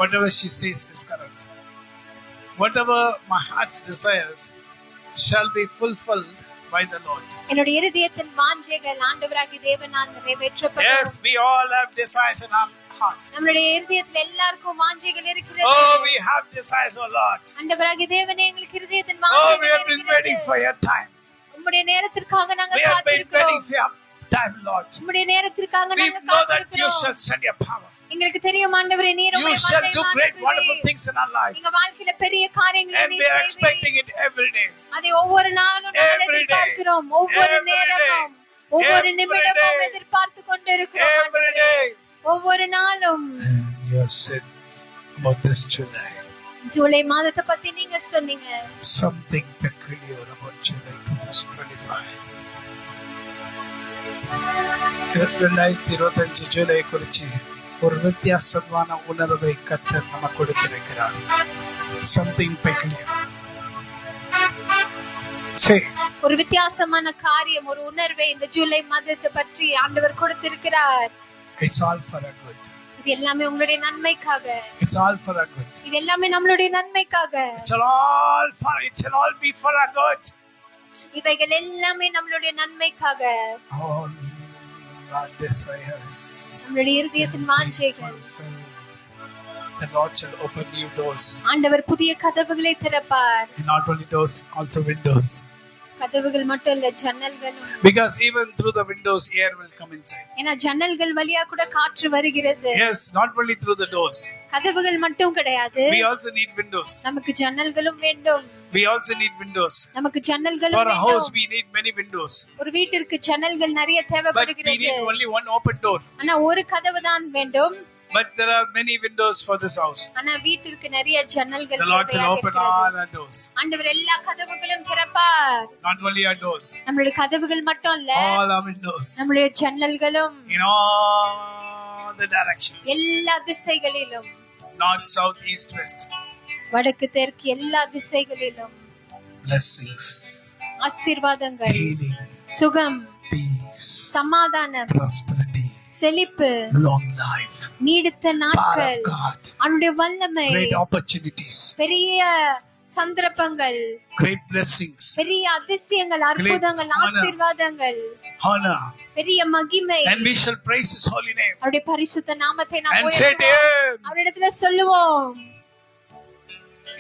whatever she says is correct. Whatever my heart's desires shall be fulfilled by the Lord. என்னுடைய இதயத்தின் வாஞ்சைகள் ஆண்டவராகிய தேவனால் நிறைவேற்றப்படும். Yes, we all have desires in our heart. நம்மளுடைய இதயத்தில் எல்லாருக்கும் வாஞ்சைகள் இருக்கிறது. Oh, we have desires, oh Lord. ஆண்டவராகிய தேவனே எங்களுக்கு இதயத்தின் Oh, வாஞ்சைகள் we have been waiting for your time. உம்முடைய நேரத்திற்காக நாங்க We have been காத்திருக்கிறோம். waiting for your time, Lord. உம்முடைய நேரத்திற்காக We நாங்க know that you காத்திருக்கிறோம். shall send your power. எங்களுக்கு தெரியும் ஆண்டவரே நீர் You உம்முடைய shall do வல்லமையை great wonderful அனுப்புவீர். things in our life. எங்க வாழ்க்கையில பெரிய காரியங்களை And we நீர் are செய்வீர். expecting it every day. அதை ஒவ்வொரு நாளும் நாங்கள் Every day. எதிர்பார்க்கிறோம். ஒவ்வொரு Every நேரமும் day. ஒவ்வொரு Every நிமிடமும் day. எதிர்பார்த்து கொண்டிருக்கிறோம் Every ஆண்டவரே. day. ஒவ்வொரு நாளும். And you have said about this July. July மாதத்தை பத்தி நீங்க சொன்னீங்க. Something peculiar about July 2025. 2025 July குறிச்சு ஒரு வித்தியாசமான உணர்வை கர்த்தர் நமக்கு கொடுத்திருக்கிறார். Something peculiar. Say. ஒரு வித்தியாசமான காரியம், ஒரு உணர்வை இந்த ஜூலை மாதத்தை பற்றி ஆண்டவர் கொடுத்திருக்கிறார். It's all for our good. இது எல்லாமே உங்களுடைய நன்மைக்காக. It's all for our good. இது எல்லாமே நம்மளுடைய நன்மைக்காக. It shall all be for our good. இவைகள் எல்லாமே நம்மளுடைய நன்மைக்காக. All our desires நம்மளுடைய இதயத்தின் வாஞ்சைகள். The Lord shall open new doors. ஆண்டவர் புதிய கதவுகளை திறப்பார். And not only doors, also windows. கதவுகள் மட்டும் இல்ல, ஜன்னல்களும். Because even through the windows, air will come inside. ஏன்னா ஜன்னல்கள் வழியா கூட காற்று வருகிறது. Yes, not only through the doors. கதவுகள் மட்டும் கிடையாது. We also need windows. நமக்கு ஜன்னல்களும் வேண்டும். We also need windows. நமக்கு ஜன்னல்களும் For a வேண்டும். house, we need many windows. ஒரு வீட்டிற்கு ஜன்னல்கள் நிறைய But we தேவைப்படுகிறது. need only one open door. ஆனா ஒரு கதவு தான் வேண்டும். But there are many windows for this house. ஆனா வீட்டிற்கு நிறைய ஜன்னல்கள் The Lord shall தேவையாக open இருக்கிறது. all our doors. ஆண்டவர் எல்லா கதவுகளும் திறப்பார். Not only our doors, நம்மளுடைய கதவுகள் மட்டும் இல்ல, all our windows. நம்மளுடைய ஜன்னல்களும் In all the directions. எல்லா திசைகளிலும், North, south, east, west. வடக்கு தெற்கு எல்லா திசைகளிலும் Blessings, ஆசீர்வாதங்கள், healing, சுகம், peace, சமாதானம், prosperity, செழிப்பு, long life, நீடித்த power நாட்கள், of God, அவனுடைய வல்லமை, great opportunities, பெரிய சந்தர்ப்பங்கள், great blessings, பெரிய அதிசயங்கள், அற்புதங்கள், honor. ஆசீர்வாதங்கள், honor. பெரிய மகிமை. And we shall praise His holy name அவருடைய பரிசுத்த நாமத்தை நாம் and say to உயர்த்துவோம். Him, அவரிடத்துல சொல்லுவோம்,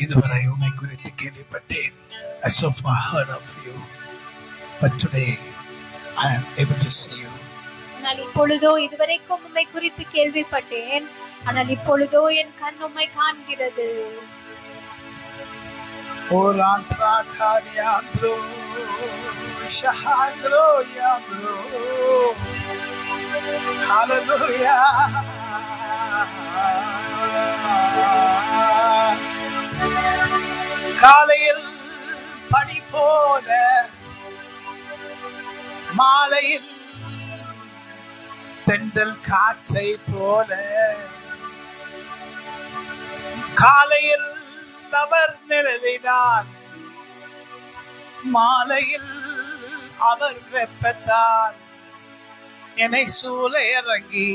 இதுவரை உம்மை குறித்து கேள்விப்பட்டேன். I so far heard of you, but today I am able to see you. ஆனால் இப்பொழுதோ இதுவரைக்கும் உம்மை குறித்து கேள்விப்பட்டேன், ஆனால் இப்பொழுதோ என் கண் உம்மை காண்கிறது. Orantra kaniandro shahandro yandro. Hallelujah. காலையில் பனி போல, மாலையில் தென்றல் காற்றை போல, காலையில் அவர் நிழலினார், மாலையில் அவர் வெப்பத்தார் என்னை சூழ இறங்கி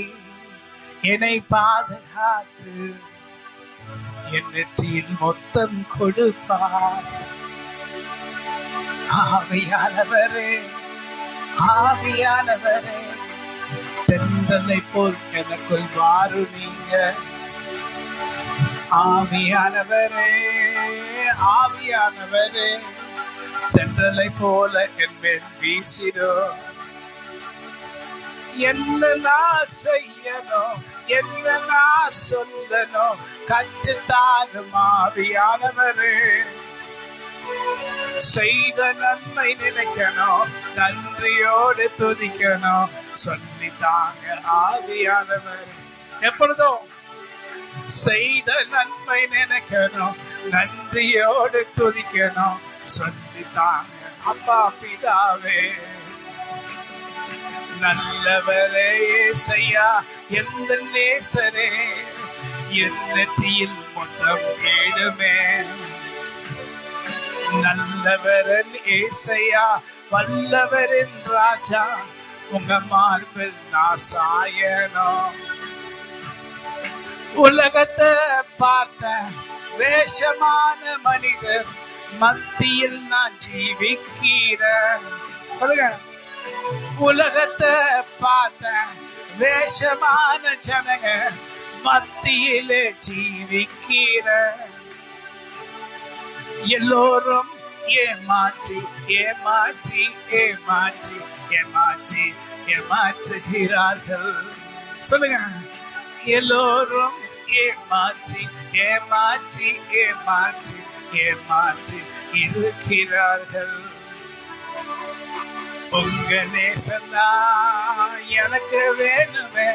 என்னை பாதுகாத்து என் நெற்றியில் மொத்தம் கொடுப்பார். ஆவியானவரே, ஆவியானவரே, தென்றலை போல் எனக்குள் வாருனீங்க. ஆவியானவரே, ஆவியானவரே, தென்றலை போல என் மேல் வீசிடோ. என்ன நான் செய்யணும், என்ன நான் சொல்லணும், கற்றுத்தாரும் ஆவியானவரே. செய்த நன்மை நினைக்கணும், நன்றியோடு துதிக்கணும், சொல்லித்தாங்க ஆவியானவர். எப்பொழுதும் செய்த நன்மை நினைக்கணும், நன்றியோடு துதிக்கணும், சொல்லித்தாங்க. அப்பா பிதாவே, நல்லவரே ஏசையா, எந்த நேசரே, என் நெற்றியில் மொத்தம் கேடுமே. நல்லவரன் ஏசையா, வல்லவரின் ராஜா, உங்க மார்பில் நான் சாயணும். உலகத்தை பார்த்த வேஷமான மனிதர் மத்தியில் நான் ஜீவிக்கிறேன். உலகத்தை பார்த்த வேஷமான ஜனங்க மத்தியிலே ஜீவிக்கிறேன். எல்லோரும் ஏமாற்றி ஏமாற்றி ஏமாற்றி ஏமாற்றி ஏமாற்றுகிறார்கள். சொல்லுங்க. எல்லோரும் ஏமாற்றி ஏமாற்றி ஏமாற்றி ஏமாற்றி இருக்கிறார்கள். உங்க நேசந்தா எனக்கு வேணுமே,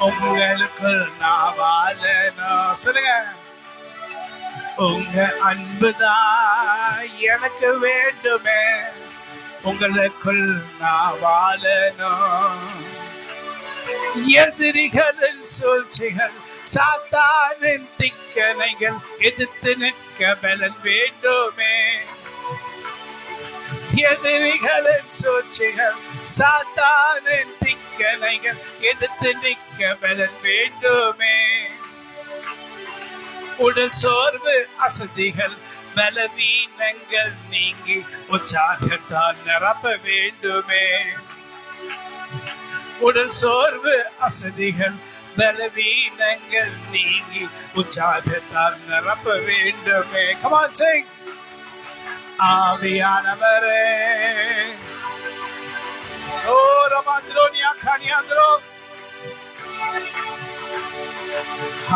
உங்களுக்குள் நான் வாழணும். சொல்லுங்க. உங்க அன்புதான் எனக்கு வேண்டுமே, உங்களுக்குள் நான் வாழணும். எதிரிகளின் சூழ்ச்சிகள், சாத்தானின் திக்கனைகள் எதிர்த்து நிற்க பலன் வேண்டுமே. எதிரிகளின் சூழ்ச்சிகள், சாத்தானின் திக்கனைகள் எதிர்த்து நிற்க பலன் வேண்டுமே. உடல் சோர்வு அசதிகள் பலவீனங்கள் நீங்கி உற்சாகத்தால் நிரப்ப வேண்டுமே. உடல் சோர்வு அசதிகள் பலவீனங்கள் நீங்கி உற்சாகத்தால் நிரப்ப வேண்டுமே. Come on, sing. ஆவியானவரே, ஓ ரமந்திரோனியா கானியாந்திரோ,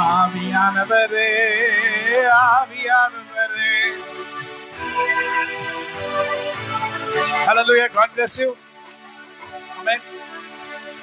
ஆவியானவரே, ஆவியானவரே. Hallelujah. God bless you. Amen.